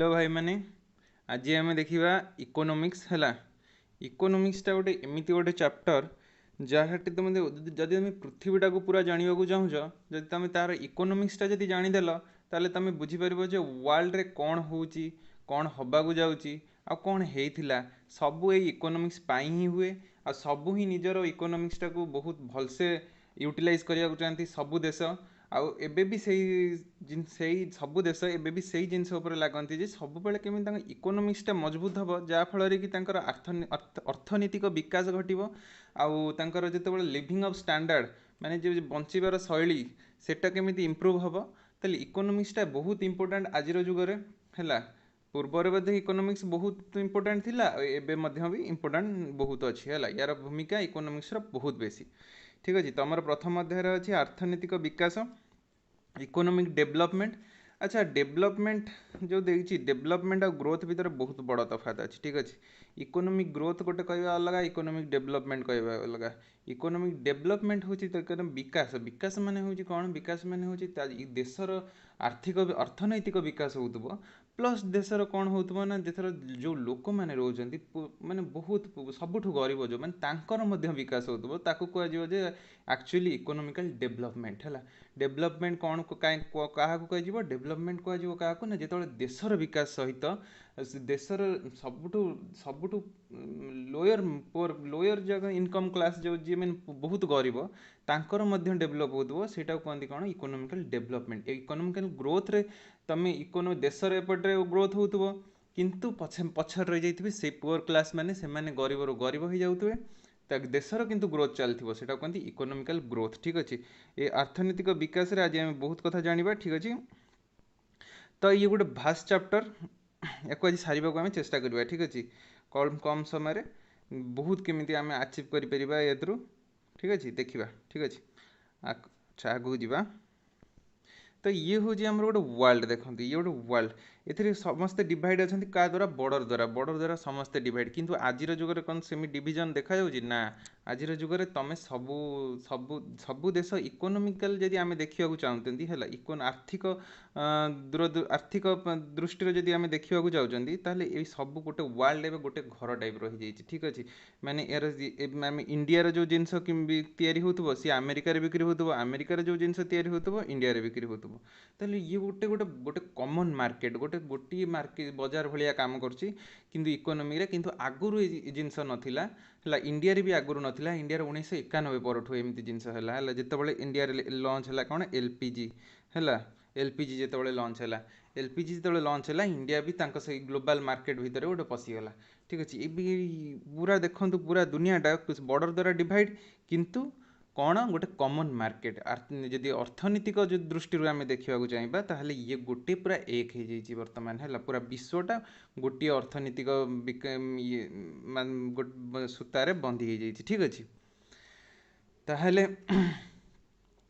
Hello भाई मैंने आज आम देखा इकोनोमिक्स है। इकोनोमिक्सटा गोटे एमती गोटे चैप्टर जहाँ तुम जदि तुम पृथ्वीटा को पूरा जानवा चाहूच जब तुम तार इकोनोमिक्सटा जब जानीदेल ताले तुम बुझीपर वर्ल्ड रे कौन हो कौन हवाक जाऊँगी आ कौन होता सबू ये इकोनोमिक्स ही हुए आ सबू ही निजर इकोनोमिक्सटा को बहुत भलसे यूटिलाइज करने चाहती सबू देश आबे सबू देश एबी से जिनस लगती सब केमी इकोनोमिक्सटा मजबूत हम जहाँफल कि अर्थनैतिक विकास घटव आर जो लिविंग अफ स्टैंडर्ड माने जो बंचार शैली सेटा केमी इम्प्रूव हम तेल इकोनोमिक्सटा बहुत इंपोर्टेंट आज जुगे है। पूर्वर बोधे इकोनोमिक्स बहुत इंपोर्टेंट थिला एबे भी इंपोर्टेंट बहुत अच्छी है यार भूमिका इकोनोमिक्स बहुत बेसी। ठीक अच्छे तुम प्रथम अध्याय अच्छी अर्थनैतिक विकास इकोनॉमिक डेवलपमेंट। अच्छा डेवलपमेंट जो देखिए डेवलपमेंट और ग्रोथ भितर बहुत बड़ तफात अच्छे। ठीक अच्छे इकोनॉमिक ग्रोथ गोटे कह अलग इकोनॉमिक डेवलपमेंट कह अलग। इकोनॉमिक डेवलपमेंट हूँ विकास विकास माने हूँ कौन विकास माने हूँ देशर आर्थिक अर्थनैतिक विकास हो प्लस देशर कौन हो ना देशर जो लोक मैंने रोचे माने बहुत सबुठ गरीब जो मैंने विकास हो कहुए एक्चुअली इकोनॉमिकल डेवलपमेंट है। डेवलपमेंट कौन क्या कह डेवलपमेंट कह ना जो देशर विकास सहित देशर सबुठ सबुठ लोयर पोर लोयर जगह इनकम क्लास जो जी मैंने बहुत गरीब तांकर डेभलप होटा कहते कौन इकोनॉमिकल डेवलपमेंट इकोनॉमिकल ग्रोथ रे तुम इकोनो देशर एपटे ग्रोथ हो किंतु पछर रही जाइए से पुअर क्लास मैंने से गरीब गरीब हो जाते देशर किंतु ग्रोथ चलती से कहते इकोनॉमिकल ग्रोथ। ठीक अच्छे ये अर्थनैतिक विकास रे आज आम बहुत कथा जाना। ठीक अच्छे तो ये गोटे भास्ट चैप्टर या आज सारे आम चेष्टा करवा। ठीक अच्छे कम कम समय बहुत केमी आम अचीव कर। ठीक अच्छे देखा। ठीक अच्छे अच्छा आगू जावा तो ये हूँ आम गोटे वर्ल्ड देखते ये गोटे वर्ल्ड ए समस्ते डिवाइड अच्छा क्या द्वारा बॉर्डर द्वारा समस्ते डिवाइड किंतु आज जुगे कौन सेमी डिविजन देखा ना आज जुगे तुम सबू सबू सबू देश इकोनोमिकल जदि आम देखा चाहते है इकोन आर्थिक आर्थिक दृष्टि जदि आम देखा चाहते ताल ये सब गोटे वर्ल्ड एवं गोटे घर टाइप रही। ठीक अच्छे माने यार आम इंडिया जो जिनस हो सी अमेरिकार बिक्री हो अमेरिकार जो जिनस हो इंडिया बिक्री हो ये गोटे गोटे गोटे कॉमन मार्केट गोटे गोटे मार्केट बजार भाया काम कर इकोनॉमी किंतु आगुरी जिनस नाला है इंडिया भी आगुरी नाला इंडिया 1991 परठू एमती जिनस है जिते इंडिया लॉन्च है कौन एलपीजी है एलपीजी जो लॉन्च है एलपीजी जो लॉन्च है इंडिया भी से ग्लोबल मार्केट भितर गोटे पशिगला। ठीक अच्छे ये पूरा देखो पूरा दुनियाटा बॉर्डर द्वारा डिवाइड किंतु कौन गोटे कॉमन मार्केट जदि अर्थनैतिक जो दृष्टि आम देखा चाहिए ताहले ये गोटे पूरा एक हो जाइए बर्तमान है पूरा विश्वटा गोटे अर्थनैतिक सूतार बंधी हो जाइए। ठीक अच्छे ताहले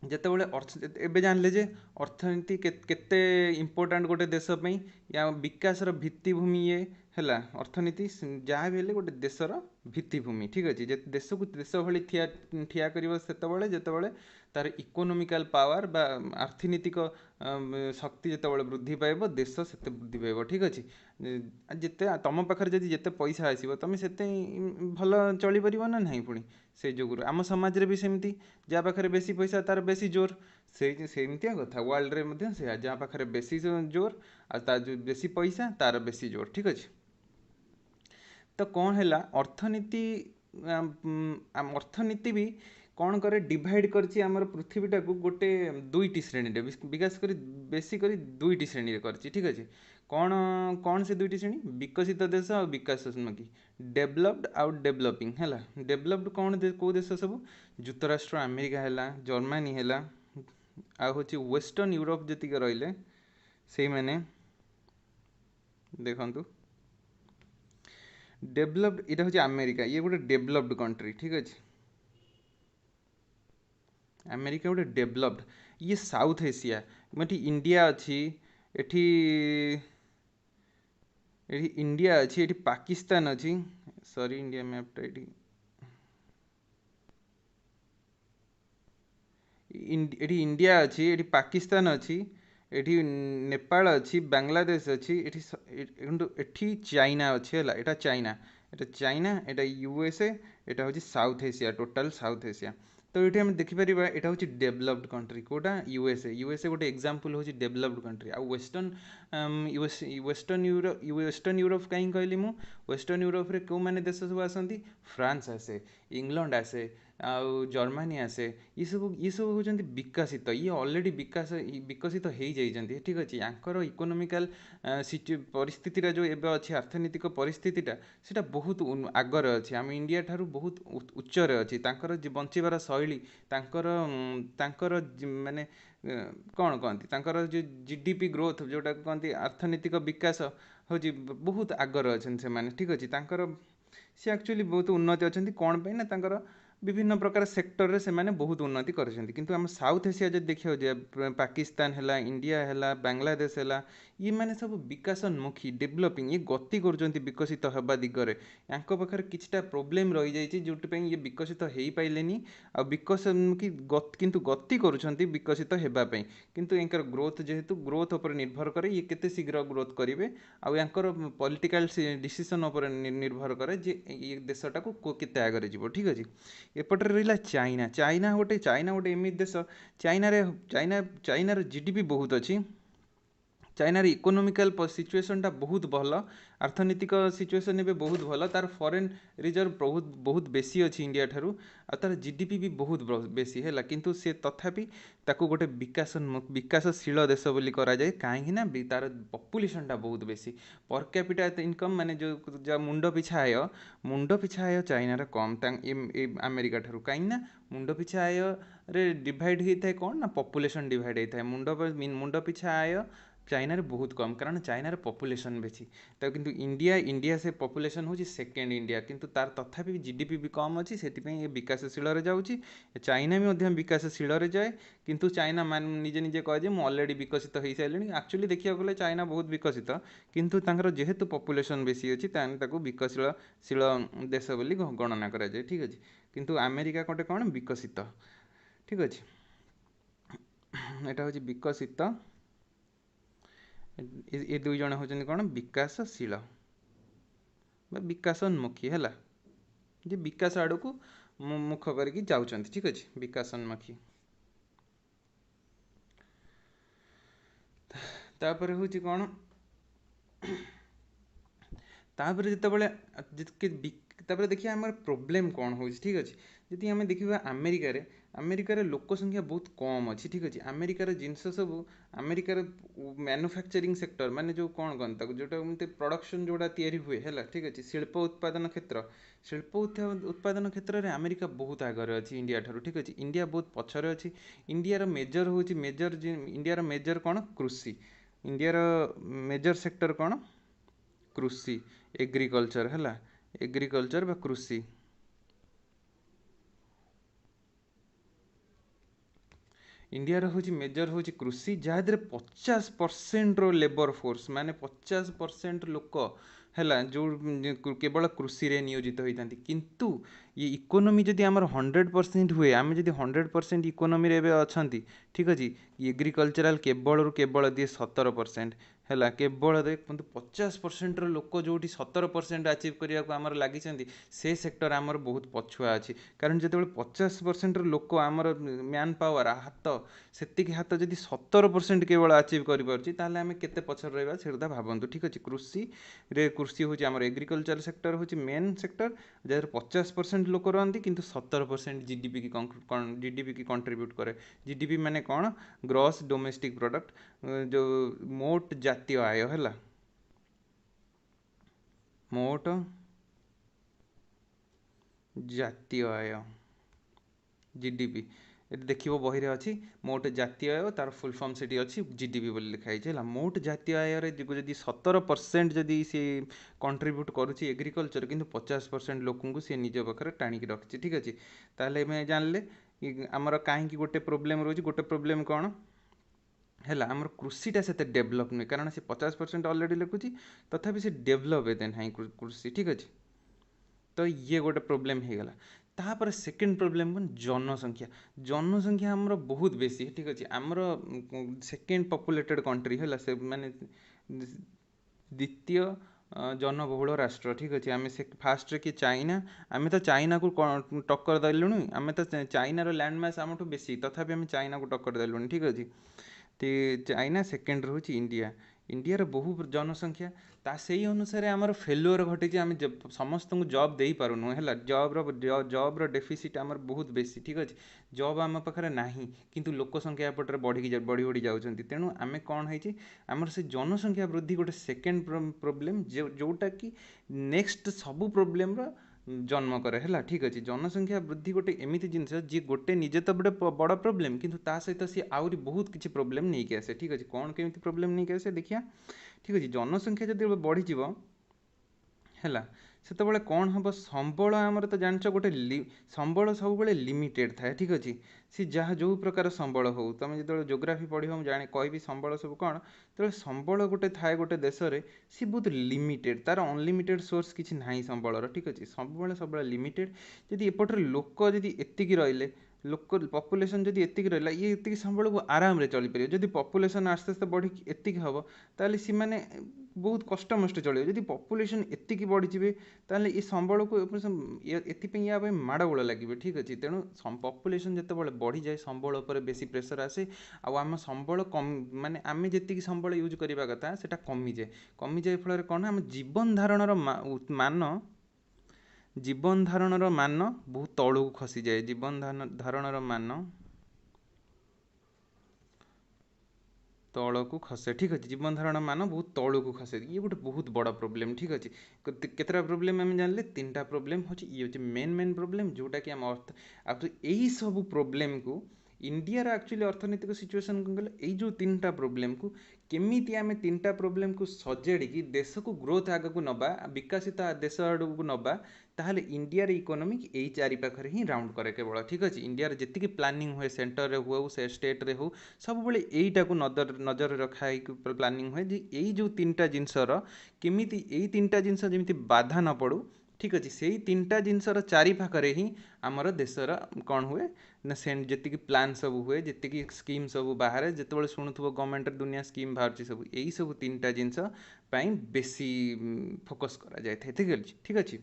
जितेबाला एवं जानले जे अर्थनीति केते इम्पोर्टाट गोटे देशपाई या विकासर भित्तिभूमि ये है अर्थनीति जहाँ भी गोटे देशर भित्तिभूमि। ठीक अच्छे देश को देश भाई ठिया कर जितेबाला तार इकोनॉमिकल पावर बा अर्थनीतिक शक्ति जितेबाला वृद्धि पाइब देश से वृद्धि पाइब। ठीक अच्छे जिते तुम पाखे जब जिते पैसा आसो तुम से भल चल पार ना नहीं पुणी से जुगुरु आम समाज रे भी सेमती जहाँ पाखे बेसी पैसा तार बेसी जोर सेमतिया कथा वर्ल्ड रे से जहाँ पाखे बेसी जोर आ बेसी पैसा तार बेसी जोर। ठीक अच्छे तो कौन है अर्थनीति अर्थनीति भी कौन करे डिवाइड करछि आमर पृथ्वीटा को गोटे दुईटी श्रेणी विकास कर बेसी कर दुईटी श्रेणी कर। ठीक अच्छे कौन कौन से दुईटी श्रेणी विकसित देश और विकासोन्मुखी डेभलप्ड आउ डेभलपिंग है। डेभलप्ड कौन कौ देश सब जुक्तराष्ट्र अमेरिका है जर्मनी है आ वेस्टर्न यूरोप जी रही से मैंने देखु डेभलप्ड यहाँ हूँ अमेरिका ये गोटे डेभलप्ड कंट्री। ठीक अच्छे अमेरिका गोटे डेभलप्ड ये साउथ एशिया ये इंडिया अच्छी एठी इंडिया अच्छी ये पाकिस्तान अच्छी सॉरी इंडिया मैपटा ये इंडिया अच्छी ये पाकिस्तान अच्छी एठी नेपाल अच्छी, बांग्लादेश अच्छी, एठी चाइना अच्छी है, एटा चाइना, एटा यूएसए, एटा हूँ south Asia, total south Asia. तो ये आम देखिपर यहाँ हूँ डेभलप्ड कंट्री कौटा यूएसए गोटे एग्जांपल हूँ डेभलप्ड कंट्री। आ वेस्टर्न वेस्टर्न यूरोप कहीं कहली मु वेस्टर्न यूरोप रे कौ माने देश सब आसती, फ्रांस आसे, इंग्लैंड आसे, आउ जर्मनी आसे, ये सब होती विकसित, ये ऑलरेडी विकसित हो जाइए। ठीक अच्छे यांकर इकोनोमिकल परिस्थिति जो एवं अच्छी अर्थनैतिक परिस्थितिटा सेटा बहुत आगर अच्छे, आम इंडिया ठारू बहुत उच्चरे अच्छी, बंचार शैली माने कौन कहती जो जीडीपी ग्रोथ जोटा कहती अर्थनैतिक विकास हूँ बहुत आगर अच्छा से। ठीक अच्छे सी एक्चुअली बहुत उन्नति अच्छा कौन पे ना विभिन्न प्रकार सेक्टर से माने बहुत उन्नति करछन्ति। किंतु हम साउथ एशिया जब देखियो जे पाकिस्तान है, इंडिया है, बांग्लादेश है, ये माने सब विकासोन्मुखी डेभलपिंग, ये गति कर विकसित हवा दिगरे, यांको पाखरे किछटा प्रोब्लेम रही जाइछि जोटि ये विकसित हो पाइलेनी आ विकसोन्मुखी किंतु गति करुछन्ति विकसित हेबा पई। किंतु यांकर ग्रोथ जेहेतु ग्रोथ उपर निर्भर करे ये केते शीघ्र ग्रोथ करिवे आ यांकर पॉलिटिकल डिसीजन उपर निर्भर करे जे ये देशटा को केते आगे जीवो। ठीक अछि एपटे रहा चाइना, चाइना गोटे एमती देश, चाइनार जीडीपी बहुत अच्छी, चाइनार इकोनोमिकल सिचुएशन बहुत भल, अर्थनैतिक सिचुएशन भी बहुत भल, तार फॉरेन रिजर्व बहुत बेसी अच्छी इंडिया ठारू, आ तार जीडीपी भी बहुत बेसी है, किंतु से तथापि ताको गोटे विकासशील देश बोली करा जाए कहीं तार पॉपुलेशनटा बहुत बेसी, पर कैपिटा इनकम माने जो मुंड पिछा आय चाइनार कम अमेरिका ठारू, कहीं मुंड पिछा आय रे डिवाइड होता है कौन ना पॉपुलेशन डिवाइड होता है, मुंड पिछा आय चाइनार बहुत कम कारण चाइनार पॉपुलेशन बेसी। तो किंतु इंडिया से पॉपुलेशन हूँ सेकेंड इंडिया, किंतु तार तथापि जीडीपी भी कम अच्छी से विकासशील जाऊँगी। चाइना भी विकासशील जाए, किंतु चाइना मान निजे निजे कहे मुझे ऑलरेडी विकसित हो सारे, एक्चुअली देखा गले चाइना बहुत विकसित, किंतु जेहेतु पॉपुलेशन बेसी अच्छी विकसशील देश बोली गणना करा जाए। ठीक अच्छे किंतु अमेरिका कोटे कौन विकसित। ठीक अच्छे यहाँ हूँ विकसित, ये दुई जन होती कौन विकासशील विकासोन्मुखी है जे विकास आड़ को मुख करके जाऊँ। ठीक अच्छे विकासोन्मुखी तापर हूँ कौन तापर जिते देखिए आम प्रोब्लेम कौन हो। ठीक अच्छे जी आम देखा अमेरिकार लोक संख्या बहुत कम अच्छी। ठीक अच्छे अमेरिकार जिनस सब अमेरिकार मैन्युफैक्चरिंग सेक्टर माने जो कौन कहते जोटा प्रोडक्शन जोड़ा तैयारी हुए है। ठीक अच्छे शिल्प उत्पादन क्षेत्र में अमेरिका बहुत आगे अच्छी इंडिया ठारू। ठीक अच्छे इंडिया बहुत पछरे अच्छी। इंडियार मेजर हूँ इंडियार मेजर कौन कृषि, इंडियार मेजर सेक्टर कौन कृषि एग्रीकल्चर है, एग्रीकल्चर बा कृषि। इंडियार हूँ मेजर हूँ कृषि जहाँ 50% लेबर फोर्स माने 50% लोक है जो केवल कृषि रे नियोजित होता। किंतु ये इकोनॉमी जदि आमर 100% हुए, आम जदि 100% इकोनॉमी रे अच्छा। ठीक अच्छे एग्रीकल्चरल केवल दिए 17% है, केवल देखते 50% लोक जो 17% अचीव करने को आमर लगी से सेक्टर आमर बहुत पछुआ अच्छी। कारण जो 50% लोक आमर मैन पावर हाथ से हाथ जब 17% केवल अचीव कर आम के पचर रहा से भावतु। ठीक अच्छे कृषि हूँ आम एग्रीकल्चर सेक्टर हूँ मेन सेक्टर जहाँ 50% लोक रही किंतु 17% जीडीपी की कंट्रीब्यूट करे। जीडीपी माने कौन ग्रॉस डोमेस्टिक प्रोडक्ट जो मोट जातीय आय है, मोट जातीय आय जीडीपी देखिए बही अच्छी मोट जातीय आय तार फुल फॉर्म से अच्छी जीडीपी बोली लिखाई है। मोट जातीय आय जदि 17% जदि सी कंट्रीब्यूट करुच्ची एग्रीकल्चर किंतु 50% लोक सी निज पाखे टाणिकी रखी। ठीक अच्छे ताले जानले आमर कहीं गोटे प्रोब्लेम रोचे, गोटे प्रोब्लेम कौन है आमर कृषिटा से डेभलप नुहे कारण से 50% ऑलरेडी लिखुची तथापि से डेभलप एते ना कृषि। ठीक अच्छे तो ये गोटे प्रोब्लेम हो गला। तापर सेकेंड प्रोब्लेम कौन जनसंख्या जनसंख्या आमर बहुत बेसी ठीक अच्छे आमर सेकेंड पॉपुलेटेड कंट्री है से माने द्वितीय जनबहुल राष्ट्र ठीक अच्छे आम से फास्ट कि चाइना आम तो चाइना को टक्कर देलुँ आम तो चाइनार लैंडमास आम बेसी तथापि आम चाइना को टक्कर देलुँ ठीक अच्छे तो चाइना सेकेंड रोचे इंडिया इंडियार बहु जनसंख्या ता से अनुसार आमर फेलुअर घटी आम समस्त को जॉब दे पारुनु है जॉब्र डेफिसिट आमर बहुत बेसी ठीक अच्छे जॉब आम पाखे ना किंतु लोक संख्या एपटे बढ़ी बढ़ी बढ़ी जाऊँच तेणु आम कौन है आमर से जनसंख्या वृद्धि गोटे सेकेंड प्रोब्लेम जोटा कि नेक्स्ट सबू प्रोब्लेम जन्म करे है ठीक अच्छे जनसंख्या वृद्धि गोटे एमती जिनस जी गोटे निजे तो गोटे बड़ प्रोब्लेम किंतु ता सहित सी आहरी बहुत किसी प्रोब्लेम नहीं कि आसे ठीक अच्छे कौन केमी प्रोब्लेम नहीं कि आसे देखिए ठीक अच्छे जनसंख्या जो बढ़ीज है से कौन हम संबल आमर तो जान गोटे संबल सब लिमिटेड थाए ठीक अच्छे सी जहाँ जो प्रकार संबल हो तुम जो जोग्राफी पढ़ जाने कहि संबल सब कौन तो संबल गोटे थाए गोटे देश में सी बहुत लिमिटेड तार अनलिमिटेड सोर्स किसी ना संबल ठीक अच्छे सब लिमिटेड जदि एपटर लोक जदि एतिक रहिले लोक पपुलेसन जदि एतिक रहा ये एतिक संबल को आराम से चली पार जदि पपुलेसन आस्ते आस्ते बढ़ी एतिक हम ताले सी मैंने बहुत कष्ट मष्ट चलो जदि पपुलेसन एतिक बढ़ीजे ताले ये संबल को या माड़ गोड़ लगे ठीक अच्छे तेणु पपुलेसन जिते बढ़ी जाए संबल उपर बेसी प्रेसर आसे आम संबल कम माने आम जी संबल यूज करवा कथा से कमी जाए फल कौन आम जीवन धारणर मान बहुत तलू खसी जाए जीवन धारणर मान तल को खसे ठीक अच्छे जीवन धारण मान बहुत तलू को खसे ये गोटे बहुत बड़ प्रोब्लेम ठीक अच्छे केतटा प्रोब्लेम आम जानले तीन टा प्रोब्लेम होची ये होची मेन प्रोब्लेम जोटा कि आम अर्थ आप यही सब प्रोब्लेम को इंडिया एक्चुअली अर्थनैतिक सिचुएसन कौन कहले यही जो तीन टा प्रोब्लेम को केमिति आम तीन टा प्रोब्लेम को सजेड़ी देश को ग्रोथ आग को नबा विकसित देश आड़ को नबा ताहले इंडियार इकोनोमिक यही चारि पाखरे ही राउंड करे केवल ठीक अच्छे इंडियार जी प्लानिंग हुए सेंटर हो से स्टेट रे हो सब बड़े यहीटा को नजर रखा प्लानिंग हुए यही जो तीन टा जिनसर केमिति यही तीन टा जिनस जमी बाधा न पड़ू ठीक अच्छे से तीन टा जिनसर चारि पाखरे ही आमर देशर कौन हुए ना से जी प्लान सब हुए जी स्कीम सब बाहर जिते शुणुव गवर्नमेंट दुनिया स्कीम बाहर सब यही सब तीन टा जिनस बेसी फोकस करा जाए ठीक अच्छे ठीक अच्छे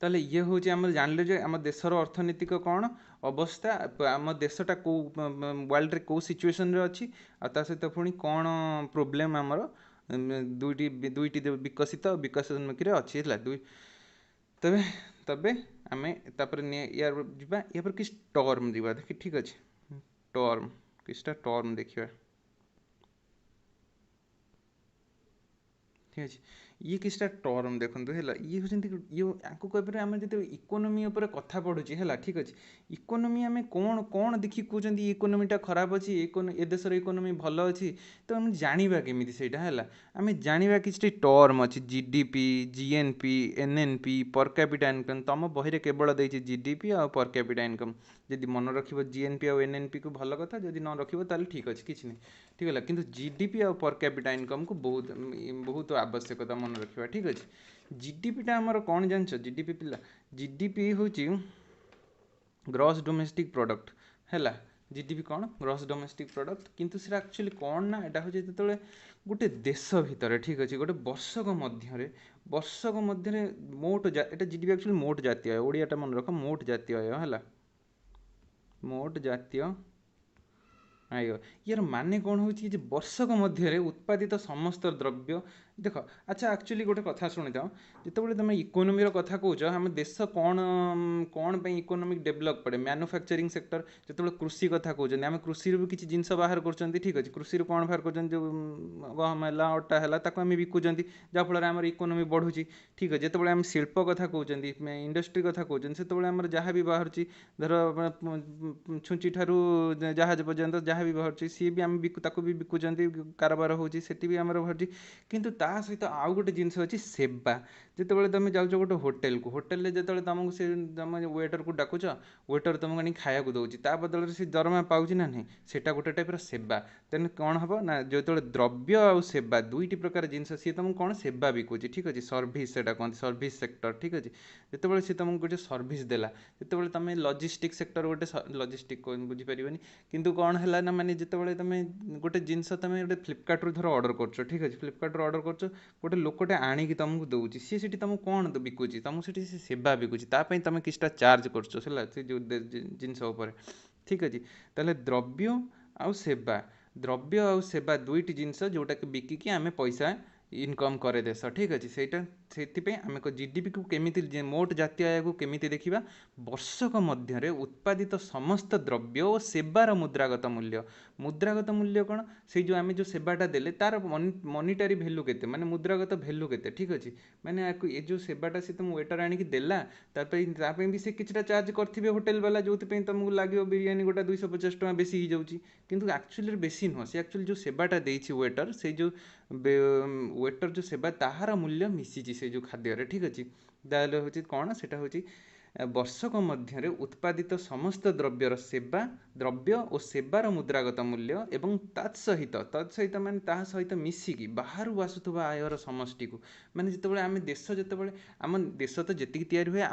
ताले ये हूँ आम जानले आम देशर अर्थनैतिक कौन अवस्था आम देशटा कौ वर्ल्ड कौ सिचुएसन रे अच्छी आ सहित पुणी कौन प्रोब्लेम आमर दुईटी विकसित विकासोन्मुखी अच्छी है दुई तबे तबे आम यार जा या किस टर्म दिवा देखी ठीक अच्छे टर्म किसटा टर्म देखा ठीक अच्छे ये किसटा टर्म देखो है ये ये आपको कहीपर आम जो इकोनोमी उपर कथा पढ़ुचे है ठीक अच्छे इकोनोमी आम कौन कौन देखिए कहते इकोनोमीटा खराब अच्छी ए देशर इकोनोमी भल अच्छी तो आम जाना केमी से आम जाना कि टर्म अच्छी GDP GNP NNP per capita income तुम बही केवल देती जीडीपी आ पर कैपिटा इनकम जदि मन रख जीएनपी आ एनएनपी को भल कथा जदि न रखा ठीक अच्छे किसी नहीं ठीक है किंतु जीडीपी आ पर कैपिटा इनकम को बहुत बहुत आवश्यकता मन रखा ठीक अच्छे जीडीपीटा आमर कौन जान जीडीपी पिला जीडीपी हूँ ग्रॉस डोमेस्टिक प्रोडक्ट है जीडीपी कौन ग्रॉस डोमेस्टिक प्रोडक्ट किंतु से एक्चुअली कौन ना यहाँ हूँ जो गोटे देश भितर ठीक अच्छे गोटे वर्षक मध्य मोट एटा जीडीपी एक्चुअली मोट जातीय आय ओडियाटा मन रख मोट जातीय आय है मोट जातीय आय यार माने कौन हो वर्षक मध्य उत्पादित समस्त द्रव्य देख अच्छा एक्चुअली गोटे कथा शुणी था जिते तुम इकोनोमी कथा कौच आम देश कौन कौन पे इकोनोमिक डेभलप पड़े मैन्युफैक्चरिंग सेक्टर जो कृषि कथा कहते आम कृषि भी किसी जिनस बाहर कर ठीक अच्छे कृषि कौन बाहर कर जो गहम है अटा है आम बिकुंट जहाँफल आम इकोनोमी बढ़ुची ठीक है जो आम शिल्प कथा कहते इंडस्ट्री कथा कहते से आम जहाँ भी बाहर धर छुंची ठारू जहाज पर्यंत जहाँ भी बाहर सी भी आम भी बिकुंट कारबार होती भी आम बाहर किंतु ତା ସହିତ ଆଉ ଗୋଟେ ଜିନିଷ ଅଛି ସେବା। ଯେତେବେଳେ ତୁମେ ଯାଉଛ ଗୋଟେ ହୋଟେଲକୁ, ହୋଟେଲରେ ଯେତେବେଳେ ତୁମକୁ ସେ ତୁମ ୱେଟରକୁ ଡାକୁଛ, ୱେଟର ତୁମକୁ ଆଣିକି ଖାଇବାକୁ ଦେଉଛି, ତା ବଦଳରେ ସେ ଦରମା ପାଉଛି ନା ନାହିଁ, ସେଇଟା ଗୋଟେ ଟାଇପ୍ର ସେବା। ତେଣୁ କ'ଣ ହେବ ନା, ଯେତେବେଳେ ଦ୍ରବ୍ୟ ଆଉ ସେବା ଦୁଇଟି ପ୍ରକାର ଜିନିଷ, ସିଏ ତୁମକୁ କ'ଣ ସେବା ବିକୁଛି, ଠିକ୍ ଅଛି, ସର୍ଭିସ୍, ସେଇଟା କୁହନ୍ତି ସର୍ଭିସ୍ ସେକ୍ଟର, ଠିକ୍ ଅଛି। ଯେତେବେଳେ ସେ ତୁମକୁ ଗୋଟେ ସର୍ଭିସ୍ ଦେଲା, ଯେତେବେଳେ ତୁମେ ଲଜିଷ୍ଟିକ୍ ସେକ୍ଟର ଗୋଟେ ଲଜିଷ୍ଟିକ୍ ବୁଝିପାରିବନି, କିନ୍ତୁ କ'ଣ ହେଲା ନା, ମାନେ ଯେତେବେଳେ ତୁମେ ଗୋଟେ ଜିନିଷ ତୁମେ ଗୋଟେ ଫ୍ଲିପକାର୍ଟରୁ ଧର ଅର୍ଡ଼ର କରୁଛ, ଠିକ୍ ଅଛି, ଫ୍ଲିପକାର୍ଟରୁ ଅର୍ଡ଼ର କରୁଛ, ଗୋଟେ ଲୋକଟେ ଆଣିକି ତୁମକୁ ଦେଉଛି, ସିଏ ସେଠି ତୁମକୁ କ'ଣ ବିକୁଛି, ତୁମକୁ ସେଠି ସେ ସେବା ବିକୁଛି, ତା ପାଇଁ ତୁମେ କିଛିଟା ଚାର୍ଜ କରୁଛ, ହେଲା, ସେ ଯେଉଁ ଜିନିଷ ଉପରେ, ଠିକ୍ ଅଛି। ତାହେଲେ ଦ୍ରବ୍ୟ ଆଉ ସେବା ଦୁଇଟି ଜିନିଷ ଯେଉଁଟାକି ବିକିକି ଆମେ ପଇସା ଇନକମ୍ କରେ ଦେଶ, ଠିକ୍ ଅଛି। ସେଥିପାଇଁ ଆମେ ଜିଡିପିକୁ କେମିତି, ମୋଟ ଜାତୀୟ ଆୟକୁ କେମିତି ଦେଖିବା, ବର୍ଷକ ମଧ୍ୟରେ ଉତ୍ପାଦିତ ସମସ୍ତ ଦ୍ରବ୍ୟ ଓ ସେବାର ମୁଦ୍ରାଗତ ମୂଲ୍ୟ। ମୁଦ୍ରାଗତ ମୂଲ୍ୟ କ'ଣ, ସେଇ ଯେଉଁ ଆମେ ଯେଉଁ ସେବାଟା ଦେଲେ ତାର ମନିଟାରୀ ଭ୍ୟାଲୁ କେତେ, ମାନେ ମୁଦ୍ରାଗତ ଭ୍ୟାଲୁ କେତେ, ଠିକ୍ ଅଛି। ମାନେ ଏ ଯେଉଁ ସେବାଟା ସେ ତୁମ ୱେଟର ଆଣିକି ଦେଲା, ତା ପାଇଁ ବି ସେ କିଛିଟା ଚାର୍ଜ କରିଥିବେ ହୋଟେଲ ବାଲା, ଯେଉଁଥିପାଇଁ ତୁମକୁ ଲାଗିବ ବିରିୟାନୀ ଗୋଟା 250 ଟଙ୍କା ବେଶୀ ହେଇଯାଉଛି, କିନ୍ତୁ ଆକ୍ଚୁଆଲିରେ ବେଶୀ ନୁହଁ। ସେ ଆକ୍ଚୁଆଲି ଯେଉଁ ସେବାଟା ଦେଇଛି ୱେଟର, ସେଇ ଯେଉଁ ୱେଟର ଯେଉଁ ସେବା, ତାହାର ମୂଲ୍ୟ ମିଶିଛି ସେଇ ଯେଉଁ ଖାଦ୍ୟରେ, ଠିକ୍ ଅଛି। ତାହେଲେ ହେଉଛି କ'ଣ, ସେଇଟା ହେଉଛି ବର୍ଷକ ମଧ୍ୟରେ ଉତ୍ପାଦିତ ସମସ୍ତ ଦ୍ରବ୍ୟ ଓ ସେବାର ମୁଦ୍ରାଗତ ମୂଲ୍ୟ ଏବଂ ତତ୍ସହିତ ମାନେ ତାହା ସହିତ ମିଶିକି ବାହାରୁ ଆସୁଥିବା ଆୟର ସମଷ୍ଟିକୁ, ମାନେ ଯେତେବେଳେ ଆମ ଦେଶ ତ ଯେତିକି ତିଆରି ହୁଏ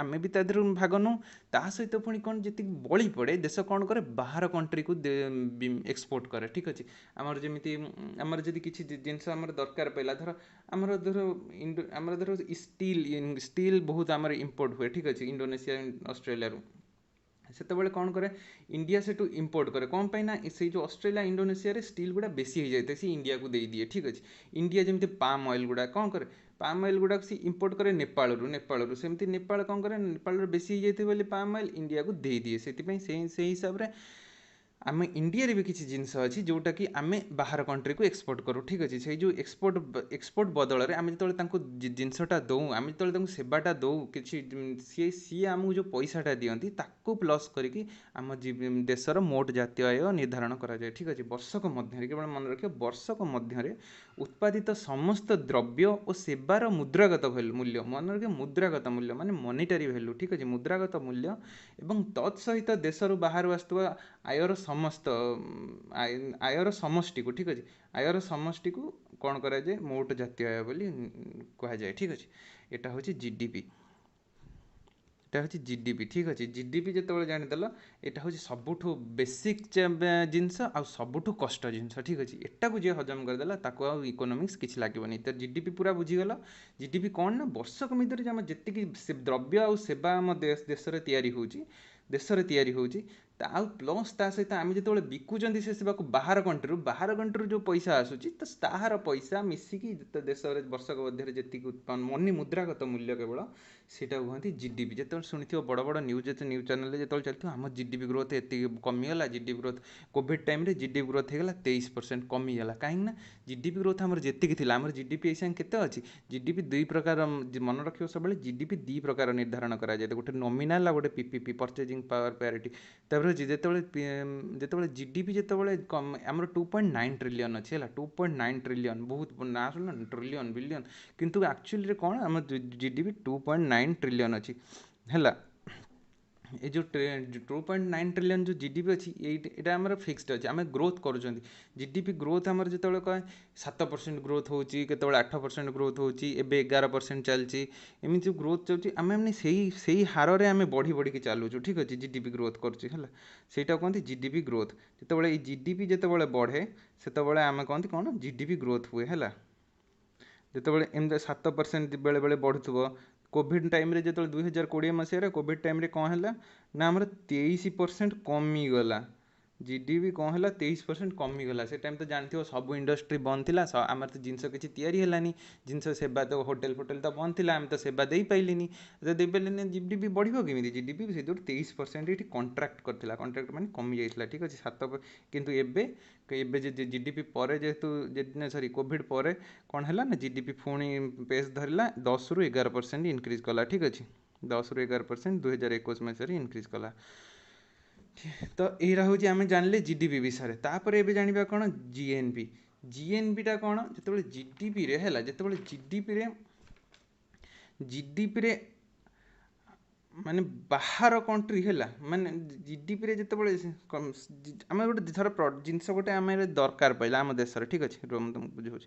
ଆମେ ବି ତା ଦେହରୁ ଭାଗ ନେଉ, ତା ସହିତ ପୁଣି କ'ଣ ଯେତିକି ବଳି ପଡ଼େ ଦେଶ କ'ଣ କରେ, ବାହାର କଣ୍ଟ୍ରିକୁ ଏକ୍ସପୋର୍ଟ କରେ, ଠିକ୍ ଅଛି। ଆମର ଯଦି କିଛି ଜିନିଷ ଆମର ଦରକାର ପଡ଼ିଲା, ଧର ଷ୍ଟିଲ୍ ବହୁତ ଆମର ଇମ୍ପୋର୍ଟ ହୁଏ, ଠିକ୍ ଅଛି, ଇଣ୍ଡୋନେସିଆ ଅଷ୍ଟ୍ରେଲିଆରୁ, ସେତେବେଳେ କ'ଣ କରେ, ଇଣ୍ଡିଆ ସେଠୁ ଇମ୍ପୋର୍ଟ କରେ, କ'ଣ ପାଇଁ ନା ସେଇ ଯେଉଁ ଅଷ୍ଟ୍ରେଲିଆ ଇଣ୍ଡୋନେସିଆରେ ଷ୍ଟିଲ୍ ଗୁଡ଼ା ବେଶୀ ହେଇଯାଇଥାଏ, ସେ ଇଣ୍ଡିଆକୁ ଦେଇଦିଏ, ଠିକ୍ ଅଛି। ଇଣ୍ଡିଆ ଯେମିତି ପାମ୍ ଅଏଲ୍ ଗୁଡ଼ା କ'ଣ କରେ, ପାମ୍ ଅଏଲ୍ ଗୁଡ଼ାକୁ ସେ ଇମ୍ପୋର୍ଟ କରେ ନେପାଳରୁ, ସେମିତି ନେପାଳ କ'ଣ କରେ, ନେପାଳରୁ ବେଶୀ ହେଇଯାଇଥିବ ବୋଲି ପାମ୍ ଅଏଲ୍ ଇଣ୍ଡିଆକୁ ଦେଇଦିଏ। ସେଥିପାଇଁ ସେଇ ହିସାବରେ ଆମେ ଇଣ୍ଡିଆରେ ବି କିଛି ଜିନିଷ ଅଛି ଯେଉଁଟାକି ଆମେ ବାହାର କଣ୍ଟ୍ରିକୁ ଏକ୍ସପୋର୍ଟ କରୁ, ଠିକ୍ ଅଛି। ସେଇ ଯେଉଁ ଏକ୍ସପୋର୍ଟ ବଦଳରେ ଆମେ ଯେତେବେଳେ ତାଙ୍କୁ ଜିନିଷଟା ଦେଉ, ଆମେ ଯେତେବେଳେ ତାଙ୍କୁ ସେବାଟା ଦେଉ, କିଛି ସିଏ ଆମକୁ ଯେଉଁ ପଇସାଟା ଦିଅନ୍ତି ତାକୁ ପ୍ଲସ୍ କରିକି ଆମ ଦେଶର ମୋଟ ଜାତୀୟ ଆୟ ନିର୍ଦ୍ଧାରଣ କରାଯାଏ, ଠିକ୍ ଅଛି। ବର୍ଷକ ମଧ୍ୟରେ, କେବଳ ମନେ ରଖିବ, ବର୍ଷକ ମଧ୍ୟରେ ଉତ୍ପାଦିତ ସମସ୍ତ ଦ୍ରବ୍ୟ ଓ ସେବାର ମୁଦ୍ରାଗତ ମୂଲ୍ୟ, ମନେ ରଖିବ, ମୁଦ୍ରାଗତ ମୂଲ୍ୟ ମାନେ ମନିଟାରୀ ଭ୍ୟାଲୁ, ଠିକ୍ ଅଛି, ମୁଦ୍ରାଗତ ମୂଲ୍ୟ ଏବଂ ତତ୍ ସହିତ ଦେଶରୁ ବାହାରୁ ଆସୁଥିବା ଆୟର ସମଷ୍ଟିକୁ, ଠିକ୍ ଅଛି, ଆୟର ସମଷ୍ଟିକୁ କ'ଣ କରାଯାଏ, ମୋଟ ଜାତୀୟ ଆୟ ବୋଲି କୁହାଯାଏ, ଠିକ୍ ଅଛି। ଏଇଟା ହେଉଛି ଜିଡିପି, ଠିକ୍ ଅଛି। ଜିଡିପି ଯେତେବେଳେ ଜାଣିଦେଲ, ଏଇଟା ହେଉଛି ସବୁଠୁ ବେସିକ୍ ଜିନିଷ ଆଉ ସବୁଠୁ କଷ୍ଟ ଜିନିଷ, ଠିକ୍ ଅଛି। ଏଟାକୁ ଯିଏ ହଜମ କରିଦେଲା ତାକୁ ଆଉ ଇକୋନୋମିକ୍ସ କିଛି ଲାଗିବନି। ତ ଜିଡିପି ପୁରା ବୁଝିଗଲ। ଜିଡିପି କ'ଣ ନା, ବର୍ଷକ ଭିତରେ ଆମ ଯେତିକି ଦ୍ରବ୍ୟ ଆଉ ସେବା ଆମ ଦେଶରେ ତିଆରି ହେଉଛି, ଆଉ ପ୍ଲସ୍ ତା ସହିତ ଆମେ ଯେତେବେଳେ ବିକୁଛନ୍ତି ସେ ସେବାକୁ ବାହାର କଣ୍ଟ୍ରିରୁ ଯେଉଁ ପଇସା ଆସୁଛି, ତ ତାହାର ପଇସା ମିଶିକି ଦେଶରେ ବର୍ଷକ ମଧ୍ୟରେ ଯେତିକି ମୁଦ୍ରାଗତ ମୂଲ୍ୟ କେବଳ, ସେଇଟାକୁ କୁହନ୍ତି ଜିଡିପି। ଯେତେବେଳେ ଶୁଣିଥିବ ବଡ଼ ବଡ଼ ନ୍ୟୁଜ୍ ଚ୍ୟାନେଲରେ ଯେତେବେଳେ ଚାଲିଥିବ, ଆମ ଜିଡିପି ଗ୍ରୋଥ୍ ଏତିକି କମିଗଲା, ଜିଡିପି ଗ୍ରୋଥ୍ କୋଭିଡ୍ ଟାଇମ୍ରେ ଜିଡିପି ଗ୍ରୋଥ୍ ହେଇଗଲା 23% କମିଗଲା। କାହିଁକିନା ଜିଡିପି ଗ୍ରୋଥ୍ ଆମର ଯେତିକି ଥିଲା, ଆମର ଜିଡିପି ଏଇ ସାଙ୍ଗେ କେତେ ଅଛି, ଜିଡିପି ଦୁଇ ପ୍ରକାର, ମନେ ରଖିବ ସବୁବେଳେ, ଜିଡିପି ଦୁଇ ପ୍ରକାର ନିର୍ଦ୍ଧାରଣ କରାଯାଏ, ଗୋଟେ ନୋମିନାଲ୍ ଆଉ ଗୋଟେ ପିପିପି, ପର୍ଚେଜିଂ ପାୱାର ପ୍ୟାରିଟି। ତାପରେ ଯେତେବେଳେ ଜିଡିପି ଆମର 2.9 ଟ୍ରିଲିୟନ୍ ଅଛି, ହେଲା, 2.9 ଟ୍ରିଲିୟନ୍, ବହୁତ ନା ଶୁଣିଲ, ଟ୍ରିଲିୟନ୍ ବିଲିୟନ୍, କିନ୍ତୁ ଆକ୍ଚୁଆଲିରେ କ'ଣ, ଆମ ଜିଡିପି 2.9 ଟ୍ରିଲିୟନ୍ ଅଛି, ହେଲା। এই ଯେଉଁ 2.9 ଟ୍ରିଲିୟନ୍ ଯେଉଁ ଜିଡିପି ଅଛି, ଏଇଟା ଆମର ଫିକ୍ସড ଅଛି, ଆମେ ଗ୍ରୋଥ୍ କରୁଛନ୍ତି। ଜିଡିପି ଗ୍ରୋଥ୍ ଆମର ଯେତେବେଳେ କହେ 7% ଗ୍ରୋଥ୍ ହେଉଛି, କେତେବେଳେ 8% ଗ୍ରୋଥ୍ ହେଉଛି, ଏବେ 11% ଚାଲିଛି, ଏମିତି ଯେଉଁ ଗ୍ରୋଥ୍ ଚାଲୁଛି, ଆମେ ସେଇ ହାରରେ ଆମେ ବଢ଼ିକି ଚାଲୁଛୁ, ଠିକ୍ ଅଛି, ଜିଡିପି ଗ୍ରୋଥ୍ କରୁଛି, ହେଲା। ସେଇଟା କୁହନ୍ତି ଜିଡିପି ଗ୍ରୋଥ୍। ଯେତେବେଳେ ଏଇ ଜିଡିପି ଯେତେବେଳେ ବଢ଼େ, ସେତେବେଳେ ଆମେ କହନ୍ତି କ'ଣ, ଜିଡିପି ଗ୍ରୋଥ୍ ହୁଏ, ହେଲା। ଯେତେବେଳେ ଏମିତି 7% ବେଳେବେଳେ ବଢ଼ୁଥିବ, କୋଭିଡ୍ ଟାଇମ୍ରେ ଯେତେବେଳେ 2020 ମସିହାରେ କୋଭିଡ୍ ଟାଇମ୍ରେ କ'ଣ ହେଲା ନା, ଆମର 23% କମିଗଲା, ଜିଡିପି କ'ଣ ହେଲା, 23% କମିଗଲା। ସେ ଟାଇମ୍ ତ ଜାଣିଥିବ, ସବୁ ଇଣ୍ଡଷ୍ଟ୍ରି ବନ୍ଦ ଥିଲା, ଆମର ତ ଜିନିଷ କିଛି ତିଆରି ହେଲାନି, ଜିନିଷ ସେବା ତ ହୋଟେଲ ତ ବନ୍ଦ ଥିଲା, ଆମେ ତ ସେବା ଦେଇପାରିଲିନି, ଜିଡିପି ବଢ଼ିବ କେମିତି, ଜିଡିପି ସେ ଯେଉଁ 23% ଏଠି କଣ୍ଟ୍ରାକ୍ଟ କରିଥିଲା, କଣ୍ଟ୍ରାକ୍ଟ ମାନେ କମିଯାଇଥିଲା, ଠିକ୍ ଅଛି, କିନ୍ତୁ ଏବେ ଜିଡିପି ପରେ କୋଭିଡ୍ ପରେ କ'ଣ ହେଲା ନା, ଜିଡିପି ପୁଣି ପେସ୍ ଧରିଲା, 10ରୁ 11% ଇନକ୍ରିଜ୍ କଲା, ଠିକ୍ ଅଛି, 10ରୁ 11% 2021 ମସିହାରେ ଇନକ୍ରିଜ୍ କଲା। ତ ଏଇଟା ହେଉଛି ଆମେ ଜାଣିଲେ ଜିଡିପି ବିଷୟରେ। ତାପରେ ଏବେ ଜାଣିବା କ'ଣ, ଜିଏନ୍ପି। जीएनपी टा कौन जो जीडीपी रे है जो जीडीपी रे माने बाहर कंट्री है माने जीडीपी रे जिते आम गोटे धर जिनस गोटे आम दरकार पड़ा आम देश ठीक अच्छे तुमको बुझे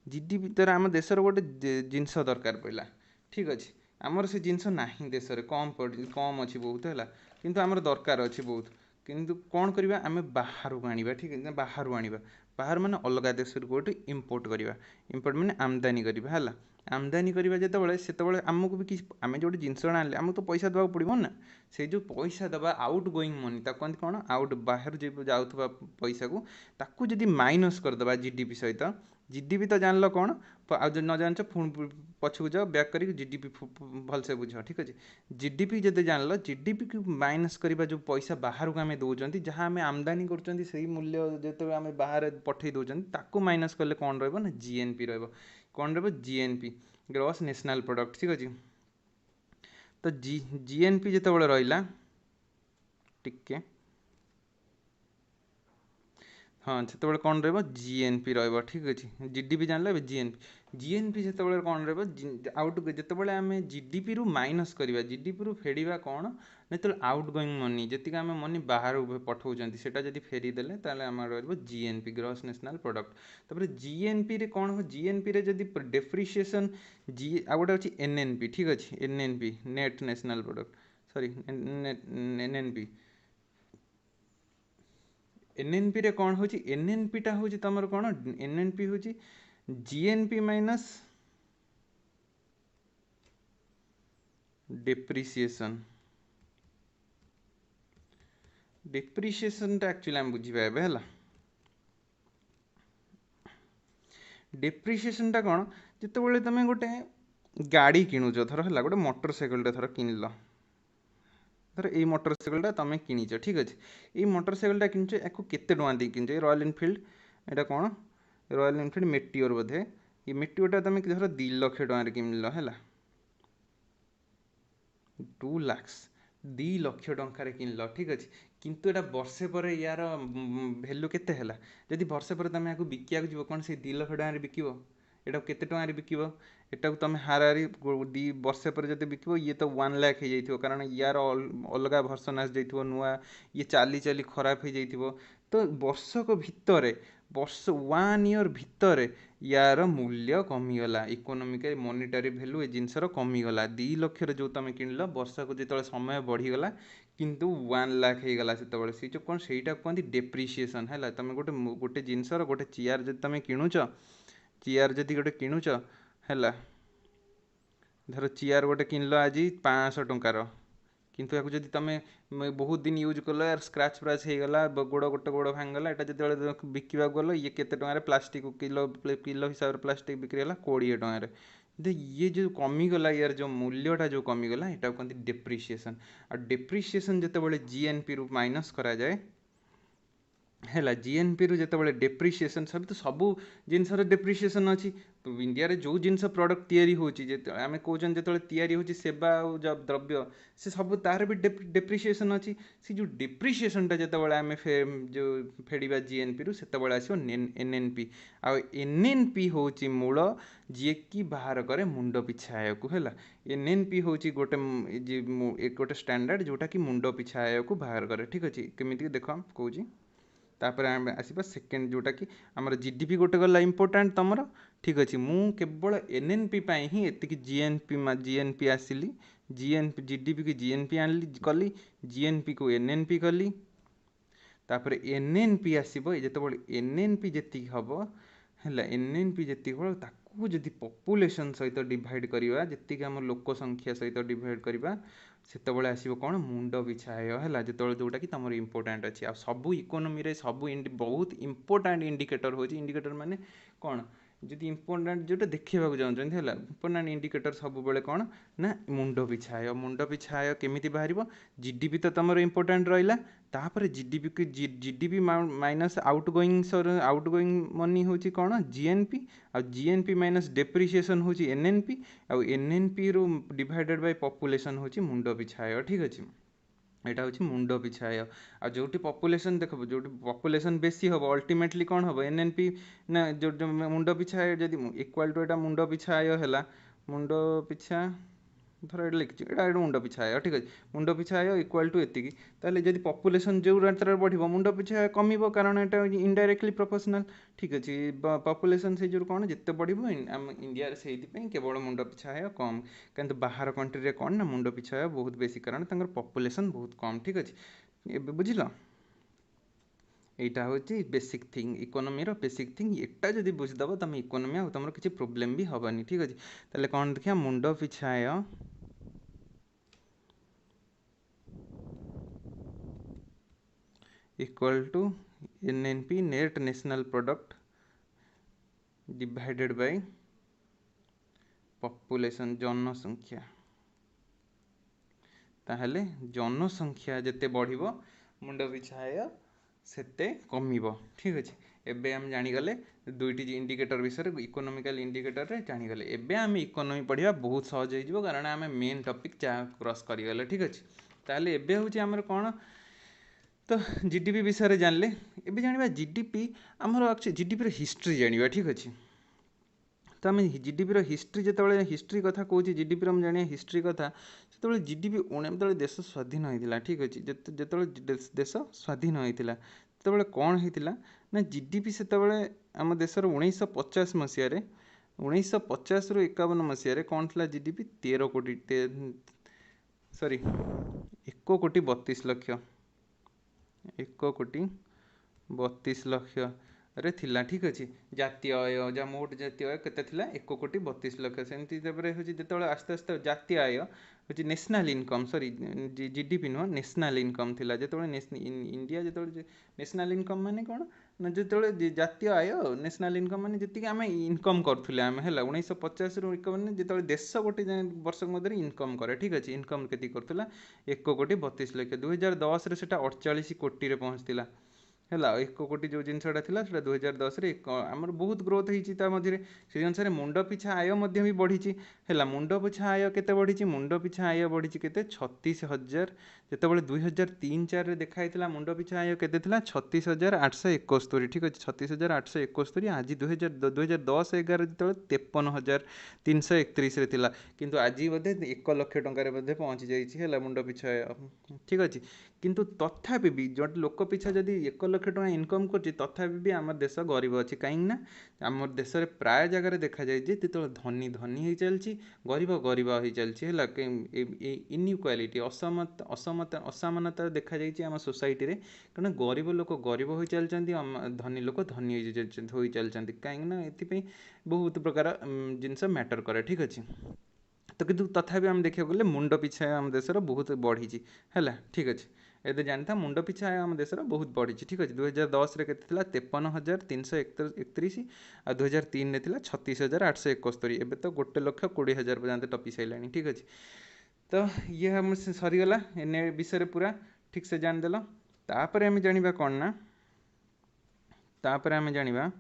जीडीपी द्वारा आम देशर गोटे जिनस दरकार पड़ा ठीक अच्छे आमर से जिनस ना देश में कम अच्छी बहुत है किंतु आमर दरकार अच्छी बहुत किंतु कौन करवा आम बाहर को आनिबा ठीक है बाहर आनिबा बाहर माने अलग देश गोटे इम्पोर्ट करवा इम्पोर्ट माने आमदानी करवा है आमदानी करवा जो आमको भी किसी आम जो जिनस आने आमको तो पैसा देवाक पड़ो ना से जो पैसा दबा आउट गोइंग मनी कहते कौन आउट बाहर जो जाऊा पैसा को ताकू जदि माइनस करदे जीडीपी सहित जीडीपी तो जान कौन न जान पुणी पछक जाओ बैक कर जीडीपी भलसे बुझ ठीक अच्छे जीडीपी जब जान जीडीपी को माइनस करवा जो पैसा बाहर को आम दौरान जहाँ आम आमदानी कर मूल्य जो आम बाहर पठे दौरान ताकू माइनस कले कौन रहा जीएनपी कौन रहा जीएनपी ग्रॉस नेशनल प्रोडक्ट ठीक अच्छे तो जीएनपी जो रहा टिके हाँ जो कौन रहा जीएनपी रहा ठीक अच्छे जीडीपी जान जीएनपी जो कौन रहा आउट जो आम जीडीपी रु माइनस करवा जीडीपी रु फेड़ा कौन जो आउट गोइंग मनी जी आम मनी बाहर पठाऊँ से फेरीदेले आम रहा जीएनपी ग्रॉस नेशनल प्रोडक्ट तापर जीएनपी रे कौन हो जीएनपी रे जदि डेप्रिसिएशन जी आ गोटे अच्छी एनएनपी ठीक अच्छे NNP net national product sorry NNP NNP रे कौन हो एनएनपी टा हूँ तुम कौन एनएनपी हूँ जीएनपी माइनस डेप्रिसिएशन डेप्रिसिएशन टा एक्चुअली आम बुझा है डेप्रिसिएशन टा कौन जिते तुम गोटे गाड़ी किणुच धर है गोटे मोटरसाइकेल थर किनल धर ये मोटरसाइकेल तुम किच ठीक अच्छे ये मोटरसाइकेल किनुच या केते टଙ୍କା दे किनुच रॉयल एनफिल्ड यहाँ कौन रॉयल एनफिल्ड मेटियोर बोधे ये मेटियोरटा तुम धर 2 लाख टकर किनल है 2 लाख 2 लाख टकर किनल ठीक अच्छे किंतु एटा वर्षे पर यार भैल्यू केते है जदि वर्षे पर तुम यहाँ बिकिया जीव कौन से 2 लाख टकर बिक एटा केते टकर बिक एटा तुम हाराहारी 2 वर्ष पर जब बिक ये तो 1 लाख हो जाइए कारण यार अलग भर्सन आस जाइए नुआ ये चाली चाली खराब हो जाइए तो वर्षक भितर वर्ष 1 ईयर भितर यार मूल्य कमीगला इकोनोमिक मॉनिटरी वैल्यू ए जिनसर कमीगला 2 लाख जो तुम किनल वर्ष को जो समय बढ़ीगला किंतु 1 लाख हो गला से जो कौन से कहते डेप्रिसिएशन है तुम गोटे गोटे जिनसर गोटे चेयर जब तुम किणुच चेयर जदि गोटे किणुच है धर चेयर गोटे किनल आज 500 टंकार किंतु या जब तुम बहुत दिन यूज कल यार स्क्राच फ्राच होगला गोड़ गोटे गोड़ भांगला यहाँ जो बिकवा गल ये केते टंकार प्लास्टिक किलो किलो हिसाब से प्लास्टिक बिक्री है 20 टंकार ये जो कमीगला यार जो मूल्यटा जो कमीगला यहाँ कहते डेप्रिसिएशन आ डेप्रिसिएशन जो जीएनपी रु माइनस करा जाए है जीएनपी रु जो डेप्रिसिएशन सब तो सब जिनसर डेप्रिसिएशन अच्छी इंडिया रे जो जिनस प्रोडक्ट तैयारी होची आम कौन जो तैयारी होची सेवा द्रव्य से सब तार भी डेप्रिसिएशन अच्छी से जो डेप्रिसिएशन जो आम जो फेड़ा जीएनपी रु से आसो एनएनपी आ एनएनपी हूँ मूल जी कि बाहर करे मुंड पिछा आय को है एनएनपी हूँ गोटे गोटे स्टैंडर्ड जोटा कि मुंड पिछा आय को बाहर करे ठीक अच्छे केमी देख कौच तापर आम आसवा सेकेंड जोटा कि आमर जीडीपी गोटे गला इंपोर्टाट तुम ठीक अच्छे मु केवल एनएनपी ही एति जीएनपी आसिली जीएनपी जीडीपी की जीएनपी आनली कली जीएनपी को एनएनपी कली तापर एनएनपी आसब जो एनएनपी जी हम है एनएनपी जी हम ताकू जदि पॉपुलेशन सहित डिवाइड करवा जी आम लोक संख्या सहित डिवाइड करवा से आसो कौन मुंड पिछा आय है जो जोटा कि तुम इंपोर्टाट अच्छी आ सब इकोनोमी सब बहुत इंपोर्टाट इंडिकेटर हो इंडिकेटर माने कौन जदि इंपोर्टाट जोटा देखा चाहते हैं इंपोर्टाट इंडिकेटर सब बेले कौन ना मुंड पिछा आय केमी बाहर जीडीपी तो तुम इंपोर्टाट रहा तापर जीडीपी माइनस आउटगोइंग मनी हूँ कौन जीएनपी आ जीएनपी माइनस डेप्रिसिएशन हूँ एनएनपी आ एनएनपी रु डिवाइडेड बाय पॉपुलेशन हूँ मुंड पिछा आय ठीक अच्छे এটা হচ্ছে মুন্ড পিছা আয় আর যেটি পপুলেশন দেখব যেটি পপুলেশন বেশি হব অল্টিমেটলি কোণ হব এনএনপি না মুন্ড পিছা আয় যদি ইকুয়াল টু এটা মুন্ড পিছা আয় হলা মুন্ড পিছা ধর এটা লিখিছি এটা মুন্ড পিছা আয় ঠিক আছে মুন্ড পিছা আয় ইকুয়াল টু এতিকি তাহলে যদি পপুলেশন যে মাত্রাରେ বଢ଼ିବ মুন্ড পিছা আয় কমিব কারণ এটা ইনডাইরেক্টলি প্রপোর্শনাল ঠিক আছে পপুলেশন সেই ଯୋଗୁଁ କ'ଣ ଯେତେ ବଢ଼ିବ ଆମ ଇଣ୍ଡିଆରେ ସେଇଥିପାଇଁ କେବଳ ମୁଣ୍ଡ ପିଛା ଆୟ କମ୍ କିନ୍ତୁ ବାହାର କଣ୍ଟ୍ରିରେ କ'ଣ ନା ମୁଣ୍ଡ ପିଛା ଆୟ ବହୁତ ବେଶୀ କାରଣ ତାଙ୍କର ପପୁଲେସନ୍ ବହୁତ କମ୍ ଠିକ୍ ଅଛି ଏବେ ବୁଝିଲ এইটা হচ্ছে বেসিক থিং ইকোনোমির বেসিক থিং এটা যদি বুঝিদেব তুমি ইকোনোমি আর তোমার কিছু প্রোবলেম বি হবনি ঠিক আছে তাহলে কোণ দেখিয়া মুন্ড পিছা আয় equal to NNP net national product divided by population जनसंख्या ताहले जनसंख्या जिते बढ़िब मुंड पिछा आय सेते कमिब ठीक अच्छे एबे हम जानीगले दुईटी इंडिकेटर विषय इकोनोमिकल इंडिकेटर रे जानीगले एबे आम इकोनोमी पढ़ा बहुत सहज हो कारण आम मेन टॉपिक क्रॉस करीगले ठीक अच्छे ताहले एबे होची हमर कोन तो जीडीपी विषय में जानले एबे जानिबा जीडीपी आमर जीडीपी हिस्ट्री जानिबा ठीक अच्छे तो आम जीडीपी हिस्ट्री जिते हिस्ट्री कथा कौच जीडीपी हम जाना हिस्ट्री कथा जो जीडीपी जो देश स्वाधीन होता ठीक अच्छे जो देश स्वाधीन होता जो कौन होता ना जीडीपी से आम देशर 1950 मसीह 1950 रु 51 मसीह कौन था जीडीपी 13 कोटी सॉरी 1 कोटी 32 लक्ष 1 कोटी 32 लक्ष रे थिला ठीक अच्छे जातीय आय जहाँ मोट जातीय आय केते थिला 1 कोटी 32 लक्ष सेमती हूँ जो आस्ते आस्ते जातीय आय हूँ नेशनल इनकम सॉरी जीडीपी नुह नेशनल इनकम थिला जो इंडिया जो नेशनल इनकम माने कौन ना जो जातीय आय नेशनल इनकम माने जी आम इनकम करूँ आम है 1950 रु जो देश गोटे वर्ष मध्य इनकम करे ठीक अच्छे इनकम के करूला 1 कोटी 32 लक्ष 2010 से 48 कोटी पहुँचला है 1 कोटी जो जिनसा था 2010 आमर बहुत ग्रोथ होता मध्य से अनुसार मुंड पिछा आय भी बढ़ी है मुंड पिछा आय के बढ़ी मुंड पिछा आय बढ़ी के 36,000 जो 2003-04 देखाई मुंड पिछा आय के 36,871 ठीक अच्छे 36,871 आज 2010-11 जो 53,331 किंतु आज बोधे 1 लक्ष टकर पहुँची जाइए मुंड पिछा आय ठीक अच्छे किंतु तथापि भी जो लोक पिछा जदि 1 लक्ष टका इनकम कर तथापि भी आम देश गरीब अच्छी कहीं आम देश में प्राय जगह देखा जाए जो धनी धनी हो चलती गरीब गरीब हो चलती है इनइक्वालिटी असमानता देखा जाए आम सोसाइटी रे कारण गरीब लोक गरीब हो चलती धनी लोक धनी हो चलती कहीं ये बहुत प्रकार जिनस मैटर करे ठीक अच्छे तो किंतु तथापि आम देखा गले मुंड पिछा आम देशर बहुत बढ़ी है ठीक अच्छे ये जानता मुंड पिछा आम देशर बहुत बढ़ी ठीक अच्छे 2010 के 53,331 आ 2003 में 36,871 एवं तो 1,20,000 पर्यंत टपी सारे ठीक अच्छे तो ये हम सरीगला एन विषय पूरा ठीक से जानदेल तापर आम जाना कौन ना तापर आम जाना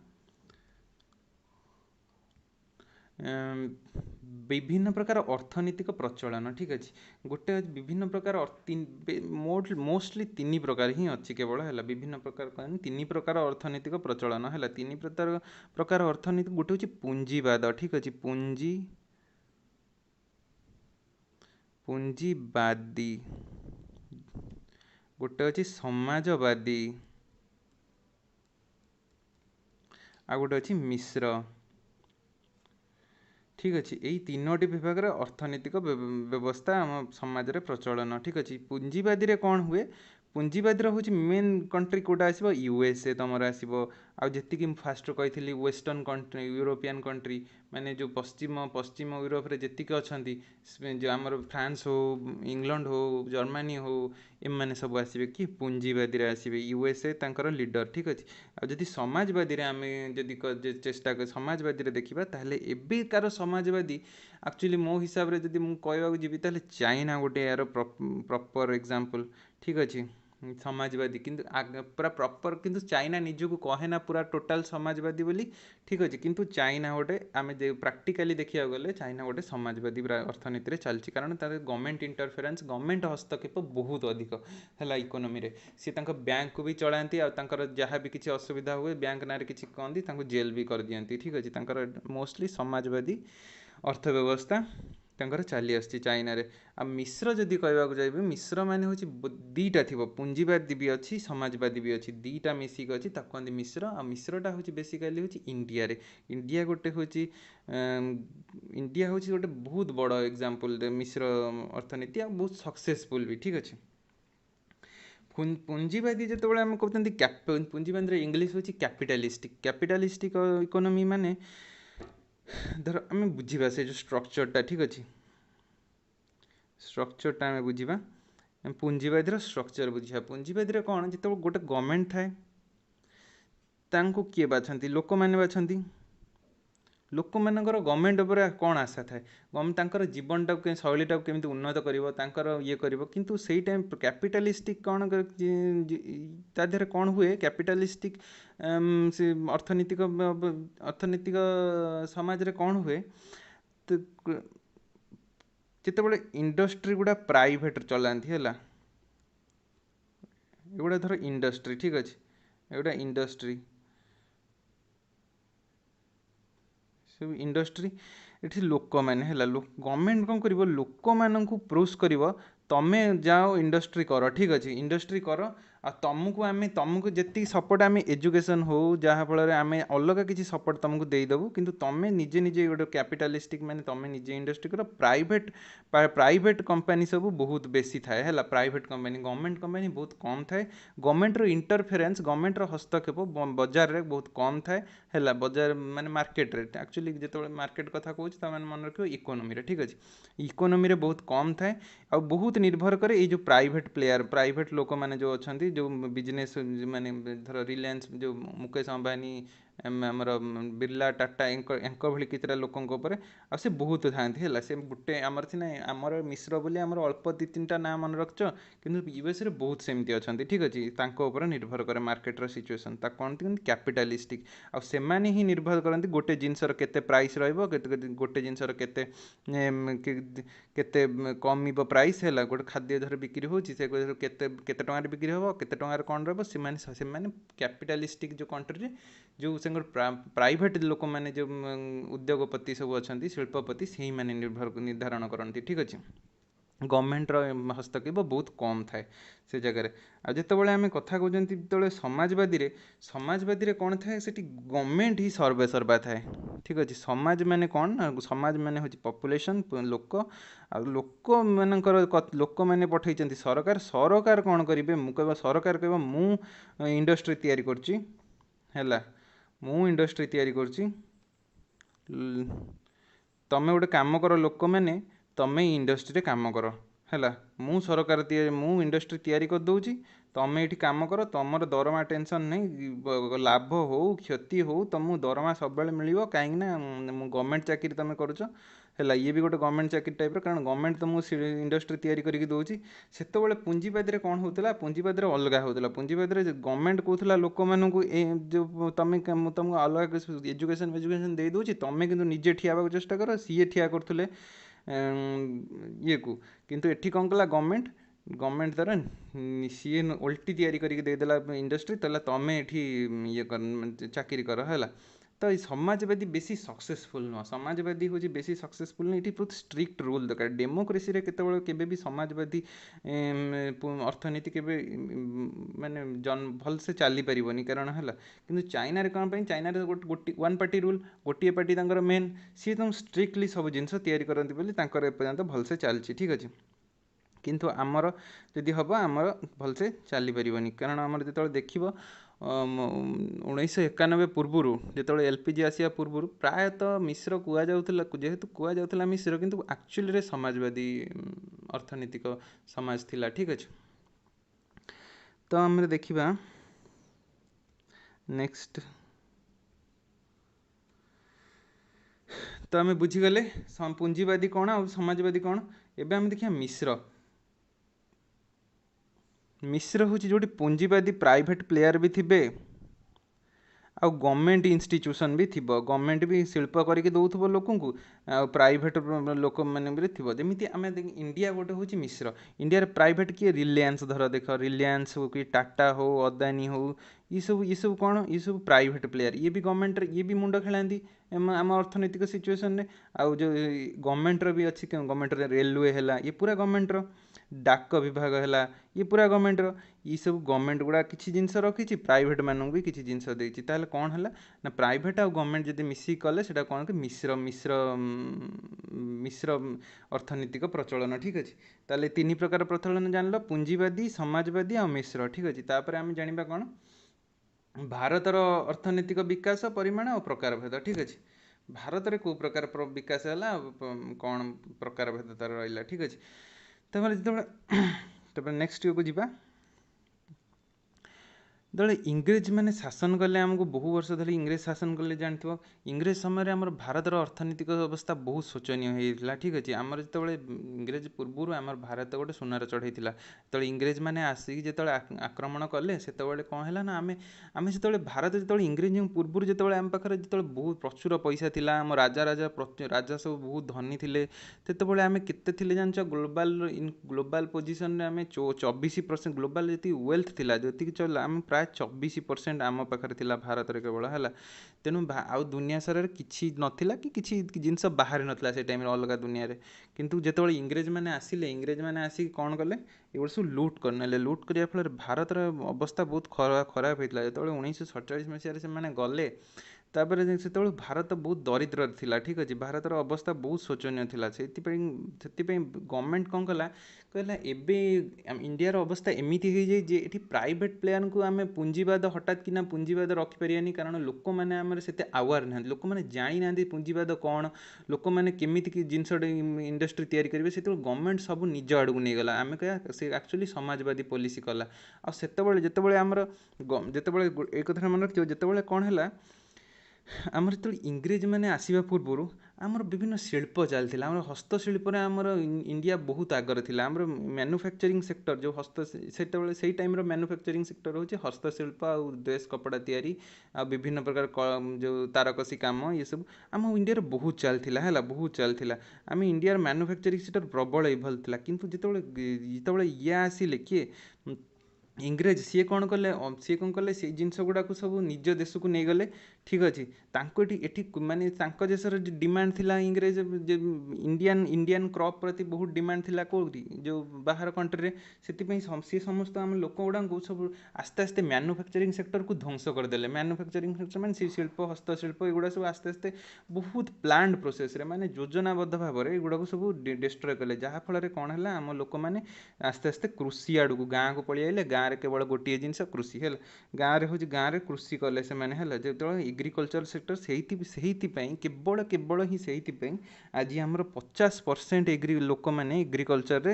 विभिन्न प्रकार अर्थनीतिक प्रचलन ठीक अच्छे गोटे विभिन्न प्रकार मोस्टली 3 प्रकार ही अच्छी केवल है विभिन्न प्रकार 3 प्रकार अर्थनीतिक प्रचलन है 3 प्रकार अर्थनीति गोटे हूँ पुंजीवाद ठीक अच्छे पुंजीवादी गोटे अच्छी समाजवादी आ गोटे अच्छी मिश्र ठीक अच्छे यही 3टी विभाग अर्थनैतिक व्यवस्था आम समाज रे प्रचलन ठीक अच्छे पुंजीवादी रे कौन हुए पुंजीवादी हूँ मेन कंट्री कौटा आसो यूएसए तुम आसो जी फास्ट कही वेस्टर्न कंट्री यूरोपियन कंट्री माने जो पश्चिम पश्चिम यूरोप रे जी अच्छा जो आमर फ्रांस हो इंग्लैंड हो जर्मनी हो एम सब आसवे कि पुंजीवादी आसवे यूएसए तांकर लीडर ठीक अच्छे आदि समाजवादी आम जदि चेष्टा समाजवादी देखा ताहले एबेकार समाजवादी एक्चुअली मो हिसाब रे जदि कहवाक जी चाइना गोटे यार प्रॉपर एग्जांपल ठीक अच्छे समाजवादी किंतु पूरा प्रॉपर किंतु चाइना निजको कहे ना पूरा टोटाल समाजवादी बोली ठीक अच्छे किंतु चाइना गोटे आम प्राक्टिकाली देखा गले चाइना गोटे समाजवादी अर्थनीति में चलती कारण तार गवर्नमेंट इंटरफेरेन्स गवर्नमेंट हस्तक्षेप बहुत अधिक है इकोनोमी रे सी बैंक को भी चलाती जहाँ भी किसी असुविधा हुए बैंक ना किसी कहती जेल भी कर दियंती ठीक अच्छे मोस्टली समाजवादी अर्थव्यवस्था तांकर चली आसी चाइना रे आ मिश्र जदि कहवाक जाइए मिश्र माने हूँ दीटा थी पुंजीवादी भी अच्छी समाजवादी भी अच्छी दीटा मिसिक अच्छी कहते मिश्र आ मिश्रटा हूँ बेसिकाली हूँ इंडिया रे इंडिया गोटे हूँ इंडिया हूँ गोटे बहुत बड़ एग्जांपल मिश्र अर्थनीति आ बहुत सक्सेसफुल भी ठीक अच्छे पुंजीवादी जो आम कहते पुंजीवादी इंग्लीश हूँ कैपिटालिस्टिक इकोनॉमी माने धर आम बुझा से जो स्ट्रक्चरटा ठीक अच्छे स्ट्रक्चरटा आम बुझा पुंजीवादी स्ट्रक्चर बुझा पुंजीवादी कौन जो गोटे गवर्नमेंट थाए तांको किए बाछंती लोक मैंने बाछंती लोक मानकर गवर्नमेंट उपर कौन आशा थाए गवर्नमेंट जीवनटा शैलीटा केमी उन्नत कर ये किंतु से टाइम कैपिटालिस्टिक कौन तादेह कौन हुए कैपिटालिस्टिक से अर्थनीतिक समाज रे कौन हुए तो जिते इंडस्ट्री गुड़ा प्राइवेट चलाती है एगुड़ा धर इंडस्ट्री ठीक अच्छे एगुड़ा इंडस्ट्री सब इंडस्ट्री ये लोक मैंने गवर्नमेंट कौन कर लोक मानू प्रोस कर तमें जाओ इंडस्ट्री कर ठीक अच्छे इंडस्ट्री कर आ तुमको जी सपोर्ट आम एजुकेशन हो जहाँ फल आम अलग किसी सपोर्ट तुमको देदेबू किंतु तुम निजे निजे गोटे कैपिटालिस्टिक माने तुम निजे इंडस्ट्री कर प्राइवेट कंपनी सब बहुत बेसी थाए है प्राइवेट कंपनी गवर्नमेंट कंपनी बहुत कम थाए गवर्नमेंट इंटरफेरेन्स गवर्नमेंट हस्तक्षेप बजार रे बहुत कम थाए है बजार माने मार्केट रे एक्चुअली जो मार्केट कथा कहूँ मन रख इकोनॉमी रे ठीक अच्छे इकोनॉमी रे बहुत कम थाए आ बहुत निर्भर करे ये जो प्राइवेट प्लेयर प्राइवेट लोक मैंने जो अच्छा जो बिजनेस माने धर रिलायंस जो मुकेश अंबानी आमर बिरला टाटा भली कितरा लोकों आ से बहुत था से गोटे आमर सीना आमर मिश्र बोली आमर अल्प दी तीन टा ना मन रख कि यूएस रे बहुत सेमती अच्छा ठीक अच्छे निर्भर करे मार्केटर सिचुएसन कहते कैपिटालिस्टिक आ सेमाने ही निर्भर करती गोटे जिनसर केते प्राइस रहिबो गोटे जिनसर केते कम प्राइस है गोटे खाद्य धर बिक्री होची से केते टंकार बिक्री हो केते टंकार कौन रही कैपिटालिस्टिक जो कंट्री जो से प्राइवेट लोक मैंने जो उद्योगपति सब अच्छा शिल्पपति से मैंने निर्धारण करती ठीक अच्छे गवर्नमेंट हस्तक्षेप बहुत कम थाए से जगह आते आम कथा कहते जो समाजवादी कौन थाए से गवर्नमेंट ही सर्वे सर्वा थाए ठीक अच्छे समाज माने कौन समाज माने हूँ पॉपुलेशन लोक लोक मानकर लोक मैंने पठे सरकार सरकार कौन करेंगे मुझे सरकार कह मु इंडस्ट्री तैयारी करची है मु इंडस्ट्री तैयारी करची तमें गोटे कम कर लोक मैंने तमें इंडस्ट्री काम कर है मु सरकार मु इंडस्ट्री तैयारी कर दूची तमें ये कम कर तुम दरमा टेंशन नहीं लाभ हो क्षति हो तुमको दरमा सब मिल कहीं गवर्नमेंट चाकरी तुम करुच है ये भी गोटे गवर्नमेंट चाकरी टाइप कारण गवर्नमेंट तुमको इंडस्ट्री तैयारी करके दूची से पुंजीवादी कौन होता पुंजीवादी अलग होता पुंजीवादी गवर्नमेंट कहला लोक मानू जो तुमको अलग एजुकेशन दे दूची तुम कि निजे ठिया चेष्टा कर सी ठिया करुले ये को किंतु एठी कौन कला गवर्नमेंट द्वारा सी उल्टी तैयारी करके देदेला इंडस्ट्री तला तमें ये चाकरी कर है तो ये समाजवादी बेसी सक्सेसफुल नुह समाजवादी हूँ बेसी सक्सेसफुल नहीं बहुत स्ट्रिक्ट रूल दरकार डेमोक्रेसी रे केतबेले भी समाजवादी अर्थनीति के माने भल से चली पारनी कारण है कि चाइना रे कौन चाइना रे गोटे वन पार्टी रूल गोटे पार्टी मेन सी तुम स्ट्रिक्टली सब जिन तैयारी करती एपर्यंत भल से चलती ठीक अच्छे किंतु आमर जदि हम आमर भल से चली पारनी कारण आमर जो देख 1991 पूर्वर जो एलपीजी आसिया पूर्वर प्रायतः मिश्र कहुला जेहेतु कहुला मिश्र किंतु एक्चुअली रे समाजवादी अर्थनीतिक समाज थिला ठीक अच्छे तो आम देखा नेक्स्ट तो आम बुझीगले पुंजीवादी कौन आ समाजवादी कौन एवं आम देखिए मिश्र ମିଶ୍ର ହେଉଛି ଯେଉଁଠି ପୁଞ୍ଜିବାଦୀ ପ୍ରାଇଭେଟ୍ ପ୍ଲେୟାର ବି ଥିବେ ଆଉ ଗଭର୍ଣ୍ଣମେଣ୍ଟ ଇନଷ୍ଟିଚ୍ୟୁସନ୍ ବି ଥିବ, ଗଭର୍ଣ୍ଣମେଣ୍ଟ ବି ଶିଳ୍ପ କରିକି ଦେଉଥିବ ଲୋକଙ୍କୁ, ଆଉ ପ୍ରାଇଭେଟ୍ ଲୋକମାନେ ବି ଥିବ। ଯେମିତି ଆମେ ଇଣ୍ଡିଆ ଗୋଟେ ହେଉଛି ମିଶ୍ର। ଇଣ୍ଡିଆରେ ପ୍ରାଇଭେଟ୍ କିଏ? ରିଲାଏନ୍ସ ଧର ଦେଖ, ରିଲାଏନ୍ସ ହଉ କି ଟାଟା ହଉ, ଅଦାନୀ ହଉ, ଇସବୁ କ'ଣ? ଇସବୁ ପ୍ରାଇଭେଟ୍ ପ୍ଲେୟାର। ଇଏ ବି ଗଭର୍ଣ୍ଣମେଣ୍ଟରେ ଇଏ ବି ମୁଣ୍ଡ ଖେଳାନ୍ତି ଆମ ଅର୍ଥନୈତିକ ସିଚୁଏସନ୍ରେ। ଆଉ ଯେଉଁ ଗଭର୍ଣ୍ଣମେଣ୍ଟର ବି ଅଛି, ଗଭର୍ଣ୍ଣମେଣ୍ଟରେ ରେଲୱେ ହେଲା, ଇଏ ପୁରା ଗଭର୍ଣ୍ଣମେଣ୍ଟର। ଡାକ ବିଭାଗ ହେଲା, ଇଏ ପୁରା ଗଭର୍ଣ୍ଣମେଣ୍ଟର। ଇସବୁ ଗଭର୍ଣ୍ଣମେଣ୍ଟ ଗୁଡ଼ା କିଛି ଜିନିଷ ରଖିଛି, ପ୍ରାଇଭେଟ୍ ମାନଙ୍କୁ ବି କିଛି ଜିନିଷ ଦେଇଛି। ତାହେଲେ କ'ଣ ହେଲା ନା, ପ୍ରାଇଭେଟ୍ ଆଉ ଗଭର୍ଣ୍ଣମେଣ୍ଟ ଯଦି ମିଶିକି କଲେ ସେଇଟା କ'ଣ କି ମିଶ୍ର ଅର୍ଥନୀତିକ ପ୍ରଚଳନ। ଠିକ୍ ଅଛି। ତାହେଲେ 3 ପ୍ରକାର ପ୍ରଚଳନ ଜାଣିଲ, ପୁଞ୍ଜିବାଦୀ, ସମାଜବାଦୀ ଆଉ ମିଶ୍ର। ଠିକ୍ ଅଛି। ତାପରେ ଆମେ ଜାଣିବା କ'ଣ, ଭାରତର ଅର୍ଥନୈତିକ ବିକାଶ, ପରିମାଣ ଆଉ ପ୍ରକାର ଭେଦ। ଠିକ୍ ଅଛି। ଭାରତରେ କେଉଁ ପ୍ରକାର ବିକାଶ ହେଲା, କ'ଣ ପ୍ରକାର ଭେଦ ତାର ରହିଲା। ଠିକ୍ ଅଛି। ତାପରେ ତାପରେ ନେକ୍ସଟ ଇଏକୁ ଯିବା। ଯେତେବେଳେ ଇଂରେଜମାନେ ଶାସନ କଲେ, ଆମକୁ ବହୁ ବର୍ଷ ଧରି ଇଂରେଜ ଶାସନ କଲେ, ଜାଣିଥିବ ଇଂରେଜ ସମୟରେ ଆମର ଭାରତର ଅର୍ଥନୈତିକ ଅବସ୍ଥା ବହୁତ ଶୋଚନୀୟ ହେଇଥିଲା। ଠିକ୍ ଅଛି। ଆମର ଯେତେବେଳେ ଇଂରେଜ ପୂର୍ବରୁ ଆମର ଭାରତ ଗୋଟେ ସୁନାର ଚଢ଼େଇ ଥିଲା। ଯେତେବେଳେ ଇଂରେଜମାନେ ଆସିକି ଯେତେବେଳେ ଆକ୍ରମଣ କଲେ, ସେତେବେଳେ କ'ଣ ହେଲା ନା, ଆମେ ଯେତେବେଳେ ଭାରତ ଯେତେବେଳେ ଇଂରେଜଙ୍କ ପୂର୍ବରୁ ଯେତେବେଳେ ଆମ ପାଖରେ ଯେତେବେଳେ ବହୁତ ପ୍ରଚୁର ପଇସା ଥିଲା, ଆମ ରାଜା ସବୁ ବହୁତ ଧନୀ ଥିଲେ, ସେତେବେଳେ ଆମେ କେତେ ଥିଲେ ଜାଣିଛ? ଗ୍ଲୋବାଲ ପୋଜିସନରେ ଆମେ 24%, ଗ୍ଲୋବାଲ ଯେତିକି ୱେଲ୍ଥ ଥିଲା, ଯେତିକି ଚଳିଲା, ଆମେ ପ୍ରାୟ 24% ଆମ ପାଖରେ ଥିଲା ଭାରତରେ କେବଳ, ହେଲା। ତେଣୁ ଆଉ ଦୁନିଆ ସାରାରେ କିଛି ନଥିଲା, କି କିଛି ଜିନିଷ ବାହାରି ନଥିଲା ସେ ଟାଇମରେ ଅଲଗା ଦୁନିଆରେ। କିନ୍ତୁ ଯେତେବେଳେ ଇଂରେଜମାନେ ଆସିଲେ, ଇଂରେଜମାନେ ଆସିକି କ'ଣ କଲେ, ଏଗୁলো ସବୁ ଲୁଟ୍ କରିନେଲେ। ଲୁଟ୍ କରିବା ଫଳରେ ଭାରତର ଅବସ୍ଥା ବହୁତ ଖରାପ ହେଇଥିଲା। ଯେତେବେଳେ 1947 ମସିହାରେ ସେମାନେ ଗଲେ, ତାପରେ ସେତେବେଳେ ଭାରତ ବହୁତ ଦରିଦ୍ରରେ ଥିଲା। ଠିକ୍ ଅଛି। ଭାରତର ଅବସ୍ଥା ବହୁତ ଶୋଚନୀୟ ଥିଲା। ସେଥିପାଇଁ ଗଭର୍ଣ୍ଣମେଣ୍ଟ କ'ଣ କହିଲା, ଏବେ ଇଣ୍ଡିଆର ଅବସ୍ଥା ଏମିତି ହେଇଯାଇ ଯେ ଏଠି ପ୍ରାଇଭେଟ୍ ପ୍ଲେୟାରଙ୍କୁ ଆମେ ପୁଞ୍ଜିବାଦ, ହଠାତ୍ କିନା ପୁଞ୍ଜିବାଦ ରଖିପାରିବାନି, କାରଣ ଲୋକମାନେ ଆମର ସେତେ ଆୱାର ନାହାନ୍ତି, ଲୋକମାନେ ଜାଣିନାହାନ୍ତି ପୁଞ୍ଜିବାଦ କ'ଣ, ଲୋକମାନେ କେମିତି କି ଜିନିଷଟେ ଇଣ୍ଡଷ୍ଟ୍ରି ତିଆରି କରିବେ। ସେତେବେଳେ ଗଭର୍ଣ୍ଣମେଣ୍ଟ ସବୁ ନିଜ ଆଡ଼କୁ ନେଇଗଲା। ଆମେ କହିବା ସେ ଆକ୍ଚୁଆଲି ସମାଜବାଦୀ ପଲିସି କଲା। ଆଉ ଯେତେବେଳେ ଏଇ କଥାଟା ମନେ ରଖିଥିବ, ଯେତେବେଳେ କ'ଣ ହେଲା, ଆମର ଯେତେବେଳେ ଇଂରେଜମାନେ ଆସିବା ପୂର୍ବରୁ ଆମର ବିଭିନ୍ନ ଶିଳ୍ପ ଚାଲିଥିଲା। ଆମର ହସ୍ତଶିଳ୍ପରେ ଆମର ଇଣ୍ଡିଆ ବହୁତ ଆଗରେ ଥିଲା। ଆମର ମ୍ୟାନୁଫ୍ୟାକ୍ଚରିଂ ସେକ୍ଟର ଯେଉଁ ସେତେବେଳେ ସେଇ ଟାଇମ୍ର ମ୍ୟାନୁଫ୍ୟାକ୍ଚରିଂ ସେକ୍ଟର ହେଉଛି ହସ୍ତଶିଳ୍ପ ଆଉ ଡ୍ରେସ୍ କପଡ଼ା ତିଆରି, ଆଉ ବିଭିନ୍ନ ପ୍ରକାର ଯେଉଁ ତାରକସି କାମ, ଏସବୁ ଆମ ଇଣ୍ଡିଆରେ ବହୁତ ଚାଲିଥିଲା, ହେଲା, ବହୁତ ଚାଲିଥିଲା। ଆମେ ଇଣ୍ଡିଆର ମ୍ୟାନୁଫ୍ୟାକ୍ଚରିଂ ସେକ୍ଟର ପ୍ରବଳ ଇଭଲ୍ଭ ଥିଲା। କିନ୍ତୁ ଯେତେବେଳେ ଇଏ ଆସିଲେ, କିଏ? ଇଂରେଜ, ସିଏ କ'ଣ କଲେ, ସେଇ ଜିନିଷ ଗୁଡ଼ାକୁ ସବୁ ନିଜ ଦେଶକୁ ନେଇଗଲେ। ଠିକ୍ ଅଛି। ତାଙ୍କୁ ଏଠି ମାନେ ତାଙ୍କ ଦେଶର ଡିମାଣ୍ଡ ଥିଲା, ଇଂରେଜ ଇଣ୍ଡିଆନ୍ କ୍ରପ୍ ପ୍ରତି ବହୁତ ଡିମାଣ୍ଡ ଥିଲା। କେଉଁଠି? ଯେଉଁ ବାହାର କଣ୍ଟ୍ରିରେ। ସେଥିପାଇଁ ସେ ସମସ୍ତ ଆମ ଲୋକ ଗୁଡ଼ାଙ୍କୁ ସବୁ ଆସ୍ତେ ଆସ୍ତେ ମ୍ୟାନୁଫ୍ୟାକ୍ଚରିଂ ସେକ୍ଟରକୁ ଧ୍ୱଂସ କରିଦେଲେ। ମ୍ୟାନୁଫ୍ୟାକ୍ଚରିଂ ସେକ୍ଟର ମାନେ ସେ ଶିଳ୍ପ, ହସ୍ତଶିଳ୍ପ, ଏଗୁଡ଼ା ସବୁ ଆସ୍ତେ ଆସ୍ତେ ବହୁତ ପ୍ଲାନ୍ଡ ପ୍ରୋସେସ୍ରେ, ମାନେ ଯୋଜନାବଦ୍ଧ ଭାବରେ ଏଗୁଡ଼ାକୁ ସବୁ ଡିଷ୍ଟ୍ରୟ କଲେ। ଯାହାଫଳରେ କ'ଣ ହେଲା, ଆମ ଲୋକମାନେ ଆସ୍ତେ ଆସ୍ତେ କୃଷି ଆଡ଼କୁ, ଗାଁକୁ ପଳେଇ ଆଇଲେ। ଗାଁରେ କେବଳ ଗୋଟିଏ ଜିନିଷ, କୃଷି, ହେଲା। ଗାଁରେ କୃଷି କଲେ ସେମାନେ, ହେଲା। ଯେତେବେଳେ ଏଗ୍ରିକଲଚର ସେକ୍ଟର, ସେଇଥିପାଇଁ କେବଳ ହିଁ ସେଇଥିପାଇଁ ଆଜି ଆମର 50% ଲୋକମାନେ ଏଗ୍ରିକଲଚରରେ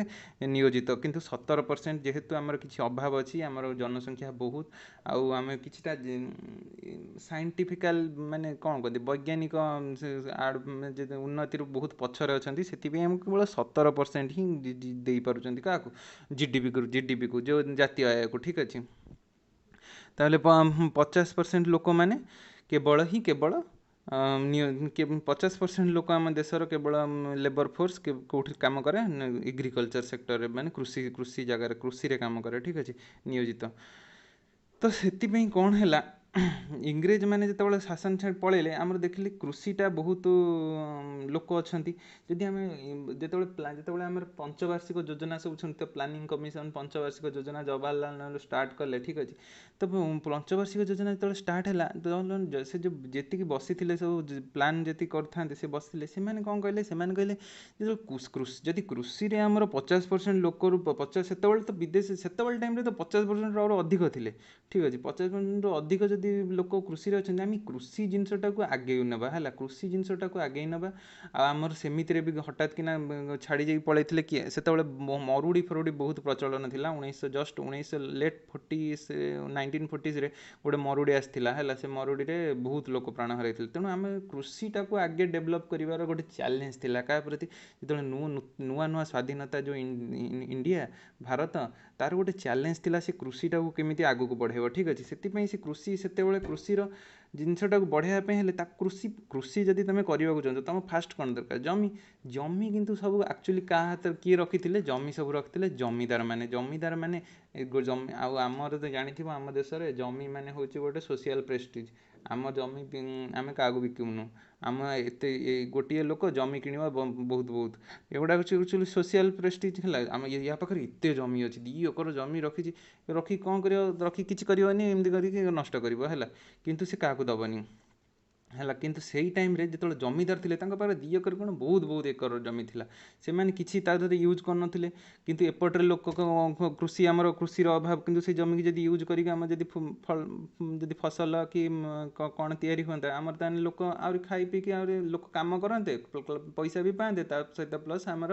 ନିୟୋଜିତ। କିନ୍ତୁ 17% ଯେହେତୁ ଆମର କିଛି ଅଭାବ ଅଛି, ଆମର ଜନସଂଖ୍ୟା ବହୁତ, ଆଉ ଆମେ କିଛିଟା ସାଇଣ୍ଟିଫିକାଲ, ମାନେ କ'ଣ କହନ୍ତି, ବୈଜ୍ଞାନିକ ଉନ୍ନତିରୁ ବହୁତ ପଛରେ ଅଛନ୍ତି। ସେଥିପାଇଁ ଆମକୁ କେବଳ 17% ହିଁ ଦେଇପାରୁଛନ୍ତି କାହାକୁ? ଜିଡିପିକୁ, ଯେଉଁ ଜାତୀୟ ଆୟକୁ। ଠିକ୍ ଅଛି। ତାହେଲେ 50% ଲୋକମାନେ କେବଳ 50% ଲୋକ ଆମ ଦେଶର କେବଳ ଲେବର ଫୋର୍ସ କେଉଁଠି କାମ କରେ? ଏଗ୍ରିକଲଚର ସେକ୍ଟରରେ, ମାନେ କୃଷି ଜାଗାରେ, କୃଷିରେ କାମ କରେ। ଠିକ୍ ଅଛି, ନିୟୋଜିତ। ତ ସେଥିପାଇଁ କ'ଣ ହେଲା, ଇଂରେଜମାନେ ଯେତେବେଳେ ଶାସନ ଛାଡ଼ି ପଳେଇଲେ, ଆମର ଦେଖିଲେ କୃଷିଟା ବହୁତ ଲୋକ ଅଛନ୍ତି। ଯଦି ଆମେ ଯେତେବେଳେ ଆମର ପଞ୍ଚବାର୍ଷିକ ଯୋଜନା ସବୁ ଶୁଣିଥିବ, ପ୍ଲାନିଂ କମିଶନ ପଞ୍ଚବାର୍ଷିକ ଯୋଜନା ଜବାହରଲାଲ ନେହେରୁ ଷ୍ଟାର୍ଟ କଲେ। ଠିକ୍ ଅଛି। ତ ପଞ୍ଚବାର୍ଷିକ ଯୋଜନା ଯେତେବେଳେ ଷ୍ଟାର୍ଟ ହେଲା, ସେ ଯେଉଁ ଯେତିକି ବସିଥିଲେ, ସବୁ ପ୍ଲାନ୍ ଯେତିକି କରିଥାନ୍ତେ, ସେ ବସିଥିଲେ, ସେମାନେ କ'ଣ କହିଲେ? ସେମାନେ କହିଲେ ଯଦି କୃଷିରେ ଆମର 50% ଲୋକରୁ ସେତେବେଳେ ତ ସେତେବେଳେ ଟାଇମ୍ରେ ତ 50%ରୁ ଆହୁରି ଅଧିକ ଥିଲେ। ଠିକ୍ ଅଛି। 50%ରୁ ଅଧିକ ଯଦି ଯଦି ଲୋକ କୃଷିରେ ଅଛନ୍ତି ଆମେ କୃଷି ଜିନିଷଟାକୁ ଆଗେଇ ନେବା ହେଲା, କୃଷି ଜିନିଷଟାକୁ ଆଗେଇ ନେବା। ଆଉ ଆମର ସେମିତିରେ ବି ହଠାତ୍ କିନା ଛାଡ଼ି ଯାଇକି ପଳେଇଥିଲେ କିଏ, ସେତେବେଳେ ମରୁଡ଼ି ଫରୁଡ଼ି ବହୁତ ପ୍ରଚଳନ ଥିଲା। 19 ଲେଟ୍ 1940sରେ ଗୋଟେ ମରୁଡ଼ି ଆସିଥିଲା ହେଲା, ସେ ମରୁଡ଼ିରେ ବହୁତ ଲୋକ ପ୍ରାଣ ହରାଇଥିଲେ। ତେଣୁ ଆମେ କୃଷିଟାକୁ ଆଗେ ଡେଭଲପ୍ କରିବାର ଗୋଟେ ଚ୍ୟାଲେଞ୍ଜ ଥିଲା କାହା ପ୍ରତି, ଯେତେବେଳେ ନୂଆ ନୂଆ ସ୍ୱାଧୀନତା ଯେଉଁ ଇଣ୍ଡିଆ ଭାରତ, ତାର ଗୋଟେ ଚ୍ୟାଲେଞ୍ଜ ଥିଲା ସେ କୃଷିଟାକୁ କେମିତି ଆଗକୁ ବଢ଼େଇବ। ଠିକ୍ ଅଛି, ସେଥିପାଇଁ ସେ କୃଷି ସେତେବେଳେ କୃଷିର ଜିନିଷଟାକୁ ବଢ଼ାଇବା ପାଇଁ ହେଲେ ତାକୁ କୃଷି ଯଦି ତୁମେ କରିବାକୁ ଚାହୁଁଛ ତୁମ ଫାଷ୍ଟ କ'ଣ ଦରକାର, ଜମି କିନ୍ତୁ ସବୁ ଆକ୍ଚୁଆଲି କାହା ହାତରେ କିଏ ରଖିଥିଲେ, ଜମି ସବୁ ରଖିଥିଲେ ଜମିଦାରମାନେ। ଜମି ଆଉ ଆମର ତ ଜାଣିଥିବ ଆମ ଦେଶରେ ଜମି ମାନେ ହେଉଛି ଗୋଟେ ସୋସିଆଲ ପ୍ରେଷ୍ଟିଜ୍। ଆମ ଜମି ଆମେ କାହାକୁ ବିକିବୁନୁ, ଆମ ଗୋଟିଏ ଲୋକ ଜମି କିଣିବ ବହୁତ ଏଗୁଡ଼ା ହେଉଛି ଆକ୍ଚୁଆଲି ସୋସିଆଲ ପ୍ରେଷ୍ଟିଜ୍ ହେଲା। ଆମ ୟା ପାଖରେ ଏତେ ଜମି ଅଛି, 2 ଏକର ଜମି ରଖି କ'ଣ କରିବ, ରଖି କିଛି କରିବନି, ଏମିତି କରିକି ନଷ୍ଟ କରିବ ହେଲା, କିନ୍ତୁ ସେ କାହାକୁ ଦେବନି ହେଲା। କିନ୍ତୁ ସେଇ ଟାଇମ୍ରେ ଯେତେବେଳେ ଜମିଦାର ଥିଲେ ତାଙ୍କ ପାଖରେ 2 ଏକର କ'ଣ ବହୁତ ଏକର ଜମି ଥିଲା, ସେମାନେ କିଛି ତା ଦେହରେ ୟୁଜ୍ କରୁନଥିଲେ। କିନ୍ତୁ ଏପଟରେ କୃଷିର ଅଭାବ, କିନ୍ତୁ ସେ ଜମିକି ଯଦି ୟୁଜ୍ କରିକି ଆମର ଯଦି ଫସଲ କି କ'ଣ ତିଆରି ହୁଅନ୍ତା, ଆମର ତାହେଲେ ଲୋକ ଆହୁରି ଖାଇ ପିଇକି ଆହୁରି ଲୋକ କାମ କରନ୍ତେ, ପଇସା ବି ପାଆନ୍ତେ, ତା ସହିତ ପ୍ଲସ୍ ଆମର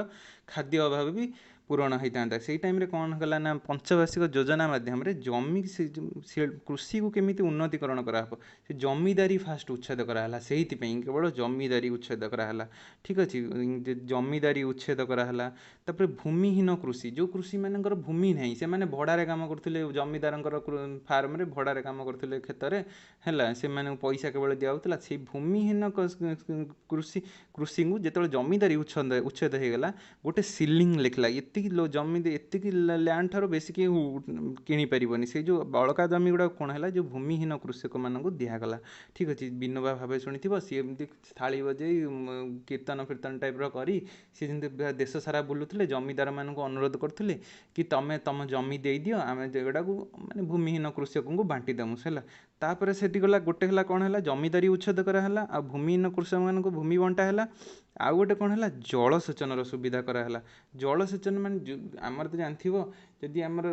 ଖାଦ୍ୟ ଅଭାବ ବି ପୂରଣ ହୋଇଥାନ୍ତା। ସେଇ ଟାଇମ୍ରେ କ'ଣ କଲା ନା ପଞ୍ଚବାର୍ଷିକ ଯୋଜନା ମାଧ୍ୟମରେ କୃଷିକୁ କେମିତି ଉନ୍ନତିକରଣ କରାହେବ, ସେ ଜମିଦାରୀ ଫାଷ୍ଟ ଉଚ୍ଛେଦ କରାହେଲା। ସେଇଥିପାଇଁ କେବଳ ଜମିଦାରୀ ଉଚ୍ଛେଦ କରାହେଲା। ଠିକ୍ ଅଛି, ଜମିଦାରୀ ଉଚ୍ଛେଦ କରାହେଲା। ତାପରେ ଭୂମିହୀନ କୃଷି, ଯେଉଁ କୃଷିମାନଙ୍କର ଭୂମି ନାହିଁ, ସେମାନେ ଭଡ଼ାରେ କାମ କରୁଥିଲେ, ଜମିଦାରଙ୍କର ଫାର୍ମରେ ଭଡ଼ାରେ କାମ କରୁଥିଲେ କ୍ଷେତରେ ହେଲା, ସେମାନଙ୍କୁ ପଇସା କେବଳ ଦିଆହେଉଥିଲା। ସେଇ ଭୂମିହୀନ କୃଷିଙ୍କୁ ଯେତେବେଳେ ଜମିଦାରୀ ଉଚ୍ଛେଦ ହୋଇଗଲା, ଗୋଟେ ସିଲିଂ ଲେଖିଲା, ଏତିକି ଲ୍ୟାଣ୍ଡ ଠାରୁ ବେଶୀ କିଏ କିଣିପାରିବନି। ସେଇ ଯେଉଁ ବଳକା ଜମି ଗୁଡ଼ାକ କ'ଣ ହେଲା, ଯେଉଁ ଭୂମିହୀନ କୃଷକମାନଙ୍କୁ ଦିଆଗଲା। ଠିକ୍ ଅଛି, ବିନୋବା ଭାବେ ଶୁଣିଥିବ, ସିଏ ଏମିତି ଥାଳି ବଜେଇ କୀର୍ତ୍ତନ ଫୀର୍ତ୍ତନ ଟାଇପ୍ର କରି ସିଏ ଯେମିତି ଦେଶ ସାରା ବୁଲୁଥିଲେ, ଜମିଦାରମାନଙ୍କୁ ଅନୁରୋଧ କରୁଥିଲେ କି ତମେ ତମ ଜମି ଦେଇଦିଅ, ଆମେ ଏଗୁଡ଼ାକୁ ମାନେ ଭୂମିହୀନ କୃଷକଙ୍କୁ ବାଣ୍ଟି ଦେବୁ ହେଲା। ତାପରେ ସେଠି ଗୋଟେ ହେଲା କ'ଣ ହେଲା, ଜମିଦାରୀ ଉଚ୍ଛେଦ କରାହେଲା, ଆଉ ଭୂମିହୀନ କୃଷକମାନଙ୍କୁ ଭୂମି ବଣ୍ଟା ହେଲା। ଆଉ ଗୋଟେ କ'ଣ ହେଲା, ଜଳସେଚନର ସୁବିଧା କରାହେଲା। ଜଳସେଚନ ମାନେ ଆମର ତ ଜାଣିଥିବ, ଯଦି ଆମର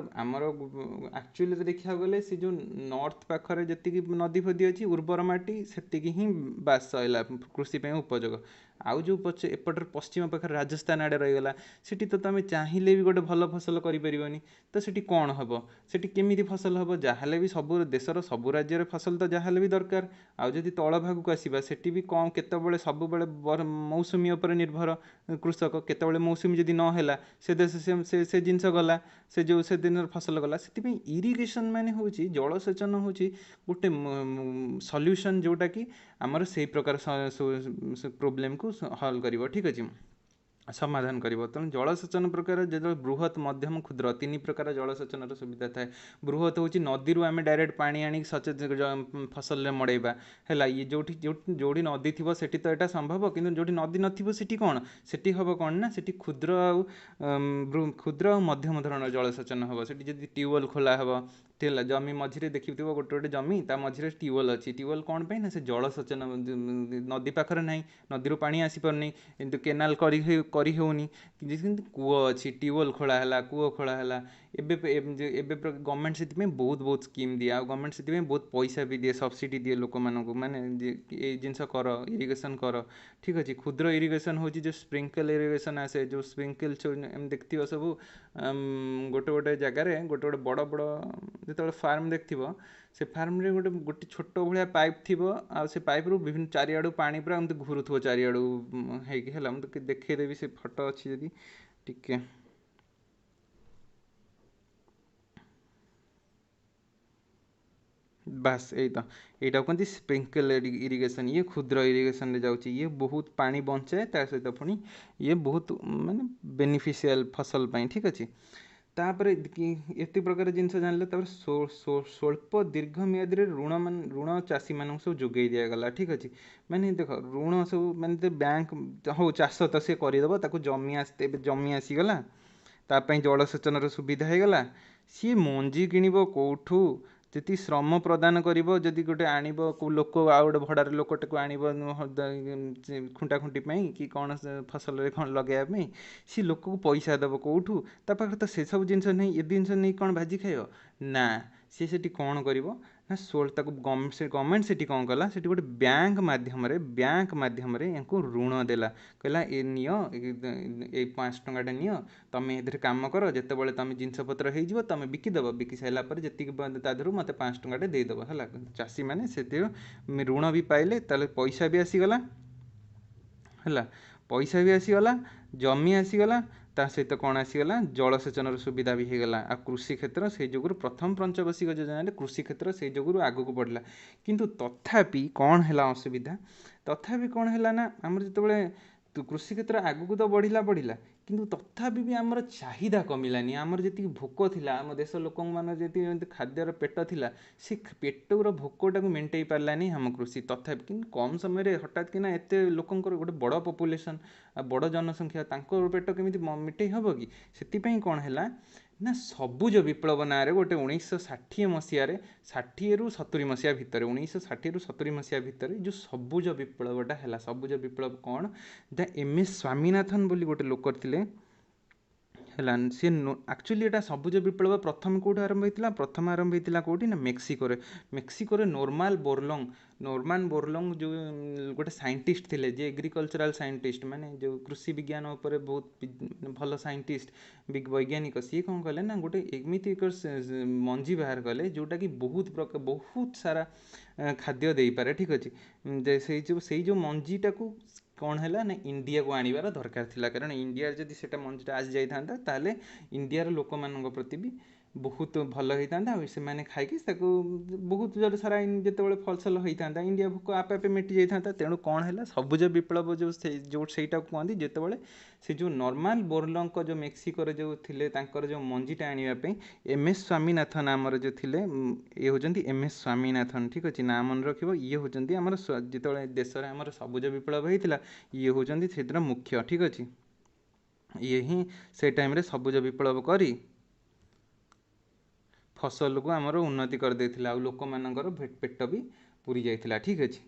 ଆକ୍ଚୁଆଲିରେ ଦେଖିବାକୁ ଗଲେ ସେ ଯେଉଁ ନର୍ଥ ପାଖରେ ଯେତିକି ନଦୀ ଫଦୀ ଅଛି, ଉର୍ବର ମାଟି ସେତିକି ହିଁ ବାସ୍ ସଇଲା କୃଷି ପାଇଁ ଉପଯୋଗ। ଆଉ ଯେଉଁ ଏପଟରେ ପଶ୍ଚିମ ପାଖରେ ରାଜସ୍ଥାନ ଆଡ଼େ ରହିଗଲା, ସେଠି ତ ତୁମେ ଚାହିଁଲେ ବି ଗୋଟେ ଭଲ ଫସଲ କରିପାରିବନି। ତ ସେଠି କ'ଣ ହେବ, ସେଠି କେମିତି ଫସଲ ହେବ, ଯାହାହେଲେ ବି ସବୁ ଦେଶର ସବୁ ରାଜ୍ୟରେ ଫସଲ ତ ଯାହାହେଲେ ବି ଦରକାର। ଆଉ ଯଦି ତଳ ଭାଗକୁ ଆସିବା, ସେଠି ବି କ'ଣ କେତେବେଳେ ସବୁବେଳେ ମୌସୁମୀ ଉପରେ ନିର୍ଭର କୃଷକ, କେତେବେଳେ ମୌସୁମୀ ଯଦି ନ ହେଲା ସେ ଜିନିଷ ଗଲା, ସେ ଦିନର ଫସଲ ଗଲା। ସେଥିପାଇଁ ଇରିଗେସନ୍ ମାନେ ହେଉଛି, ଜଳସେଚନ ହେଉଛି ଗୋଟେ ସଲ୍ୟୁସନ୍ ଯେଉଁଟାକି ଆମର ସେଇ ପ୍ରକାର ପ୍ରୋବ୍ଲେମକୁ ହଲ୍ କରିବ। ଠିକ୍ ଅଛି, ସମାଧାନ କରିବ। ତେଣୁ ଜଳସେଚନ ପ୍ରକାର ଯେତେବେଳେ ବୃହତ୍, ମଧ୍ୟମ, କ୍ଷୁଦ୍ର 3 ପ୍ରକାର ଜଳସେଚନର ସୁବିଧା ଥାଏ। ବୃହତ୍ ହେଉଛି ନଦୀରୁ ଆମେ ଡାଇରେକ୍ଟ ପାଣି ଆଣିକି ଫସଲରେ ମଡ଼େଇବା ହେଲା। ଯେଉଁଠି ନଦୀ ଥିବ ସେଠି ତ ଏଇଟା ସମ୍ଭବ, କିନ୍ତୁ ଯେଉଁଠି ନଦୀ ନଥିବ ସେଠି କ'ଣ, ସେଠି ହେବ କ'ଣ ନା, ସେଠି କ୍ଷୁଦ୍ର ଆଉ ମଧ୍ୟମ ଧରଣର ଜଳସେଚନ ହେବ। ସେଠି ଯଦି ଟ୍ୟୁବୱେଲ୍ ଖୋଲା ହେବ ହେଲା, ଜମି ମଝିରେ ଦେଖିଥିବ ଗୋଟେ ଜମି, ତା ମଝିରେ ଟ୍ୟୁବୱେଲ୍ ଅଛି। ଟ୍ୟୁବୱେଲ୍ କ'ଣ ପାଇଁ ନା, ସେ ଜଳସେଚନ, ନଦୀ ପାଖରେ ନାହିଁ, ନଦୀରୁ ପାଣି ଆସିପାରୁନି, କିନ୍ତୁ କେନାଲ କରି ହେଉନି, କିନ୍ତୁ କୂଅ ଅଛି, ଟ୍ୟୁବୱେଲ୍ ଖୋଳା ହେଲା, କୂଅ ଖୋଳା ହେଲା। ଏବେ ଗଭର୍ଣ୍ଣମେଣ୍ଟ ସେଥିପାଇଁ ବହୁତ ସ୍କିମ୍ ଦିଏ, ଆଉ ଗଭର୍ଣ୍ଣମେଣ୍ଟ ସେଥିପାଇଁ ବହୁତ ପଇସା ବି ଦିଏ, ସବସିଡ଼ି ଦିଏ ଲୋକମାନଙ୍କୁ, ମାନେ ଏଇ ଜିନିଷ କର, ଇରିଗେସନ୍ କର। ଠିକ୍ ଅଛି, କ୍ଷୁଦ୍ର ଇରିଗେସନ୍ ହେଉଛି ଯେଉଁ ସ୍ପ୍ରିଙ୍କଲ୍ ଇରିଗେସନ୍ ଆସେ, ଯେଉଁ ଏମିତି ଦେଖିଥିବ ସବୁ ଗୋଟେ ଜାଗାରେ ଗୋଟେ ବଡ଼ ଯେତେବେଳେ ଫାର୍ମ ଦେଖିଥିବ, ସେ ଫାର୍ମରେ ଗୋଟେ ଛୋଟ ଭଳିଆ ପାଇପ୍ ଥିବ, ଆଉ ସେ ପାଇପ୍ରୁ ବିଭିନ୍ନ ଚାରିଆଡ଼ୁ ପାଣି ପୁରା ଏମିତି ଘୁରୁଥିବ ଚାରିଆଡ଼ୁ ହେଇକି ହେଲା। ମୁଁ ତ ଦେଖେଇଦେବି, ସେ ଫଟୋ ଅଛି ଯଦି ଟିକେ। ବାସ୍ ଏଇଟା କୁହନ୍ତି ସ୍ପ୍ରିଙ୍କଲ୍ ଇରିଗେସନ୍। ଇଏ କ୍ଷୁଦ୍ର ଇରିଗେସନ୍ରେ ଯାଉଛି, ଇଏ ବହୁତ ପାଣି ବଞ୍ଚାଏ, ତା ସହିତ ପୁଣି ଇଏ ବହୁତ ମାନେ ବେନିଫିସିଆଲ୍ ଫସଲ ପାଇଁ। ଠିକ୍ ଅଛି, ତାପରେ ଏତେ ପ୍ରକାର ଜିନିଷ ଜାଣିଲେ, ତାପରେ ସ୍ୱଳ୍ପ ଦୀର୍ଘ ମିଆଦରେ ଋଣ ଚାଷୀମାନଙ୍କୁ ସବୁ ଯୋଗାଇ ଦିଆଗଲା। ଠିକ୍ ଅଛି, ମାନେ ଦେଖ ଋଣ ସବୁ ମାନେ ବ୍ୟାଙ୍କ ହଉ, ଚାଷ ତ ସେ କରିଦେବ, ତାକୁ ଏବେ ଜମି ଆସିଗଲା, ତା ପାଇଁ ଜଳସେଚନର ସୁବିଧା ହେଇଗଲା। ସିଏ ମଞ୍ଜି କିଣିବ କେଉଁଠୁ, ଯେତିକି ଶ୍ରମ ପ୍ରଦାନ କରିବ, ଯଦି ଗୋଟେ ଆଣିବ କେଉଁ ଲୋକ, ଆଉ ଗୋଟେ ଭଡ଼ାର ଲୋକଟାକୁ ଆଣିବ ଖୁଣ୍ଟାଖୁଣ୍ଟି ପାଇଁ କି କ'ଣ ଫସଲରେ କ'ଣ ଲଗାଇବା ପାଇଁ, ସେ ଲୋକକୁ ପଇସା ଦେବ କେଉଁଠୁ, ତା ପାଖରେ ତ ସେସବୁ ଜିନିଷ ନେଇ ଏ ଜିନିଷ ନେଇ କ'ଣ ଭାଜି ଖାଇବ ନା, ସିଏ ସେଠି କ'ଣ କରିବ ନା 16 ତାକୁ ଗଭର୍ଣ୍ଣମେଣ୍ଟ ସେଠି କ'ଣ କଲା, ସେଠି ଗୋଟେ ବ୍ୟାଙ୍କ ମାଧ୍ୟମରେ ୟାଙ୍କୁ ଋଣ ଦେଲା। କହିଲା ଏ ନିଅ, ଏଇ 5 ଟଙ୍କାଟା ନିଅ, ତମେ ଏଥିରେ କାମ କର, ଯେତେବେଳେ ତମେ ଜିନିଷପତ୍ର ହେଇଯିବ ତମେ ବିକିଦେବ, ବିକି ସାରିଲା ପରେ ଯେତିକି ତା ଦେହରୁ ମୋତେ 5 ଟଙ୍କାଟେ ଦେଇଦେବ ହେଲା। ଚାଷୀମାନେ ସେଥିରୁ ଋଣ ବି ପାଇଲେ, ତାହେଲେ ପଇସା ବି ଆସିଗଲା ହେଲା, ପଇସା ବି ଆସିଗଲା, ଜମି ଆସିଗଲା, ତା ସହିତ କ'ଣ ଆସିଗଲା, ଜଳସେଚନର ସୁବିଧା ବି ହେଇଗଲା। ଆଉ କୃଷି କ୍ଷେତ୍ର ସେଇ ଯୋଗୁରୁ ପ୍ରଥମ ପଞ୍ଚବାର୍ଷିକ ଯୋଜନାରେ କୃଷି କ୍ଷେତ୍ର ସେଇ ଯୋଗୁରୁ ଆଗକୁ ବଢ଼ିଲା। କିନ୍ତୁ ତଥାପି କ'ଣ ହେଲା ଅସୁବିଧା, ତଥାପି କ'ଣ ହେଲା ନା, ଆମର ଯେତେବେଳେ କୃଷି କ୍ଷେତ୍ର ଆଗକୁ ତ ବଢ଼ିଲା, କିନ୍ତୁ ତଥାପି ବି ଆମର ଚାହିଦା କମିଲାନି। ଆମର ଯେତିକି ଭୋକ ଥିଲା, ଆମ ଦେଶ ଲୋକମାନଙ୍କର ଯେତିକି ଖାଦ୍ୟର ପେଟ ଥିଲା, ସେ ପେଟର ଭୋକଟାକୁ ମେଣ୍ଟେଇ ପାରିଲାନି ଆମ କୃଷି। ତଥାପି କିନ୍ତୁ କମ୍ ସମୟରେ ହଠାତ୍ କିନା ଏତେ ଲୋକଙ୍କର ଗୋଟେ ବଡ଼ ପପୁଲେସନ୍, ଆଉ ବଡ଼ ଜନସଂଖ୍ୟା, ତାଙ୍କର ପେଟ କେମିତି ମିଟେଇ ହେବ କି? ସେଥିପାଇଁ କ'ଣ ହେଲା ନା, ସବୁଜ ବିପ୍ଳବ ନାଁରେ ଗୋଟେ 1960 ମସିହାରେ, 60ରୁ 70 ମସିହା ଭିତରେ, 1960ରୁ 70 ମସିହା ଭିତରେ ଯେଉଁ ସବୁଜ ବିପ୍ଳବଟା ହେଲା। ସବୁଜ ବିପ୍ଳବ କ'ଣ, MS ସ୍ୱାମୀନାଥନ୍ ବୋଲି ଗୋଟେ ଲୋକ ଥିଲେ ହେଲା। ସେ ଆକ୍ଚୁଆଲି ଏଇଟା ସବୁଜ ବିପ୍ଳବ ପ୍ରଥମ କେଉଁଠୁ ଆରମ୍ଭ ହେଇଥିଲା, ପ୍ରଥମ ଆରମ୍ଭ ହେଇଥିଲା କେଉଁଠି ନା ମେକ୍ସିକୋରେ ନର୍ମାନ ବୋରଲଙ୍ଗ ଯେଉଁ ଗୋଟେ ସାଇଣ୍ଟିଷ୍ଟ ଥିଲେ, ଯେ ଏଗ୍ରିକଲଚରାଲ ସାଇଣ୍ଟିଷ୍ଟ, ମାନେ ଯେଉଁ କୃଷି ବିଜ୍ଞାନ ଉପରେ ବହୁତ ଭଲ ସାଇଣ୍ଟିଷ୍ଟ, ବୈଜ୍ଞାନିକ, ସିଏ କ'ଣ କଲେ ନା, ଗୋଟେ ଏମିତି ଏକ ମଞ୍ଜି ବାହାର କଲେ ଯେଉଁଟାକି ବହୁତ ସାରା ଖାଦ୍ୟ ଦେଇପାରେ, ଠିକ୍ ଅଛି। ସେଇ ଯେଉଁ ମଞ୍ଜିଟାକୁ କ'ଣ ହେଲା ନା, ଇଣ୍ଡିଆକୁ ଆଣିବାର ଦରକାର ଥିଲା, କାରଣ ଇଣ୍ଡିଆରେ ଯଦି ସେଇଟା ମଞ୍ଜିଟା ଆସିଯାଇଥାନ୍ତା ତାହେଲେ ଇଣ୍ଡିଆର ଲୋକମାନଙ୍କ ପ୍ରତି ବି ବହୁତ ଭଲ ହେଇଥାନ୍ତା, ଆଉ ସେମାନେ ଖାଇକି ତାକୁ ବହୁତ ସାରା ଯେତେବେଳେ ଫସଲ ହେଇଥାନ୍ତା, ଇଣ୍ଡିଆ ଭୋକ ଆପେ ଆପେ ମିଟି ଯାଇଥାନ୍ତା। ତେଣୁ କ'ଣ ହେଲା, ସବୁଜ ବିପ୍ଳବ ସେଇଟାକୁ କୁହନ୍ତି, ଯେତେବେଳେ ସେ ଯେଉଁ ନର୍ମାନ ବୋରଲଙ୍କ ଯେଉଁ ମେକ୍ସିକୋରେ ଯେଉଁ ଥିଲେ, ତାଙ୍କର ଯେଉଁ ମଞ୍ଜିଟା ଆଣିବା ପାଇଁ MS ସ୍ୱାମୀନାଥନ୍ ଆମର ଯେଉଁ ଥିଲେ, ଇଏ ହେଉଛନ୍ତି MS ସ୍ୱାମୀନାଥନ୍, ଠିକ୍ ଅଛି, ନାଁ ମନେ ରଖିବ। ଇଏ ହେଉଛନ୍ତି ଆମର ଯେତେବେଳେ ଦେଶରେ ଆମର ସବୁଜ ବିପ୍ଳବ ହେଇଥିଲା, ଇଏ ହେଉଛନ୍ତି ସେଥିର ମୁଖ୍ୟ, ଠିକ୍ ଅଛି। ଇଏ ହିଁ ସେଇ ଟାଇମ୍ରେ ସବୁଜ ବିପ୍ଳବ କରି ଫସଲକୁ ଆମର ଉନ୍ନତି କରିଦେଇଥିଲା, ଆଉ ଲୋକମାନଙ୍କର ପେଟ ବି ପୁରି ଯାଇଥିଲା, ଠିକ୍ ଅଛି।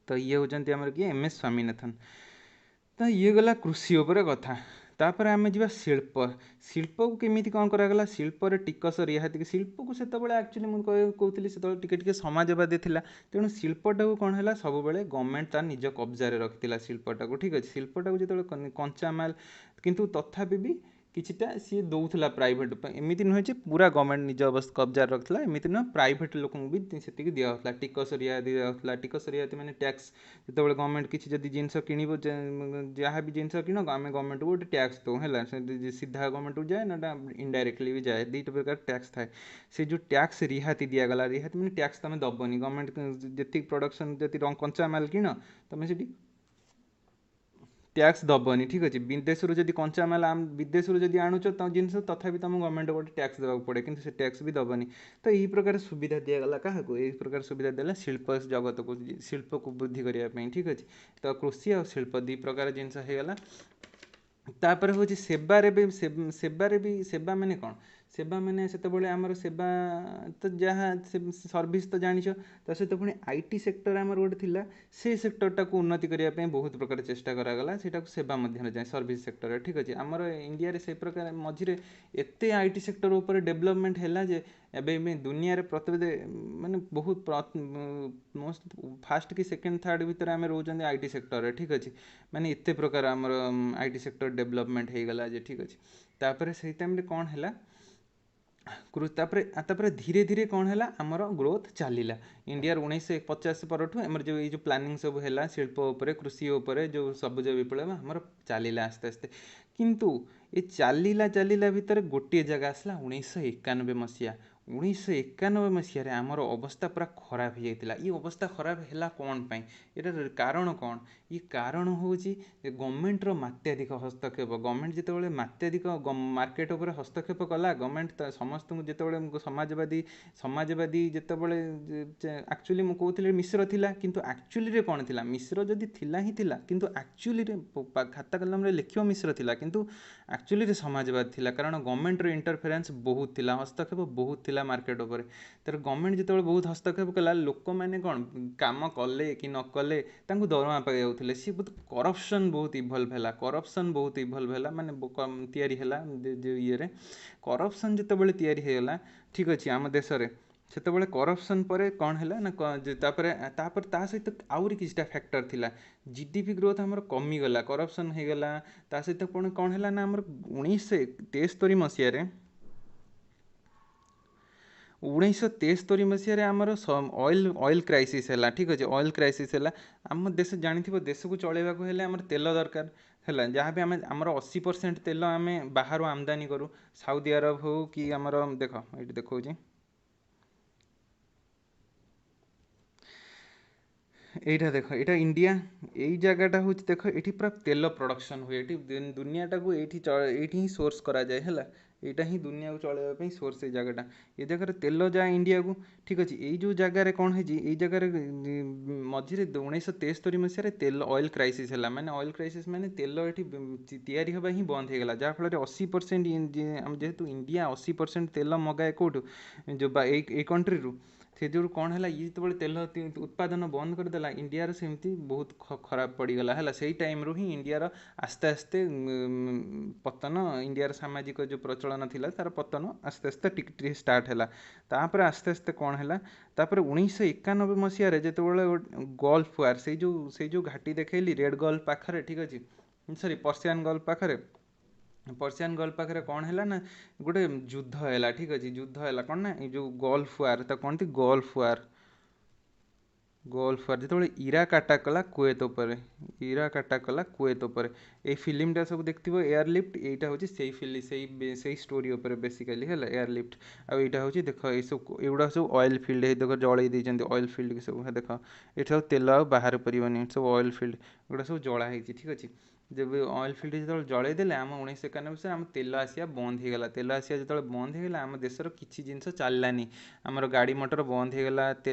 ତ ଇଏ ହେଉଛନ୍ତି ଆମର କିଏ, MS ସ୍ୱାମୀନାଥନ୍। ତ ଇଏ ଗଲା କୃଷି ଉପରେ କଥା। ତାପରେ ଆମେ ଯିବା ଶିଳ୍ପକୁ କେମିତି କ'ଣ କରାଗଲା। ଶିଳ୍ପରେ ଟିକସ ରିହାତି, ଶିଳ୍ପକୁ ସେତେବେଳେ ଆକ୍ଚୁଆଲି ମୁଁ କହୁଥିଲି ସେତେବେଳେ ଟିକେ ସମାଜବାଦୀ ଥିଲା, ତେଣୁ ଶିଳ୍ପଟାକୁ କ'ଣ ହେଲା, ସବୁବେଳେ ଗଭର୍ଣ୍ଣମେଣ୍ଟ ତାର ନିଜ କବ୍ଜାରେ ରଖିଥିଲା ଶିଳ୍ପଟାକୁ, ଠିକ୍ ଅଛି। ଶିଳ୍ପଟାକୁ ଯେତେବେଳେ କଞ୍ଚାମାଲ, କିନ୍ତୁ ତଥାପି ବି କିଛିଟା ସିଏ ଦେଉଥିଲା ପ୍ରାଇଭେଟ୍, ଏମିତି ନୁହେଁ ଯେ ପୁରା ଗଭର୍ଣ୍ଣମେଣ୍ଟ ନିଜ କବ୍ଜାରେ ରଖିଥିଲା, ଏମିତି ନୁହେଁ, ପ୍ରାଇଭେଟ୍ ଲୋକଙ୍କୁ ବି ସେତିକି ଦିଆହେଉଥିଲା, ଟିକସ ରିହାତି ଦିଆହେଉଥିଲା। ଟିକସ ରିହାତି ମାନେ ଟ୍ୟାକ୍ସ, ଯେତେବେଳେ ଗଭର୍ଣ୍ଣମେଣ୍ଟ କିଛି ଯଦି ଜିନିଷ କିଣିବ, ଯାହା ବି ଜିନିଷ କିଣ, ଆମେ ଗଭର୍ଣ୍ଣମେଣ୍ଟକୁ ଗୋଟେ ଟ୍ୟାକ୍ସ ଦେଉ ହେଲା, ସିଧା ଗଭର୍ଣ୍ଣମେଣ୍ଟକୁ ଯାଏ ନା ଇନଡାଇରେକ୍ଟଲି ବି ଯାଏ, ଦୁଇଟା ପ୍ରକାର ଟ୍ୟାକ୍ସ ଥାଏ। ସେ ଯେଉଁ ଟ୍ୟାକ୍ସ ରିହାତି ଦିଆଗଲା, ରିହାତି ମାନେ ଟ୍ୟାକ୍ସ ତୁମେ ଦେବନି, ଗଭର୍ଣ୍ଣମେଣ୍ଟ ଯେତିକି ପ୍ରଡକ୍ସନ୍, ଯଦି କଞ୍ଚାମାଲ କିଣ, ତୁମେ ସେଠି ଟ୍ୟାକ୍ସ ଦେବନି, ଠିକ୍ ଅଛି। ବିଦେଶରୁ ଯଦି କଞ୍ଚାମାଲ ବିଦେଶରୁ ଯଦି ଆଣୁଛ ଜିନିଷ, ତଥାପି ତୁମକୁ ଗଭର୍ଣ୍ଣମେଣ୍ଟ ଗୋଟେ ଟ୍ୟାକ୍ସ ଦେବାକୁ ପଡ଼େ, କିନ୍ତୁ ସେ ଟ୍ୟାକ୍ସ ବି ଦେବନି। ତ ଏହି ପ୍ରକାର ସୁବିଧା ଦିଆଗଲା କାହାକୁ, ଏହି ପ୍ରକାର ସୁବିଧା ଦେଲା ଶିଳ୍ପ ଜଗତକୁ, ଶିଳ୍ପକୁ ବୃଦ୍ଧି କରିବା ପାଇଁ, ଠିକ୍ ଅଛି। ତ କୃଷି ଆଉ ଶିଳ୍ପ ଦୁଇ ପ୍ରକାର ଜିନିଷ ହେଇଗଲା। ତାପରେ ହେଉଛି ସେବା ମାନେ କ'ଣ, ସେବା ମାନେ ସେତେବେଳେ ଆମର ସେବା ତ ଯାହା ସର୍ଭିସ୍ ତ ଜାଣିଛ, ତା ସହିତ ପୁଣି IT ସେକ୍ଟର ଆମର ଗୋଟେ ଥିଲା, ସେ ସେକ୍ଟରଟାକୁ ଉନ୍ନତି କରିବା ପାଇଁ ବହୁତ ପ୍ରକାର ଚେଷ୍ଟା କରାଗଲା, ସେଇଟାକୁ ସେବା ମଧ୍ୟରେ ଯାଏ, ସର୍ଭିସ୍ ସେକ୍ଟର, ଠିକ୍ ଅଛି। ଆମର ଇଣ୍ଡିଆରେ ସେଇ ପ୍ରକାର ମଝିରେ ଏତେ IT ସେକ୍ଟର ଉପରେ ଡେଭଲପମେଣ୍ଟ ହେଲା ଯେ ଏବେ ଦୁନିଆରେ ମାନେ ବହୁତ ଫାଷ୍ଟ କି ସେକେଣ୍ଡ ଥାର୍ଡ଼ ଭିତରେ ଆମେ ରହୁଛନ୍ତି IT ସେକ୍ଟରରେ, ଠିକ୍ ଅଛି। ମାନେ ଏତେ ପ୍ରକାର ଆମର IT ସେକ୍ଟର ଡେଭଲପମେଣ୍ଟ ହେଇଗଲା ଯେ, ଠିକ୍ ଅଛି। ତାପରେ ସେଇ ଟାଇମ୍ରେ କ'ଣ ହେଲା, ତାପରେ ଧୀରେ ଧୀରେ କ'ଣ ହେଲା, ଆମର ଗ୍ରୋଥ୍ ଚାଲିଲା ଇଣ୍ଡିଆର 1950 ପରଠୁ। ଆମର ଏଇ ଯେଉଁ ପ୍ଲାନିଂ ସବୁ ହେଲା ଶିଳ୍ପ ଉପରେ, କୃଷି ଉପରେ, ଯେଉଁ ସବୁଜ ବିପ୍ଳବ ଆମର ଚାଲିଲା ଆସ୍ତେ ଆସ୍ତେ। କିନ୍ତୁ ଏ ଚାଲିଲା ଭିତରେ ଗୋଟିଏ ଜାଗା ଆସିଲା 1991 ମସିହା। 1991 ମସିହାରେ ଆମର ଅବସ୍ଥା ପୁରା ଖରାପ ହେଇଯାଇଥିଲା। ଏ ଅବସ୍ଥା ଖରାପ ହେଲା କ'ଣ ପାଇଁ, ଏଟାର କାରଣ କ'ଣ? ଏ କାରଣ ହେଉଛି ଗଭର୍ଣ୍ଣମେଣ୍ଟର ମାତ୍ରାଧିକ ହସ୍ତକ୍ଷେପ। ଗଭର୍ଣ୍ଣମେଣ୍ଟ ଯେତେବେଳେ ମାତ୍ରାଧିକ ମାର୍କେଟ ଉପରେ ହସ୍ତକ୍ଷେପ କଲା, ଗଭର୍ଣ୍ଣମେଣ୍ଟ ସମସ୍ତଙ୍କୁ ଯେତେବେଳେ ସମାଜବାଦୀ ଯେତେବେଳେ ଆକ୍ଚୁଆଲି ମୁଁ କହୁଥିଲି ମିଶ୍ର ଥିଲା, କିନ୍ତୁ ଆକ୍ଚୁଆଲିରେ କ'ଣ ଥିଲା, ମିଶ୍ର ଯଦି ଥିଲା ହିଁ ଥିଲା, କିନ୍ତୁ ଆକ୍ଚୁଆଲିରେ ଖାତା କଲମରେ ଲେଖିବ ମିଶ୍ର ଥିଲା, କିନ୍ତୁ ଆକ୍ଚୁଆଲିରେ ସମାଜବାଦୀ ଥିଲା। କାରଣ ଗଭର୍ଣ୍ଣମେଣ୍ଟର ଇଣ୍ଟରଫେରେନ୍ସ ବହୁତ ଥିଲା, ହସ୍ତକ୍ଷେପ ବହୁତ ଥିଲା ମାର୍କେଟ ଉପରେ। ତାର ଗଭର୍ଣ୍ଣମେଣ୍ଟ ଯେତେବେଳେ ବହୁତ ହସ୍ତକ୍ଷେପ କଲା, ଲୋକମାନେ କ'ଣ କାମ କଲେ କି ନ କଲେ ତାଙ୍କୁ ଦରମା ପାଇଯାଉଥିଲେ। ସିଏ କରପ୍ସନ୍ ବହୁତ ଇଭଲ୍ଭ ହେଲା, ମାନେ ତିଆରି ହେଲା ଇଏରେ। କରପ୍ସନ୍ ଯେତେବେଳେ ତିଆରି ହେଇଗଲା, ଠିକ୍ ଅଛି, ଆମ ଦେଶରେ ସେତେବେଳେ କରପ୍ସନ୍ ପରେ କ'ଣ ହେଲା ନା ତାପରେ ତା ସହିତ ଆହୁରି କିଛିଟା ଫ୍ୟାକ୍ଟର ଥିଲା। ଜିଡିପି ଗ୍ରୋଥ୍ ଆମର କମିଗଲା, କରପ୍ସନ୍ ହେଇଗଲା। ତା ସହିତ ପୁଣି କ'ଣ ହେଲା ନା ଆମର 1973 ମସିହାରେ 1973 ମସିହାରେ ଆମର ଅଏଲ୍ କ୍ରାଇସିସ୍ ହେଲା। ଠିକ୍ ଅଛି, ଅଏଲ୍ କ୍ରାଇସିସ୍ ହେଲା। ଆମ ଦେଶ ଜାଣିଥିବ, ଦେଶକୁ ଚଳାଇବାକୁ ହେଲେ ଆମର ତେଲ ଦରକାର ହେଲା। ଯାହା ବି ଆମର 80% ତେଲ ଆମେ ବାହାରୁ ଆମଦାନୀ କରୁ। ସାଉଦି ଆରବ ହଉ କି ଆମର, ଦେଖ ଏଇଠି ଦେଖାଉଛି, এইটা ଦେଖ, ଏଇଟା ଇଣ୍ଡିଆ। ଏଇ ଜାଗାଟା ହେଉଛି, ଦେଖ ଏଇଠି ପୁରା ତେଲ ପ୍ରଡକ୍ସନ୍ ହୁଏ। ଏଇଠି ଦୁନିଆଟାକୁ ଏଇଠି ହିଁ ସୋର୍ସ କରାଯାଏ ହେଲା। ଏଇଟା ହିଁ ଦୁନିଆକୁ ଚଳାଇବା ପାଇଁ ସୋର୍ସ ଏଇ ଜାଗାଟା। ଏ ଜାଗାରେ ତେଲ ଯାଏ ଇଣ୍ଡିଆକୁ। ଠିକ୍ ଅଛି, ଏଇ ଯେଉଁ ଜାଗାରେ କ'ଣ ହେଇଛି, ଏଇ ଜାଗାରେ ମଝିରେ 1973 ମସିହାରେ ତେଲ ଅଏଲ୍ କ୍ରାଇସିସ୍ ହେଲା। ମାନେ ଅଏଲ୍ କ୍ରାଇସିସ୍ ମାନେ ତେଲ ଏଠି ତିଆରି ହେବା ହିଁ ବନ୍ଦ ହେଇଗଲା। ଯାହାଫଳରେ 80% ଯେହେତୁ ଇଣ୍ଡିଆ 80% ତେଲ ମଗାଏ କେଉଁଠୁ, ଯେଉଁ ଏଇ କଣ୍ଟ୍ରିରୁ, ସେ ଯୋଗୁଁ କ'ଣ ହେଲା, ଇଏ ଯେତେବେଳେ ତେଲ ଉତ୍ପାଦନ ବନ୍ଦ କରିଦେଲା, ଇଣ୍ଡିଆର ସେମିତି ବହୁତ ଖରାପ ପଡ଼ିଗଲା ହେଲା। ସେଇ ଟାଇମ୍ରୁ ହିଁ ଇଣ୍ଡିଆର ଆସ୍ତେ ଆସ୍ତେ ପତନ, ଇଣ୍ଡିଆର ସାମାଜିକ ଯେଉଁ ପ୍ରଚଳନ ଥିଲା ତାର ପତନ ଆସ୍ତେ ଆସ୍ତେ ଟିକେ ଟିକେ ଷ୍ଟାର୍ଟ ହେଲା। ତାପରେ ଆସ୍ତେ ଆସ୍ତେ କ'ଣ ହେଲା, ତାପରେ 1991 ମସିହାରେ ଯେତେବେଳେ ଗଲ୍ଫ ୱାର୍, ସେଇ ଯେଉଁ ଘାଟି ଦେଖେଇଲି ରେଡ୍ ଗଲ୍ଫ ପାଖରେ, ଠିକ୍ ଅଛି, ସରି ପର୍ସିଆନ୍ ଗଲ୍ଫ ପାଖରେ, ପର୍ସିଆନ୍ ଗଲ୍ଫ ପାଖରେ କ'ଣ ହେଲା ନା ଗୋଟେ ଯୁଦ୍ଧ ହେଲା। ଠିକ୍ ଅଛି, ଯୁଦ୍ଧ ହେଲା କ'ଣ ନା, ଏଇ ଯେଉଁ ଗଲ୍ଫ ୱାର୍, ତାକୁ କହନ୍ତି ଗଲ୍ଫ ୱାର୍। ଯେତେବେଳେ ଇରାକ ଆଟାକ୍ କଲା କୁଏତ ଉପରେ, ଏଇ ଫିଲ୍ମଟା ସବୁ ଦେଖିଥିବ, ଏୟାରଲିଫ୍ଟ। ଏଇଟା ହେଉଛି ସେଇ ଷ୍ଟୋରି ଉପରେ ବେସିକାଲି ହେଲା, ଏୟାରଲିଫ୍ଟ। ଆଉ ଏଇଟା ହେଉଛି, ଦେଖ ଏଗୁଡ଼ା ସବୁ ଅଏଲ୍ ଫିଲ୍ଡ, ଏଇ ଦେଖ ଜଳେଇ ଦେଇଛନ୍ତି ଅଏଲ୍ ଫିଲ୍ଡ ସବୁ, ଦେଖ ଏଠି ସବୁ ତେଲ ଆଉ ବାହାରି ପାରିବନି, ସବୁ ଅଏଲ୍ ଫିଲ୍ଡ ଏଗୁଡ଼ା ସବୁ ଜଳା ହେଇଛି। ଠିକ୍ ଅଛି, ଯେବେ ଅଏଲ୍ ଫିଲ୍ଡ ଯେତେବେଳେ ଜଳେଇ ଦେଲେ, ଆମ 1991 ମସିହାରେ ଆମ ତେଲ ଆସିବା ବନ୍ଦ ହେଇଗଲା। ତେଲ ଆସିବା ଯେତେବେଳେ ବନ୍ଦ ହେଇଗଲା, ଆମ ଦେଶର କିଛି ଜିନିଷ ଚାଲିଲାନି। ଆମର ଗାଡ଼ି ମଟର ବନ୍ଦ ହେଇଗଲା।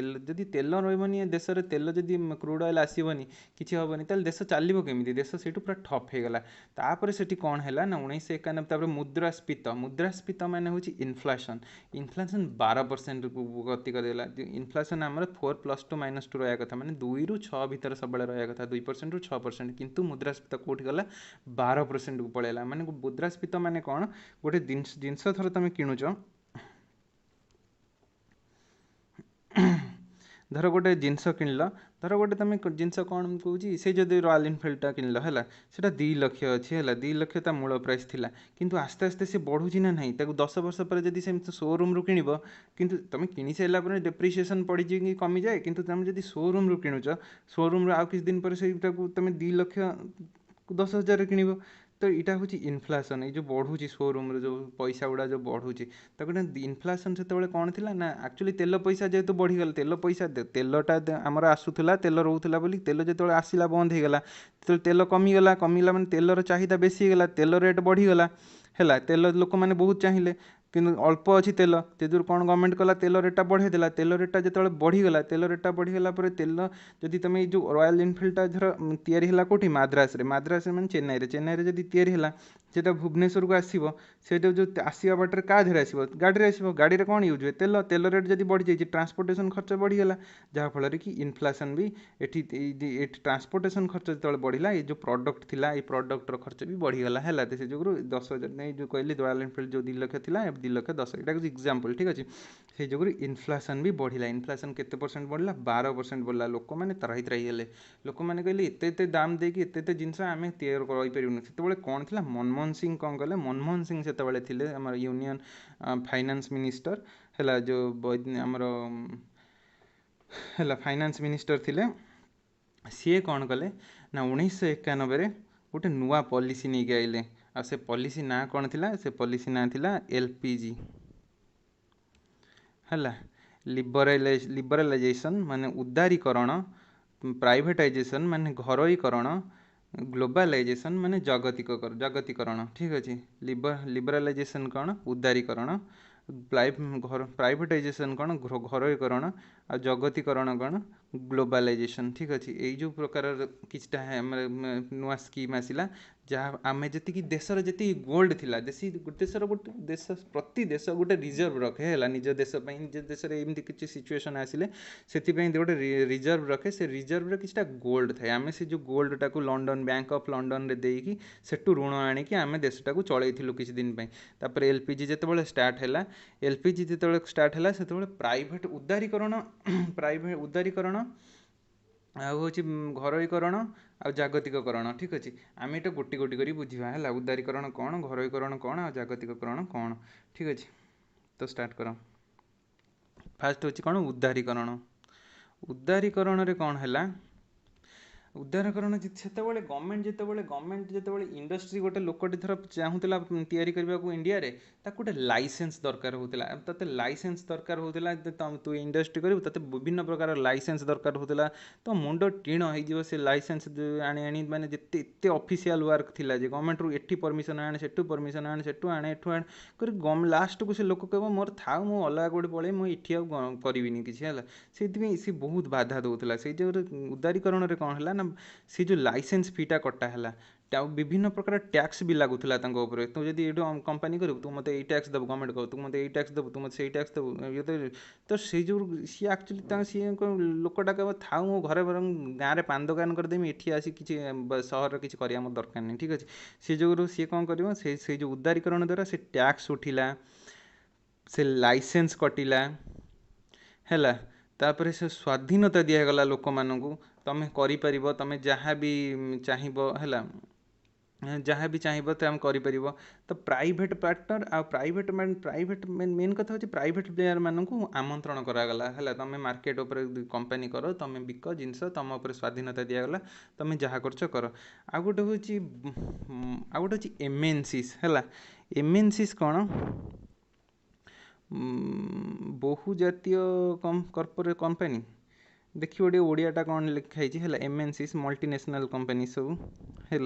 ଯଦି ତେଲ ରହିବନି ଦେଶରେ, ତେଲ ଯଦି କ୍ରୁଡ୍ ଅଏଲ୍ ଆସିବନି, କିଛି ହେବନି, ତାହେଲେ ଦେଶ ଚାଲିବ କେମିତି? ଦେଶ ସେଇଠୁ ପୁରା ଠପ୍ ହେଇଗଲା। ତାପରେ ସେଠି କ'ଣ ହେଲା ନା 1991, ତାପରେ ମୁଦ୍ରାସ୍ଫୀତ ମାନେ ହେଉଛି ଇନଫ୍ଲେସନ୍। 12%କୁ ଗତି କରିଦେଲା। ଇନଫ୍ଲେସନ୍ ଆମର 4+2 -2 ରହିବା କଥା, ମାନେ 2ରୁ 6 ଭିତରେ ସବୁବେଳେ ରହିବା କଥା, 2%ରୁ 6%। କିନ୍ତୁ ମୁଦ୍ରାସ୍ଫୀତ କେଉଁଠି ଗଲା, 12%କୁ ପଳେଇଲା। ମାନେ ମୁଦ୍ରାସ୍ଫୀତ ମାନେ କ'ଣ, ଗୋଟେ ଜିନିଷ ଥର ତୁମେ କିଣୁଛ, ଧର ଗୋଟେ ଜିନିଷ କିଣିଲ, ଧର ଗୋଟେ ତୁମେ ଜିନିଷ କ'ଣ କହୁଛି, ସେ ଯଦି ରୟାଲ୍ ଏନଫିଲ୍ଡଟା କିଣିଲ ହେଲା, ସେଇଟା 2 ଲକ୍ଷ ଅଛି ହେଲା, 2 ଲକ୍ଷ ତା ମୂଳ ପ୍ରାଇସ୍ ଥିଲା। କିନ୍ତୁ ଆସ୍ତେ ଆସ୍ତେ ସେ ବଢ଼ୁଛି ନା ନାହିଁ, ତାକୁ 10 ବର୍ଷ ପରେ ଯଦି ସେମିତି ସୋରୁମ୍ରୁ କିଣିବ, କିନ୍ତୁ ତୁମେ କିଣି ସାରିଲା ପରେ ଡେପ୍ରିସିଏସନ୍ ପଡ଼ିଯିକି କମିଯାଏ। କିନ୍ତୁ ତୁମେ ଯଦି ସୋରୁମ୍ରୁ କିଣୁଛ, ସୋରୁମ୍ରୁ ଆଉ କିଛି ଦିନ ପରେ ସେଇଟାକୁ ତୁମେ 2 ଲକ୍ଷ 10,000ରେ କିଣିବ। ତ ଏଇଟା ହେଉଛି ଇନଫ୍ଲେସନ୍। ଏଇ ଯେଉଁ ବଢ଼ୁଛି ସୋରୁମ୍ରେ ଯେଉଁ ପଇସା ଗୁଡ଼ା ଯେଉଁ ବଢ଼ୁଛି, ତାକୁ ଇନଫ୍ଲେସନ୍। ସେତେବେଳେ କ'ଣ ଥିଲା ନା, ଆକ୍ଚୁଆଲି ତେଲ ପଇସା ଯେହେତୁ ବଢ଼ିଗଲା, ତେଲଟା ଆମର ଆସୁଥିଲା, ତେଲ ରହୁଥିଲା ବୋଲି, ତେଲ ଯେତେବେଳେ ଆସିଲା ବନ୍ଦ ହେଇଗଲା, ଯେତେବେଳେ ତେଲ କମିଗଲା ମାନେ ତେଲର ଚାହିଦା ବେଶୀ ହେଇଗଲା, ତେଲ ରେଟ୍ ବଢ଼ିଗଲା ହେଲା। ତେଲ ଲୋକମାନେ ବହୁତ ଚାହିଁଲେ, କିନ୍ତୁ ଅଳ୍ପ ଅଛି ତେଲ, ତେଣୁ କ'ଣ ଗଭର୍ଣ୍ଣମେଣ୍ଟ କଲା, ତେଲ ରେଟ୍ଟା ବଢ଼େଇ ଦେଲା। ତେଲ ରେଟ୍ଟା ଯେତେବେଳେ ବଢ଼ିଗଲା ପରେ, ତେଲ ଯଦି ତୁମେ ଏଇ ଯେଉଁ ରୟାଲ୍ ଏନଫିଲ୍ଡଟା ଧର ତିଆରି ହେଲା କେଉଁଠି, ମାଦ୍ରାସରେ ମାନେ ଚେନ୍ନାଇରେ ଯଦି ତିଆରି ହେଲା, ସେଇଟା ଭୁବନେଶ୍ୱରକୁ ଆସିବ। ସେଇଟା ଯେଉଁ ଆସିବା ବାଟରେ କାହା ଦେହରେ ଆସିବ, ଗାଡ଼ିରେ ଆସିବ। ଗାଡ଼ିରେ କ'ଣ ୟୁଜ୍ ହୁଏ, ତେଲ ରେଟ୍ ଯଦି ବଢ଼ିଯାଇଛି, ଟ୍ରାନ୍ସପୋର୍ଟେସନ୍ ଖର୍ଚ୍ଚ ବଢ଼ିଗଲା। ଯାହାଫଳରେ କି ଇନଫ୍ଲେସନ୍ ବି ଏଠି ଟ୍ରାନ୍ସପୋର୍ଟେସନ୍ ଖର୍ଚ୍ଚ ଯେତେବେଳେ ବଢ଼ିଲା, ଏଇ ଯେଉଁ ପ୍ରଡ଼କ୍ଟ ଥିଲା, ଏଇ ପ୍ରଡ଼କ୍ଟର ଖର୍ଚ୍ଚ ବି ବଢ଼ିଗଲା ହେଲା। ସେ ଯୋଗୁଁ 10,000 ନେଇ ଯେଉଁ କହିଲି, ରୟାଲ୍ ଏନଫିଲ୍ଡ ଯେଉଁ 2 ଲକ୍ଷ ଥିଲା, 2 ଲକ୍ଷ 10, ଏଇଟା ହେଉଛି ଏକ୍ଜାମ୍ପଲ୍। ଠିକ୍ ଅଛି, ସେଇ ଯୋଗୁଁ ଇନଫ୍ଲେସନ୍ ବି ବଢ଼ିଲା। ଇନଫ୍ଲେସନ୍ କେତେ ପରସେଣ୍ଟ ବଢ଼ିଲା, 12% ବଢ଼ିଲା। ଲୋକମାନେ ତ୍ରାହି ହେଲେ। ଲୋକମାନେ କହିଲେ, ଏତେ ଦାମ୍ ଦେଇକି ଏତେ ଜିନିଷ ଆମେ ତିଆରି କରିପାରିବୁନି। ସେତେବେଳେ କ'ଣ ଥିଲା, ମନମୋହନ ସିଂ କ'ଣ କଲେ, ମନମୋହନ ସିଂ ସେତେବେଳେ ଥିଲେ ଆମର ୟୁନିୟନ୍ ଫାଇନାନ୍ସ ମିନିଷ୍ଟର ହେଲା, ଯେଉଁ ଆମର ହେଲା ଫାଇନାନ୍ସ ମିନିଷ୍ଟର ଥିଲେ। ସିଏ କ'ଣ କଲେ ନା 1991ରେ ଗୋଟେ ନୂଆ ପଲିସି ନେଇକି ଆଇଲେ। ଆଉ ସେ ପଲିସି ନାଁ କ'ଣ ଥିଲା, ସେ ପଲିସି ନାଁ ଥିଲା LPG ହେଲା। ଲିବରାଲାଇଜେସନ୍ ମାନେ ଉଦାରୀକରଣ, ପ୍ରାଇଭେଟାଇଜେସନ୍ ମାନେ ଘରୋଇକରଣ, ଗ୍ଲୋବାଲାଇଜେସନ୍ ମାନେ ଜଗତୀକରଣ। ଠିକ୍ ଅଛି, ଲିବରାଲାଇଜେସନ୍ କ'ଣ, ଉଦାରୀକରଣ, ପ୍ରାଇଭେଟାଇଜେସନ୍ କ'ଣ, ଘରୋଇକରଣ, ଆଉ ଜଗତୀକରଣ କ'ଣ, ଗ୍ଲୋବାଲାଇଜେସନ୍। ଠିକ୍ ଅଛି, ଏଇ ଯେଉଁ ପ୍ରକାରର କିଛିଟା ନୂଆ ସ୍କିମ୍ ଆସିଲା। ଯାହା ଆମେ ଯେତିକି ଦେଶର ଯେତିକି ଗୋଲ୍ଡ ଥିଲା, ପ୍ରତି ଦେଶ ଗୋଟେ ରିଜର୍ଭ ରଖେ ହେଲା, ନିଜ ଦେଶ ପାଇଁ। ନିଜ ଦେଶରେ ଏମିତି କିଛି ସିଚୁଏସନ୍ ଆସିଲେ ସେଥିପାଇଁ ଗୋଟେ ରିଜର୍ଭ ରଖେ। ସେ ରିଜର୍ଭରେ କିଛିଟା ଗୋଲ୍ଡ ଥାଏ। ଆମେ ସେ ଯେଉଁ ଗୋଲ୍ଡଟାକୁ ବ୍ୟାଙ୍କ ଅଫ୍ ଲଣ୍ଡନରେ ଦେଇକି ସେଠୁ ଋଣ ଆଣିକି ଆମେ ଦେଶଟାକୁ ଚଳେଇଥିଲୁ କିଛି ଦିନ ପାଇଁ। ତାପରେ LPG ଯେତେବେଳେ ଷ୍ଟାର୍ଟ ହେଲା, एलपीजी जो स्टार्ट है से प्राइवेट उदारीकरण प्राइवेट उदारीकरण हूँ घरोईकरण आ जागतिककरण ठीक अच्छे आम ये गोटी गोटी कर बुझा है उदारीकरण कौन घरोईकरण कौन आ जागतिककरण कौन ठीक अच्छे तो स्टार्ट कर फास्ट हूँ कौन उदारीकरण उदारीकरण रे कौन है उदारीकरण से गवर्नमेंट जो इंडस्ट्री गोटे लोकटी थर चाहूला या इंडिया रे गोटे लाइसेंस दरकार होता ते लाइसेंस दरकार होता तू इंडस्ट्री करू ते विभिन्न प्रकार लाइसेंस दरकार होता तो मुंड टीण हो से लाइसेंस आनी आनी माने जिते एत ऑफिशियल वर्क थिला जे गवर्नमेंट रु एठी परमिशन आने सेठू परमिशन आने सेठू आने एठू आने कर लास्ट को से लोक कह मोर था मु अलग गोटे पड़े मुझे करी किसी है से बहुत बाधा दूसरा से जो उदारीकरण कौन है ना सी जो लाइसेंस फीटा कटा है विभिन्न प्रकार टैक्स भी लगुला तू जब ये कंपनी करू तू मत टैक्स देव गवर्नमेंट कह तू मत टैक्स देव तू मत से टैक्स देव ये तो से जो सी एक्चुअली सी लोकटा कह था मो घरे बर गाँव में पान दुकान करदेमी एठी आसी किसी सहर किसी करवा मोर दरकार नहीं ठीक अच्छे से जो सी कौन कर से जो उदारीकरण द्वारा से टैक्स उठिला से लाइसेंस कटिला है तापर से स्वाधीनता दिगला लोक मानू तुम कर तुम जहाँ भी चाहब है जहाँ भी चाहब तो आम कर तो प्राइवेट पार्टनर आ प्राइवेट मेन कथा हूँ प्राइवेट प्लेयर मानक आमंत्रण करागला है तुम मार्केट उपर कंपनी कर तुम बिक जिनस तुम उपर स्वाधीनता दिगला तुम जहाँ कर आ गोटे हूँ एमएनसीज है एमएनसीज कौन बहुजातीय कॉर्पोरेट कंपनी देखिए ओडियाटा कौन लिखाई है एमएनसीज मल्टीनेशनल कंपनी सब है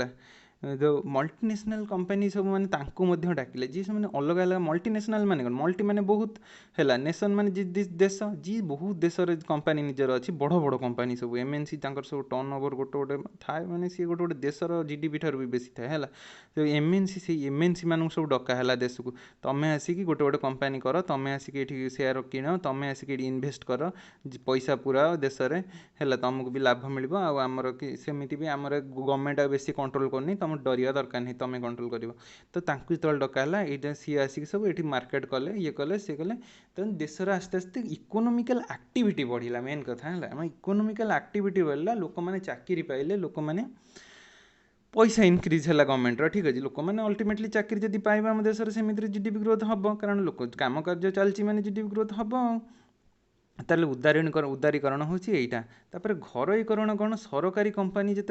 जो मल्टीनेशनल कंपनी सब माने डाकिले जी से अलग अलग मल्टीनेशनल माने मल्टी माने बहुत है नेशन माने जी देश जी बहुत देश कंपनी निजर अच्छी बड़ बड़ कंपनी सब एमएनसी सब टर्न ओवर गोटे गोटे थाए मैंने सी गोटे गोटे देशर जीडीपी ठार भी बेसी थाए है तो एमएनसी से एमएनसी मानक सब डका है देश को तुम आसिक गोटे गोटे कंपनी कर तुम आसिक ये सेयार किण तुम आसिक इनभेस्ट कर पैसा पूरा देश में है तुमको भी लाभ मिल आमर कि सेमती भी आमर गवर्नमेंट बेसी कंट्रोल करनी तुम डरिया दरकार नहीं तुम कंट्रोल कर तो जो डका है सी आसिक सब ये मार्केट कले ये कले सी कले तो देशर आस्ते आस्ते इकोनोमिकल एक्टिविटी बढ़ला मेन कथा है इकोनोमिकल एक्टिविटी बढ़ला लोक मैंने चाकरी पाइले लोक मैंने पैसा इनक्रीज है गवर्नमेंट ठीक अच्छे लोक मैंने अल्टीमेटली चाकरी जब पाइबा आम देश में जीडीपी ग्रोथ हम कारण लोक काम कार्य चलती मैंने जीडीपी ग्रोथ हम ताले उदारीकरण हूँ यहाँ घरोईकरण कौन सरकारी कंपनी जो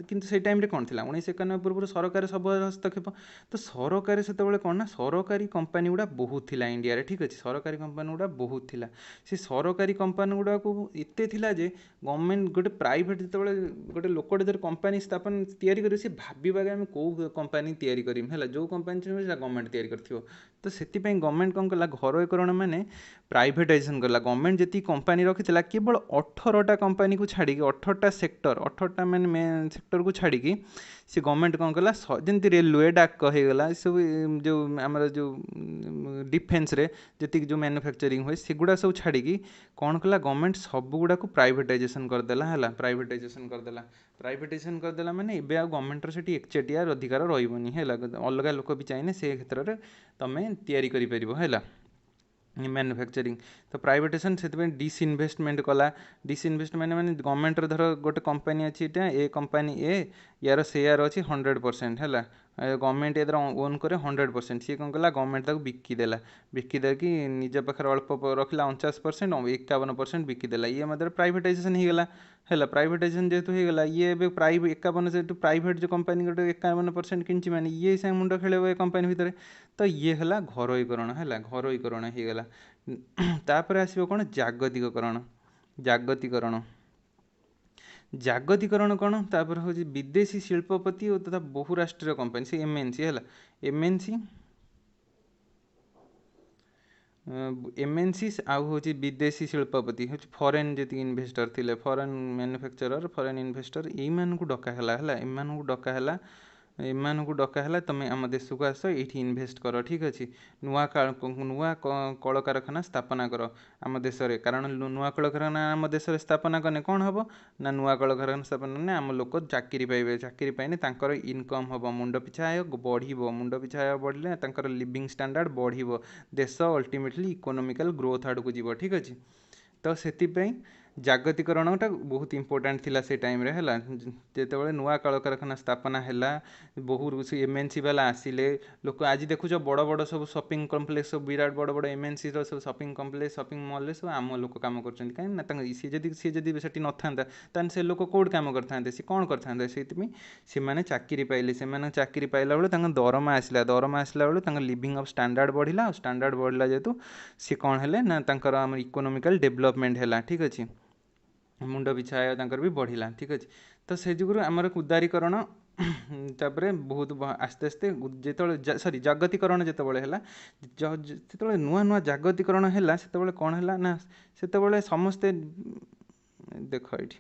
किंतु से टाइम कौन थी 1991 पूर्व सरकार सब हस्तक्षेप तो सरकार से कौन ना सरकारी कंपनी गुड़ा बहुत थिला इंडिया रे ठीक अच्छे सरकारी कंपनी गुड़ा बहुत थिला से सरकारी कंपनी गुड़ा को एते थिला जे गवर्नमेंट गोटे प्राइवेट जो गोटे लोकटे जो कंपनी स्थापन तैयारी कर भाव आम कौ कंपनी तैयारी करें है जो कंपनी गवर्नमेंट तैयारी कर तो से गवर्नमेंट कौन कला घरोईकरण माने प्राइवेटाइजेशन करला गवर्नमेंट जी कंपनी रखी केवल 18टा कंपनी को छाड़ी 18टा सेक्टर 18टा मेन मेन सेक्टर को छाड़ी सी गवर्नमेंट कौन कला जमी रेलवे डाक होगा सब जो आम जो डिफेन्स रे जी जो मैन्युफैक्चरिंग हुए सेगुड़ा सब छाड़ी कौन कला गवर्नमेंट सबुगुड़ा को प्राइवेटाइजेशन करदेला है प्राइवेटाइजेशन करदेला माने एबे आ गवर्नमेंट से एकचेटिया अधिकार रही है अलग लोक भी चाहिए से क्षेत्र में तुम तैयारी कर मैन्युफैक्चरिंग तो प्राइवेटाइजेशन से डिसइनभेस्टमेंट कला डिसइनभेस्टमेंट माने गवर्नमेंट धर गोटे कंपनी अच्छी ए कंपनी ए यार शेयर अच्छी 100% है गवर्नमेंट ये ओन करे 100% सी कौन कला गवर्नमेंट बिकिदेला बिकिदेकी निज पाखे अल्प रखला 49% 51% बिकिदेला ये मतलब प्राइवेटाइजेशन होगा है प्राइवेटाइजेशन जेहेतु होगा ये प्राइवेट 51 से प्राइवेट जो कंपनी गोटे 51% किंची माने ये से मुंड खेल ए कंपनी भितर तो ये है घरोईकरण है घरोईकरण होगा तापर आसो कौन जागतिकरण जागतिकरण कौन तापर हूँ विदेशी शिल्पपति और तथा बहुराष्ट्रीय कंपनी से एमएनसी है एमएनसी एमएनसी आउ हूँ विदेशी शिल्पपति हूँ फॉरेन जी इन्वेस्टर थे फॉरेन मैन्युफैक्चरर फॉरेन इन्वेस्टर यू डका है डका ଏମାନଙ୍କୁ ଡକା ହେଲା ତମେ ଆମ ଦେଶକୁ ଆସ ଏଇଠି ଇନଭେଷ୍ଟ କର ଠିକ୍ ଅଛି ନୂଆ କଳକାରଖାନା ସ୍ଥାପନା କର ଆମ ଦେଶରେ କାରଣ ନୂଆ କଳକାରଖାନା ଆମ ଦେଶରେ ସ୍ଥାପନା କଲେ କ'ଣ ହେବ ନା ନୂଆ କଳକାରଖାନା ସ୍ଥାପନା କଲେ ଆମ ଲୋକ ଚାକିରି ପାଇବେ ଚାକିରି ପାଇଲେ ତାଙ୍କର ଇନକମ୍ ହେବ ମୁଣ୍ଡ ପିଛା ଆୟ ବଢ଼ିବ ମୁଣ୍ଡ ପିଛା ଆୟ ବଢ଼ିଲେ ତାଙ୍କର ଲିଭିଂ ଷ୍ଟାଣ୍ଡାର୍ଡ଼ ବଢ଼ିବ ଦେଶ ଅଲ୍ଟିମେଟଲି ଇକୋନୋମିକାଲ ଗ୍ରୋଥ୍ ଆଡ଼କୁ ଯିବ ଠିକ୍ ଅଛି ତ ସେଥିପାଇଁ ଜାଗତିକରଣଟା ବହୁତ ଇମ୍ପୋର୍ଟାଣ୍ଟ ଥିଲା ସେ ଟାଇମ୍ରେ ହେଲା ଯେତେବେଳେ ନୂଆ କଳକାରଖାନା ସ୍ଥାପନା ହେଲା ବହୁ ଏମ୍ଏନ୍ସି ବାଲା ଆସିଲେ ଲୋକ ଆଜି ଦେଖୁଛ ବଡ଼ ବଡ଼ ସବୁ ସପିଂ କମ୍ପ୍ଲେକ୍ସ ସବୁ ବିରାଟ ବଡ଼ ବଡ଼ ଏମ୍ଏନ୍ସିର ସବୁ ସପିଂ କମ୍ପ୍ଲେକ୍ସ ସପିଂ ମଲ୍ରେ ସବୁ ଆମ ଲୋକ କାମ କରୁଛନ୍ତି କାହିଁକି ନା ତାଙ୍କ ସିଏ ଯଦି ସେଠି ନଥାନ୍ତା ତାହେଲେ ସେ ଲୋକ କେଉଁଠି କାମ କରିଥାନ୍ତେ ସେ କ'ଣ କରିଥାନ୍ତେ ସେଇଥିପାଇଁ ସେମାନେ ଚାକିରି ପାଇଲେ ସେମାନେ ଚାକିରି ପାଇଲା ବେଳେ ତାଙ୍କ ଦରମା ଆସିଲା ବେଳେ ତାଙ୍କ ଲିଭିଂ ଅଫ୍ ଷ୍ଟାଣ୍ଡାର୍ଡ଼ ବଢ଼ିଲା ଆଉ ଷ୍ଟାଣ୍ଡାର୍ଡ଼ ବଢ଼ିଲା ଯେହେତୁ ସେ କ'ଣ ହେଲେ ନା ତାଙ୍କର ଆମର ଇକୋନୋମିକାଲ ଡେଭଲପମେଣ୍ଟ ହେଲା ଠିକ୍ ଅଛି ମୁଣ୍ଡ ପିଛା ଆୟ ତାଙ୍କର ବି ବଢ଼ିଲା ଠିକ୍ ଅଛି ତ ସେ ଯୁଗୁରୁ ଆମର ଉଦାରୀକରଣ ତାପରେ ବହୁତ ଆସ୍ତେ ଆସ୍ତେ ଯେତେବେଳେ ଜାଗତିକରଣ ଯେତେବେଳେ ହେଲା ଯେତେବେଳେ ନୂଆ ନୂଆ ଜାଗତିକରଣ ହେଲା ସେତେବେଳେ କ'ଣ ହେଲା ନା ସେତେବେଳେ ସମସ୍ତେ ଦେଖ ଏଇଠି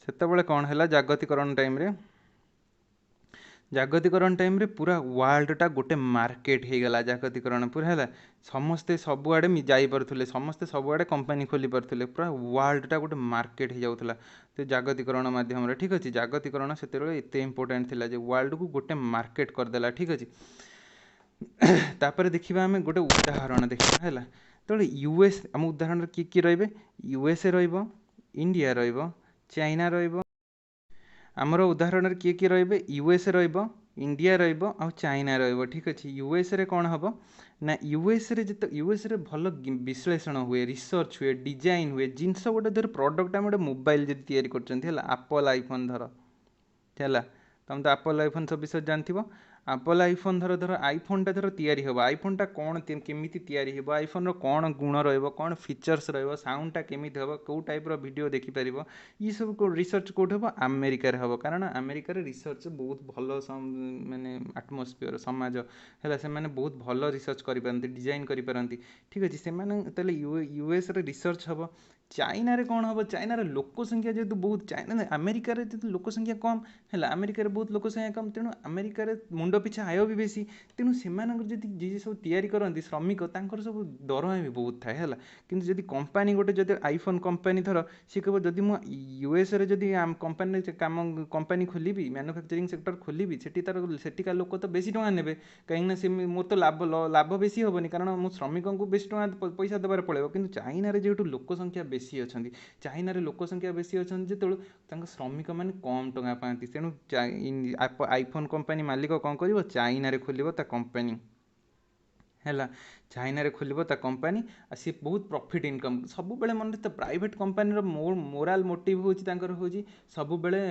ସେତେବେଳେ କ'ଣ ହେଲା ଜାଗତିକରଣ ଟାଇମ୍ରେ ପୁରା ୱାର୍ଲଡଟା ଗୋଟେ ମାର୍କେଟ ହେଇଗଲା ଜାଗତିକରଣ ପୁରା ହେଲା ସମସ୍ତେ ସବୁଆଡ଼େ ଯାଇପାରୁଥିଲେ ସମସ୍ତେ ସବୁଆଡ଼େ କମ୍ପାନୀ ଖୋଲି ପାରୁଥିଲେ ପୁରା ୱାର୍ଲଡଟା ଗୋଟେ ମାର୍କେଟ ହେଇଯାଉଥିଲା ତ ଜାଗତିକରଣ ମାଧ୍ୟମରେ ଠିକ୍ ଅଛି ଜାଗତିକରଣ ସେତେବେଳେ ଏତେ ଇମ୍ପୋର୍ଟାଣ୍ଟ ଥିଲା ଯେ ୱାର୍ଲଡକୁ ଗୋଟେ ମାର୍କେଟ କରିଦେଲା ଠିକ୍ ଅଛି ତାପରେ ଦେଖିବା ଆମେ ଗୋଟେ ଉଦାହରଣ ଦେଖିବା ହେଲା ଯେତେବେଳେ ୟୁଏସ୍ ଆମ ଉଦାହରଣରେ କିଏ ରହିବେ ୟୁଏସ୍ଏ ରହିବ ଇଣ୍ଡିଆ ରହିବ ଚାଇନା ରହିବ ଆମର ଉଦାହରଣରେ କିଏ ରହିବେ ୟୁଏସ୍ଏ ରହିବ ଇଣ୍ଡିଆ ରହିବ ଆଉ ଚାଇନା ରହିବ ଠିକ୍ ଅଛି ୟୁଏସ୍ଏରେ କ'ଣ ହେବ ନା ୟୁଏସ୍ଏରେ ଭଲ ବିଶ୍ଳେଷଣ ହୁଏ ରିସର୍ଚ୍ଚ ହୁଏ ଡିଜାଇନ୍ ହୁଏ ଜିନିଷ ଗୋଟେ ଧର ପ୍ରଡ଼କ୍ଟ ଆମେ ଗୋଟେ ମୋବାଇଲ୍ ଯଦି ତିଆରି କରୁଛନ୍ତି ହେଲା ଆପଲ୍ ଆଇଫୋନ୍ ଧର ହେଲା ତୁମେ ତ ଆପଲ୍ ଆଇଫୋନ୍ ସବୁ ବିଷୟରେ ଜାଣିଥିବ ଆପଲ୍ ଆଇଫୋନ୍ ଧର ଆଇଫୋନ୍ଟା ତିଆରି ହେବ ଆଇଫୋନ୍ଟା କ'ଣ କେମିତି ତିଆରି ହେବ ଆଇଫୋନ୍ର କ'ଣ ଗୁଣ ରହିବ କ'ଣ ଫିଚର୍ସ ରହିବ ସାଉଣ୍ଡଟା କେମିତି ହେବ କେଉଁ ଟାଇପ୍ର ଭିଡ଼ିଓ ଦେଖିପାରିବ ଇସବୁ ରିସର୍ଚ୍ଚ କେଉଁଠି ହେବ ଆମେରିକାରେ ହେବ କାରଣ ଆମେରିକାରେ ରିସର୍ଚ୍ଚ ବହୁତ ଭଲ ମାନେ ଆଟମସ୍ଫିୟର ସମାଜ ହେଲା ସେମାନେ ବହୁତ ଭଲ ରିସର୍ଚ୍ଚ କରିପାରନ୍ତି ଡିଜାଇନ୍ କରିପାରନ୍ତି ଠିକ୍ ଅଛି ସେମାନେ ତାହେଲେ ୟୁଏସ୍ରେ ରିସର୍ଚ୍ଚ ହେବ ଚାଇନାରେ କ'ଣ ହେବ ଚାଇନାର ଲୋକ ସଂଖ୍ୟା ଯେହେତୁ ବହୁତ ଆମେରିକାରେ ଯେହେତୁ ଲୋକ ସଂଖ୍ୟା କମ୍ ହେଲା ଆମେରିକାରେ ବହୁତ ଲୋକ ସଂଖ୍ୟା କମ୍ ତେଣୁ ଆମେରିକାରେ ମୁଣ୍ଡ ପିଛା ଆୟ ବି ବେଶୀ ତେଣୁ ସେମାନଙ୍କର ଯଦି ଯିଏ ସବୁ ତିଆରି କରନ୍ତି ଶ୍ରମିକ ତାଙ୍କର ସବୁ ଦରମା ବି ବହୁତ ଥାଏ ହେଲା କିନ୍ତୁ ଯଦି କମ୍ପାନୀ ଗୋଟେ ଯଦି ଆଇଫୋନ୍ କମ୍ପାନୀ ଧର ସିଏ କହିବ ଯଦି ମୁଁ ୟୁଏସ୍ରେ ଯଦି କମ୍ପାନୀରେ କମ୍ପାନୀ ଖୋଲିବି ମ୍ୟାନୁଫ୍ୟାକ୍ଚରିଂ ସେକ୍ଟର ଖୋଲିବି ସେଠିକା ଲୋକ ତ ବେଶୀ ଟଙ୍କା ନେବେ କାହିଁକିନା ସେ ମୋର ତ ଲାଭ ବେଶୀ ହେବନି କାରଣ ମୁଁ ଶ୍ରମିକଙ୍କୁ ବେଶୀ ଟଙ୍କା ପଇସା ଦେବାରେ ପଳେଇବ କିନ୍ତୁ ଚାଇନାରେ ଯେହେତୁ ଲୋକ ସଂଖ୍ୟା ବେଶୀ ଅଛନ୍ତି ଯେତେବେଳେ ତାଙ୍କ ଶ୍ରମିକମାନେ କମ୍ ଟଙ୍କା ପାଆନ୍ତି ତେଣୁ ଆଇଫୋନ୍ କମ୍ପାନୀ ମାଲିକ କ'ଣ କରିବ ଚାଇନାରେ ଖୋଲିବ ତା କମ୍ପାନୀ ହେଲା ଚାଇନାରେ ଖୋଲିବ ତା କମ୍ପାନୀ ଆଉ ସିଏ ବହୁତ ପ୍ରଫିଟ୍ ଇନକମ୍ ସବୁବେଳେ ମନେ ତ ପ୍ରାଇଭେଟ୍ କମ୍ପାନୀର ମୋରାଲ୍ ମୋଟିଭ୍ ହେଉଛି ତାଙ୍କର ହେଉଛି ସବୁବେଳେ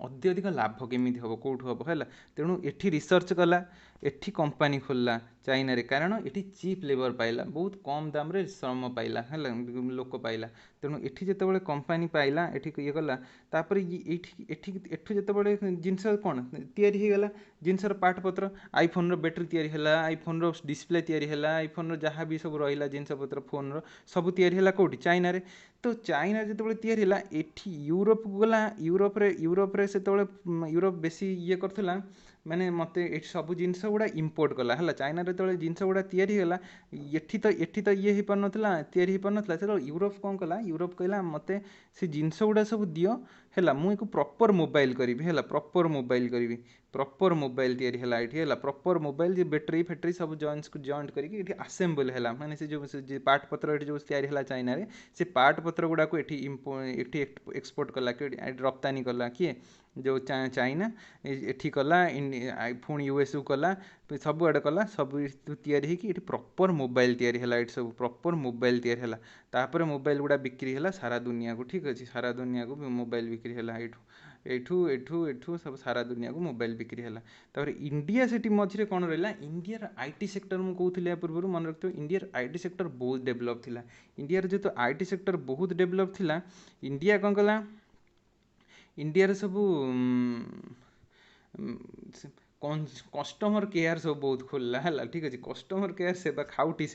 ଅତ୍ୟଧିକ ଲାଭ କେମିତି ହେବ କେଉଁଠୁ ହେବ ହେଲା ତେଣୁ ଏଠି ରିସର୍ଚ୍ଚ କଲା ଏଠି କମ୍ପାନୀ ଖୋଲିଲା ଚାଇନାରେ କାରଣ ଏଠି ଚିପ୍ ଲେବର୍ ପାଇଲା ବହୁତ କମ୍ ଦାମରେ ଶ୍ରମ ପାଇଲା ହେଲା ଲୋକ ପାଇଲା ତେଣୁ ଏଠି ଯେତେବେଳେ କମ୍ପାନୀ ପାଇଲା ଏଠି ଇଏ କଲା ତାପରେ ଏଠୁ ଯେତେବେଳେ ଜିନିଷ କ'ଣ ତିଆରି ହେଇଗଲା ଜିନିଷର ପାର୍ଟପତ୍ର ଆଇଫୋନ୍ର ବ୍ୟାଟେରୀ ତିଆରି ହେଲା ଆଇଫୋନ୍ର ଡିସପ୍ଲେ ତିଆରି ହେଲା ଆଇଫୋନ୍ର ଯାହା ବି ସବୁ ରହିଲା ଜିନିଷପତ୍ର ଫୋନ୍ର ସବୁ ତିଆରି ହେଲା କେଉଁଠି ଚାଇନାରେ ତ ଚାଇନାରେ ଯେତେବେଳେ ତିଆରି ହେଲା ଏଠି ୟୁରୋପକୁ ଗଲା ୟୁରୋପରେ ସେତେବେଳେ ୟୁରୋପ ବେଶୀ ଇଏ କରୁଥିଲା ମାନେ ମୋତେ ଏଠି ସବୁ ଜିନିଷ ଗୁଡ଼ା ଇମ୍ପୋର୍ଟ କଲା ହେଲା ଚାଇନାରେ ଯେତେବେଳେ ଜିନିଷ ଗୁଡ଼ା ତିଆରି ହେଲା ଏଠି ତ ଇଏ ହେଇପାରୁନଥିଲା ତିଆରି ହେଇପାରୁନଥିଲା ସେତେବେଳେ ୟୁରୋପ କ'ଣ କଲା ୟୁରୋପ କହିଲା ମୋତେ ସେ ଜିନିଷ ଗୁଡ଼ା ସବୁ ଦିଅ ହେଲା ମୁଁ ଏକ ପ୍ରପର୍ ମୋବାଇଲ୍ କରିବି ହେଲା ପ୍ରପର୍ ମୋବାଇଲ୍ ତିଆରି ହେଲା ଏଠି ହେଲା ପ୍ରପର୍ ମୋବାଇଲ୍ ଯେ ବ୍ୟାଟେରୀ ଫ୍ୟାଟେରୀ ସବୁ ଜଏଣ୍ଟ କରିକି ଏଠି ଆସେମ୍ବଲ୍ ହେଲା ମାନେ ସେ ଯେଉଁ ପାର୍ଟପତ୍ର ଏଠି ଯେଉଁ ତିଆରି ହେଲା ଚାଇନାରେ ସେ ପାର୍ଟପତ୍ର ଗୁଡ଼ାକୁ ଏଠି ଏକ୍ସପୋର୍ଟ କଲା ରପ୍ତାନି କଲା କିଏ ଯେଉଁ ଚାଇନା ଏଠି କଲା ପୁଣି ୟୁଏସ୍କୁ କଲା ସବୁଆଡ଼େ କଲା ସବୁ ତିଆରି ହେଇକି ଏଠି ପ୍ରପର୍ ମୋବାଇଲ୍ ତିଆରି ହେଲା ଏଠି ସବୁ ପ୍ରପର୍ ମୋବାଇଲ୍ ତିଆରି ହେଲା ତାପରେ ମୋବାଇଲ୍ ଗୁଡ଼ା ବିକ୍ରି ହେଲା ସାରା ଦୁନିଆକୁ ଠିକ୍ ଅଛି ସାରା ଦୁନିଆକୁ ମୋବାଇଲ୍ ବିକ୍ରି ହେଲା ଏଠୁ ସବୁ ସାରା ଦୁନିଆକୁ ମୋବାଇଲ୍ ବିକ୍ରି ହେଲା ତାପରେ ଇଣ୍ଡିଆ ସେଠି ମଝିରେ କ'ଣ ରହିଲା ଇଣ୍ଡିଆର ଆଇଟି ସେକ୍ଟର ମୁଁ କହୁଥିଲି ୟା ପୂର୍ବରୁ ମନେ ରଖିଥିବ ଇଣ୍ଡିଆର ଆଇଟି ସେକ୍ଟର ବହୁତ ଡେଭଲପ୍ ଥିଲା ଇଣ୍ଡିଆର ଯେହେତୁ ଆଇଟି ସେକ୍ଟର ବହୁତ ଡେଭଲପ୍ ଥିଲା ଇଣ୍ଡିଆ କ'ଣ କଲା ଇଣ୍ଡିଆରେ ସବୁ कस्टमर केयर सब बहुत खोलला है ठीक अच्छे कस्टमर केयर सेवा खाउटी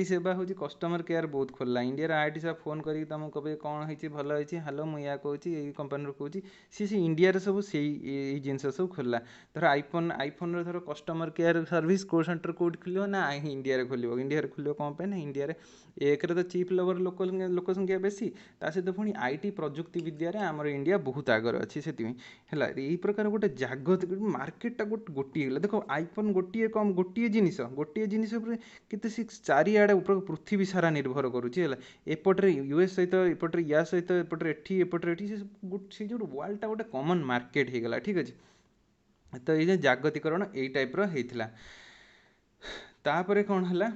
सेवा हूँ कस्टमर केयर बहुत खोलला इंडिया आईटी सब फोन करी तुमको कहे कौन होती भल होती हेलो मुझे या कहूँ यही कंपानी कहूँ सी इंडिया सब से जिनस सब खोलला धर आईफोन धर कस्टमर केयर सर्विस को सेंटर कौट खोल ना इंडिया खोल कौन पे ना इंडिया एक तो चिप लवर लोक संख्या बेसी ता सहित पुणी आईटी प्रजुक्ति विद्यार आमर इंडिया बहुत आगे अच्छी से यही प्रकार गोटे जागतिक मार्केटा गोटे गला देख आईफोन गोटे जिनिस के चारिआडे पृथ्वी सारा निर्भर करुच्ची एपटे यूएस सहित एपटे या सहित एपटे से जो वर्ल्डटा गोटे कॉमन मार्केट हो गला ठीक अच्छे तो ये जागतिकरण यही टाइप होता तापर कौन है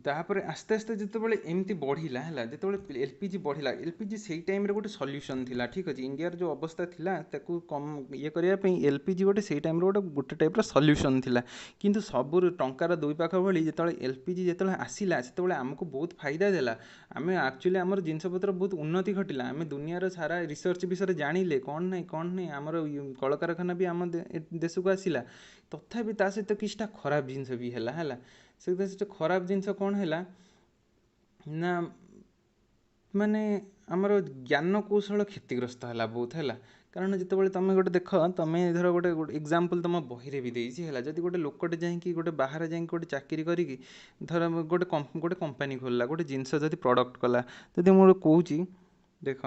तापर आस्ते आस्ते जितेबाला एमती बढ़ला है जो एलपीजी बढ़ला एलपीजी से टाइम गोटे सल्यूशन थिला ठीक अच्छे इंडिया जो अवस्था थिला ताकू कम ये करने एलपीजी गोटे से टाइम गोटे टाइप सल्यूशन थिला किंतु सब टंकार दुई पाख भली जो एलपीजी जो आसला से आमको बहुत फायदा देला आम एक्चुअली आमर जिनपतर बहुत उन्नति घटला आम दुनियार सारा रिसर्च विषय जानिले कौन नहीं आमर कलकारखाना भी आम देश को आसला तथापि ता सहित किछटा खराब जिनस भी है से खराब जिनस कौन है ना माने आमर ज्ञान कौशल क्षतिग्रस्त है बहुत है कारण जितेबाला तुम गोटे देख तुम धर गोटे एग्जांपल तुम बही भी देती है जदि गोटे लोकटे जाकि गोटे बाहर जा गोटे चाकरी करी धर गोटे कंपानी खोलला गोटे जिनस जदि प्रडक्ट कला जदि मुझे कहूँ देख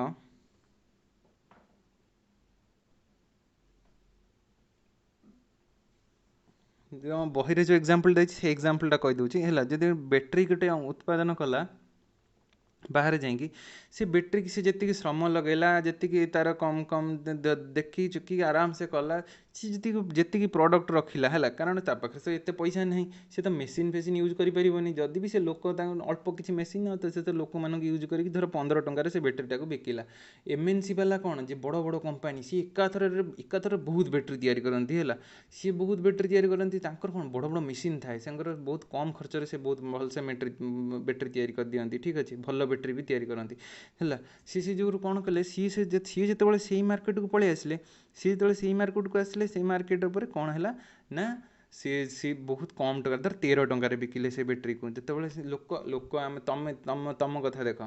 बही जो एग्जांपल देती से एग्जांपलटा कहीदे है जब बैटेरी गोटे उत्पादन कला बाहर जाकि सी बैटेरी से जी श्रम लगेला जी तार कम कम देखी चुकी आराम से कला सी जी प्रडक्ट रखिला है कारण ता पाखे तो एत पैसा नहीं सी तो मेसीन फेसीन यूज करें जदि भी से लोक अल्प किसी मेसीन तो से तो लोक मान यूज कर धर 15 टंकार से बैटेरीटा को बिकिला एमएनसी वाला कौन जे बड़ बड़ कंपानी सी एकाथर बहुत बैटेरी या करती है सी बहुत बैटेरी या करती कौन बड़ बड़ मेसीन थाए से बहुत कम खर्च से बहुत भलसे बैटेरी या कर दिखती ठीक अच्छे भल बैटेरी भी तैयारी करती है सी जो कौन कले सी जो से मार्केट को पलि आसिले सी जो से मार्केट को आसिले से मार्केट उपर कौन है ना सी बहुत कम टका धर 13 टंकार बिकिले से बैटेरी को जिते लोक लोक आम तुम कथा देख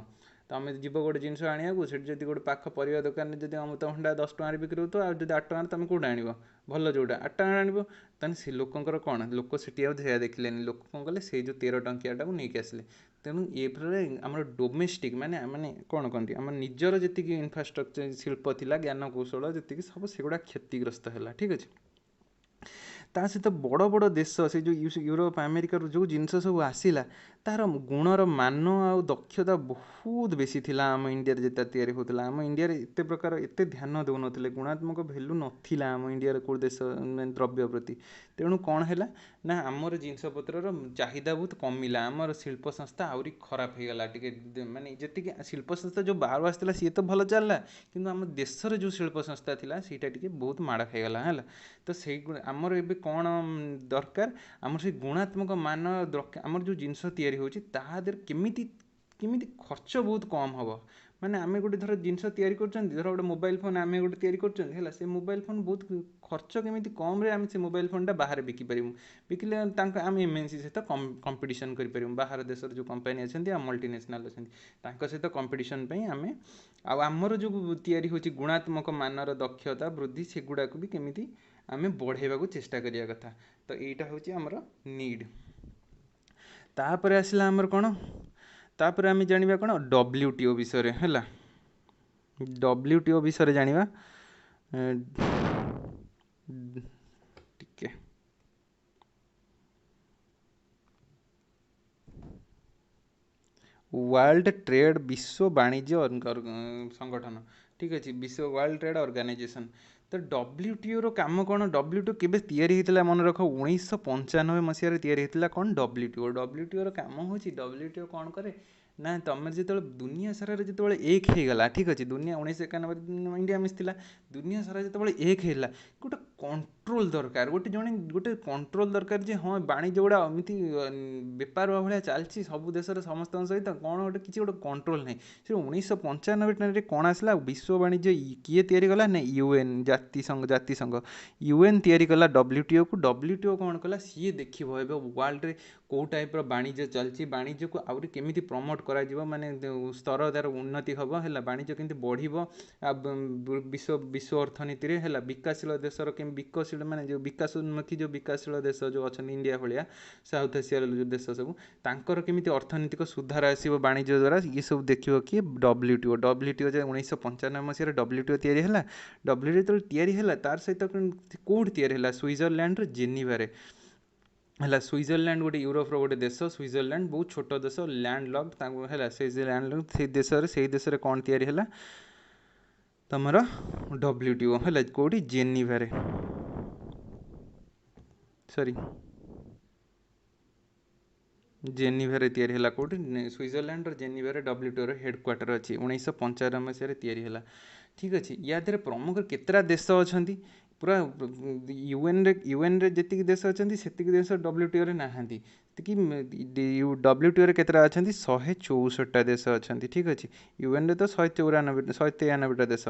तुम जीव गोटे जिन आने से गोटे पाख परिया दुकान में जब अमृतभंडा 10 टकर बिक्री हो आ जब 8 टकर तुम कौट आण भल जोटा 8 टकर आने से लोकर कौन लोक से देखिले लोक कौन कले से जो 13 टंकिया को नहीं आसिले तेणु ये आम डोमेस्टिक माने माने कौन कहती आम निजर जी इनफ्रास्ट्रक्चर शिल्प थिला ज्ञान कौशल जी सब सेगुड़ा क्षतिग्रस्त है ठीक अच्छे ता सहित बड़ बड़ देश से जो यूरोप अमेरिकार जो जिनस सब आसला तार गुणर मान आ दक्षता बहुत बेसी थिला आम इंडिया जिते तैयारी होता आम इंडिया एत प्रकार एत ध्यान देउन गुणात्मक भैल्यू नाला आम इंडिया को देश द्रव्य प्रति तेणु कौन है ना आमर जिनपतर चाहिदा बहुत कमिला आमर शिल्प संस्था आहरी खराब हो गला माने जी शिल्प संस्था जो बाहर आसला सी तो भल चलला कि आम देशर जो शिल्प संस्था थिला सीटा टी बहुत माड़ खाईगला है तो से आमर ए कौन दरकार आमर से गुणात्मक मान आमर जो जिनस तैयारी होची तादर केमिति खर्च बहुत कम हम माने आम गोटे धर जिनस तैयारी कर धर गोटे मोबाइल फोन आम गोटे तैयारी कर से मोबाइल फोन बहुत खर्च केमिति कम रे आम से मोबाइल फोनटा बाहर बिकिपर बिकिले आम एमएनसी सहित कंपिटिशन कर बाहर देशर जो कंपानी अच्छा मल्टीनेशनल अच्छा सहित कंपिटिशन आम आमर जो तैयारी होची गुणात्मक मानर दक्षता वृद्धि सेगुड़ा भी केमिति आम बढ़ेबा चेष्टा करिया कथा तो यहीटा हूँ आमर नीड तापर आसला आमर कौन तापर आम जाना कौन WTO विषय है WTO विषय जाना टिके वर्ल्ड ट्रेड विश्व वाणिज्य संगठन ठीक अच्छे विश्व वर्ल्ड ट्रेड ऑर्गेनाइजेशन तो WTO रो काम कौन WTO केबे तैयारी होता मन रख 1995 मसीह तैयारी होता कौन WTO रो काम हूँ WTO कौन करे ना तुम जो दुनिया सारा जो एक हो गला ठीक अच्छे दुनिया 1991 इंडिया मिसला दुनिया सारा जो एक है गोटे कंट्रोल दरकार गोटे जड़े गोटे कंट्रोल दरकार जे हाँ वाणिज्य गुड़ा एमती बेपार भाया चलती सब देश समस्त सहित कौन गोटे किसी गोटे कंट्रोल नहीं से 1995 कौन आसला विश्व वाणिज्य किए तैयारी कला ना यूएन जातिसंघ यूएन तैयारी कला डब्ल्यूटीओ को डब्ल्यूटीओ कौन कला सी देख वर्ल्ड रे कौ टाइप वाणिज्य चलती वाणिज्य को आउरी केमिति प्रमोट करा माने स्तर तार उन्नति हम है वाणिज्य केमती बढ़ विश्व विश्व अर्थनीति रे है विकासशील देशर के विकसशील माने जो विकासोन्मुखी जो विकासशील देश जो अच्छा इंडिया भाया साउथ एशिया जो देश सब तांकर केमिति अर्थनीतिक सुधार आसो वाणिज्य द्वारा ये सब देखिए कि डब्ल्यूटीओ 1995 मसीह डब्ल्यूटीओ तैयारी है डब्ल्यूटीओ तैयारी है तार सहित कौट तैयारी है स्विट्जरलैंड जेनेवा है स्विट्जरलैंड गोटे यूरोप गोटे देश स्विट्जरलैंड बहुत छोट देश लैंड लॉक है से लैंड से देश में कौन तैयारी है तुम डब्ल्यूटीओ है कौटी जेनेवा सॉरी जेनेवा तैयारी है कौटी स्विट्जरलैंड जेनेवा डब्ल्यूटीओ हेडक्वार्टर अच्छी 1995 मसीह तैयारी है ठीक अच्छे या प्रमुख केतरा देश अच्छा पूरा यूएन रे जी देश अच्छा से देश डब्ल्यूटीओ नहांती कि डब्ल्यूटीओ केतरा अच्छा 164टा देश अच्छा ठीक अच्छे यूएन रे तो 193 देश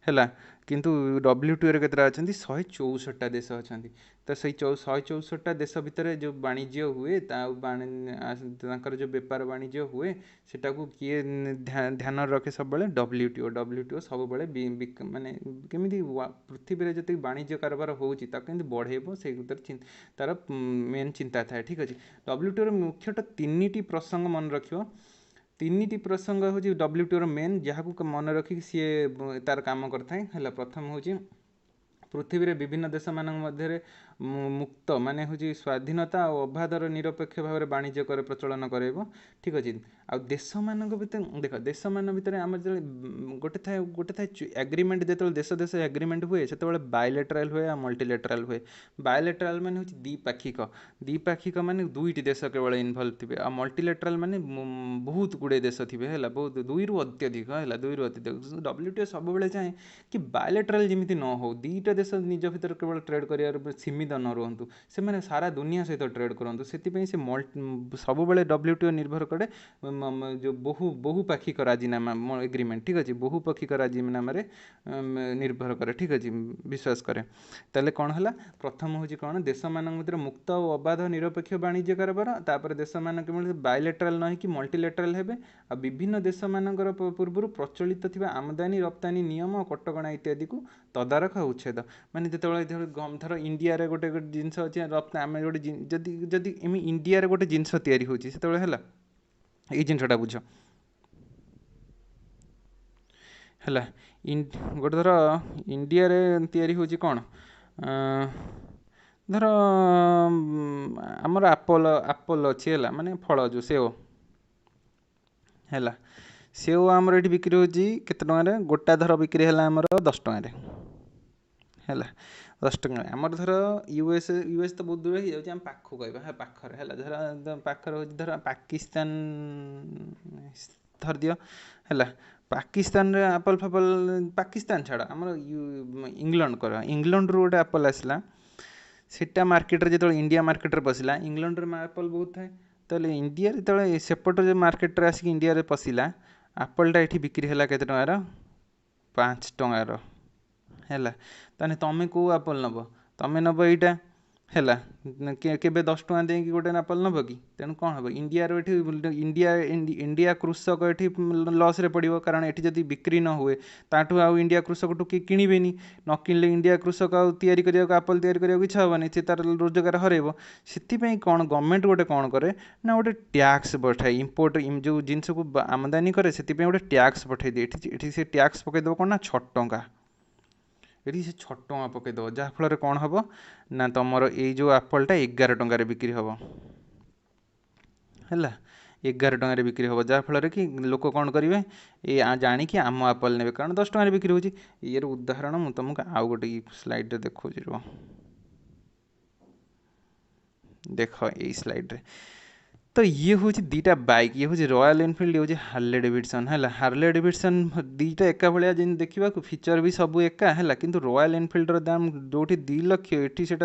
है किंतु डब्ल्यूटीओ केतरा अच्छा 164टा देश अच्छा तो से 164टा देश भितर जो वाणिज्य हुए जो बेपार वाणिज्य हुए सेटा को किए ध्यान रखे सब डब्ल्यूटीओ सब माने केमिति पृथ्वी जी वाणिज्य कारबार होची बढ़ेब से तार मेन चिंता थाए ठीक अच्छे डब्ल्यूटीओ मुख्यतः 3टी प्रसंग मन रखियो 3टी प्रसंग हूँ डब्ल्यूटीओ मेन जहाँ मन रखिक सी तार काम करता है प्रथम हूँ पृथ्वी रे विभिन्न देश मान मध्य मुक्त माने हूँ स्वाधीनता और अबाधर निरपेक्ष भाव में वाणिज्य कर प्रचलन करेब ठीक अच्छे आ देश मान भर देख देश मान भर आम जो गोटे थाए एग्रीमेंट जो देश देश एग्रीमेंट हुए से बायलेटराल हुए मल्टीलेटराल हुए बायलेटराल मान हूँ द्विपाक्षिक मान दुईटी देश केवल इनवल्व थे आ मल्टीलेटराल मान बहुत गुड़े देश थे है बहुत दुई रु अत्यधिक है दुई रु अत्यधिक डब्ल्यूटीओ सब चाहे कि बायलेटराल जमी न हो दीटा देश निज भर केवल ट्रेड कर सीमित न रुहतु से सारा दुनिया सहित ट्रेड करूँ से सब डब्ल्यूटीओ निर्भर करे जो बहुपाक्षिक राजीनामा एग्रीमेंट ठीक अच्छे बहुपाक्षिक राजीनामा निर्भर करे ठीक अच्छे विश्वास करे ताले कौन है प्रथम हूँ कौन देश मान भर मुक्त और अबाध निरपेक्ष वाणिज्य कारबार तापर देश मान बायलेटराल न कि मल्टीलेटराल हेबे आ विभिन्न देश मानकर पूर्व प्रचलित थिबा आमदानी रप्तानी नियम और कटकणा इत्यादि को तदारख उच्छेद माने धर इंडिया रे गोटे जिनस अच्छे रप्तानी आम गोटे जदि इंडिया रे गोटे जिनस तैयारी होची सेतबेले हला ये जिनसटा बुझ है गोटे धर इंडिया रे तैयारी होची कौन धर आमर आपोल अच्छी है माने फल जो सेव है सेव आमर ये बिक्री होची केते टंका गोटा धर बिक्री है आमर 10 टंका है 10 टंका आमर धर यूएस तो बहुत दूर हो जाए पाखु कह पाखर है धर पाखर हो धर पाकिस्तान धर दियो है पाकिस्तान रे एप्पल फापल पाकिस्तान छाड़ आमर इंग्लैंड कर इंग्लैंड रू गोटे एप्पल आसला सेटा मार्केट रे जो इंडिया मार्केट रे पशिला इंग्लैंड रे एप्पल बहुत थाए तो इंडिया जो सेपट जो मार्केट रे आसिक इंडिया रे पशिला एप्पलटा ये बिक्री है केते टंकार 5 टंकार है ताने तमें कौ एप्पल नब तमें नब यहाँ है केबे 10 टंका देकी गोटे एप्पल नब कि तेणु कौन हम इंडिया इंडिया कृषक ये लस रे पड़ो कारण ये जब बिक्री न हुए ताठू आउ इंडिया कृषक टू किए किणवेनि न किणले इंडिया कृषक एप्पल तैयारी करने इच्छा हेनी से तार रोजगार हरब से कौन गवर्नमेंट गोटे कौन करे ना गोटे टैक्स पठाए इंपोर्ट जो जिनस को आमदानी करे से गोटे टैक्स पठे दिए ये से टैक्स पकईदेव कौन ना 6 टंका ये से 6 टंका पकईदेव जहाँफल कौन हम ना तुमर ये जो एप्पलटा 11 टंकार बिक्री हम है 11 टंकार बिक्री हम जहाँफल कि लोक कौन करेंगे ये जाणिकी आम एप्पल ने कारण 10 टंकार बिक्री होची यार उदाहरण मुझे तुमको आउ गोटे स्लाइड रे देखो देख ये स्लाइड रे तो ये हूँ दीटा बाइक, ये हूँ रॉयल एनफिल्ड, ये हूँ हार्ले डेविडसन है। हार्ले डेविडसन दीटा एका भाया जिन देखा फीचर भी सब एका है, किंतु रॉयल एनफिल्डर दाम जो 2 लाख एटी से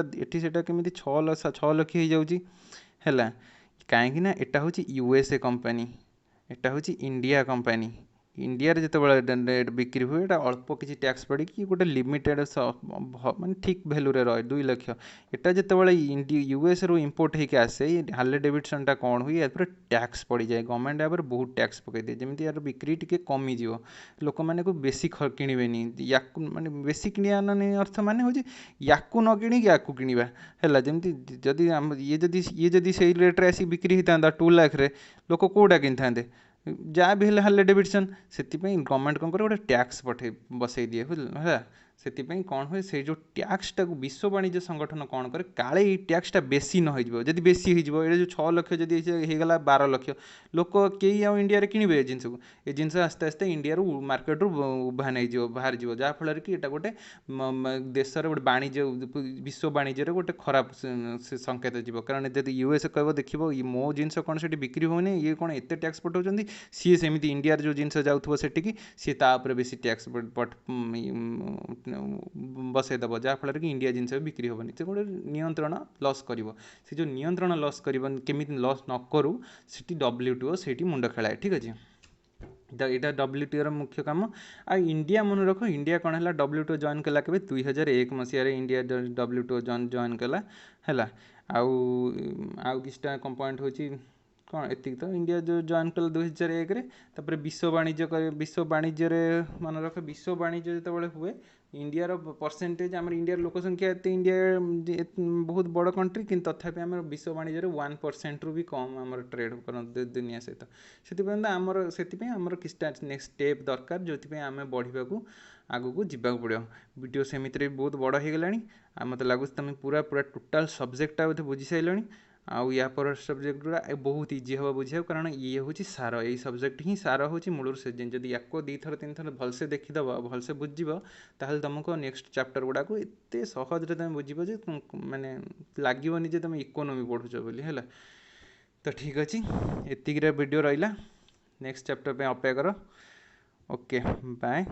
केमी 6 लाख हो जाऊँगी है। कहीं एटा हूँ यूएसए कंपनी, एटा हूँ इंडिया कंपनी। इंडिया जिते बिक्री हुए एटा अल्प किसी टैक्स पड़ी गोटे लिमिटेड माने ठीक भैल्यू रहे 2 लाख। एटा जिते यूएस रु इंपोर्ट होकर आसे हार्ले डेविडसन कौन हुए या टैक्स पड़ जाए, गवर्नमेंट या बहुत टैक्स पकई दिए, जमी यार बिक्री टी कमिज लोक मैंने को बेसी किणवेनि या माने बेसी किणवा अर्थ माने हूँ या न कि या किणवा है। जमी जदि ये जदि से रेट्रे आसी बिक्री होता 2 लाख लोक कौटा किनी जहाँ भी हार्ले डेविडसन से गवर्नमेंट कौन करे गोटे टैक्स पठे बसई दिए है। से कौन हुए से जो टैक्स टाक विश्व वाणिज्य संगठन कौन करे काले ये टैक्सटा बेसी न हो जब बेसी हो जो 6 लाख जब होगला 12 लाख लोक कई आउ इंडिया किणवे ये जिनस को ये जिनस आस्ते आस्ते इंडिया मार्केट रू उभान हो बाहर जा जहाँफल कि यहाँ गोटे देशर गोटे वाणिज्य विश्व वाणिज्य गोटे खराब संकेत जीव, कारण जब यूएस कह देख मो जिनस कौन से बिक्री होनी ये कौन एत टैक्स पठाऊँ सी सेमती इंडिया जो जिनस जाऊँ सेटिकी सी तापर बेसी टैक्स बसईदेव जहाँफल कि इंडिया जिनस बिक्री हेनी से गोटे नियंत्रण लॉस कर जो नियंत्रण लॉस कर केमी लॉस न करूँ से WTO से मुंड खेलाए। ठीक अच्छे यहाँ WTO मुख्य कम आ इंडिया मन रख इंडिया कौन है WTO जॉइन कला के 2001 मसीह इंडिया WTO जॉइन कला है। आउ किसटा कम पॉइंट हो कौन एतिक तो इंडिया जो जॉइन कला 2001 तापर विश्व वाणिज्य मन रख विश्व वाणिज्य जो हुए इंडिया परसेंटेज आम इंडिया लोक संख्या एत इंडिया बहुत बड़ कंट्री कि तथापि आम विश्व वाणिज्य 1% रू भी कम आम ट्रेड कर दुनिया सहित से आमर से किसटा नेक्स्ट स्टेप दरकार जो आम बढ़ा को आगू जावाक पड़ो। वीडियो सेमित भी बहुत बड़ हो गला मत लगुच तुम पूरा टोटाल सब्जेक्टा बोधे बुझी सारे आउ या पर सब्जेक्ट गुड़ा बहुत इजी हम बुझे कारण ये हूँ सार यही सब्जेक्ट ही सार हूँ मूलर से जदि या 2 थर 3 थर भलसे देखीदेव भलसे बुझीब ताहले तुमको नेक्स्ट चैप्टर गुड़ा को एत सहज तुम बुझीब जे माने लगे तुम इकोनोमी पढ़ुच बोली है। तो ठीक अच्छे एतिक वीडियो रहा नेक्स्ट चैप्टर पे अपेक्षा कर। Okay bye.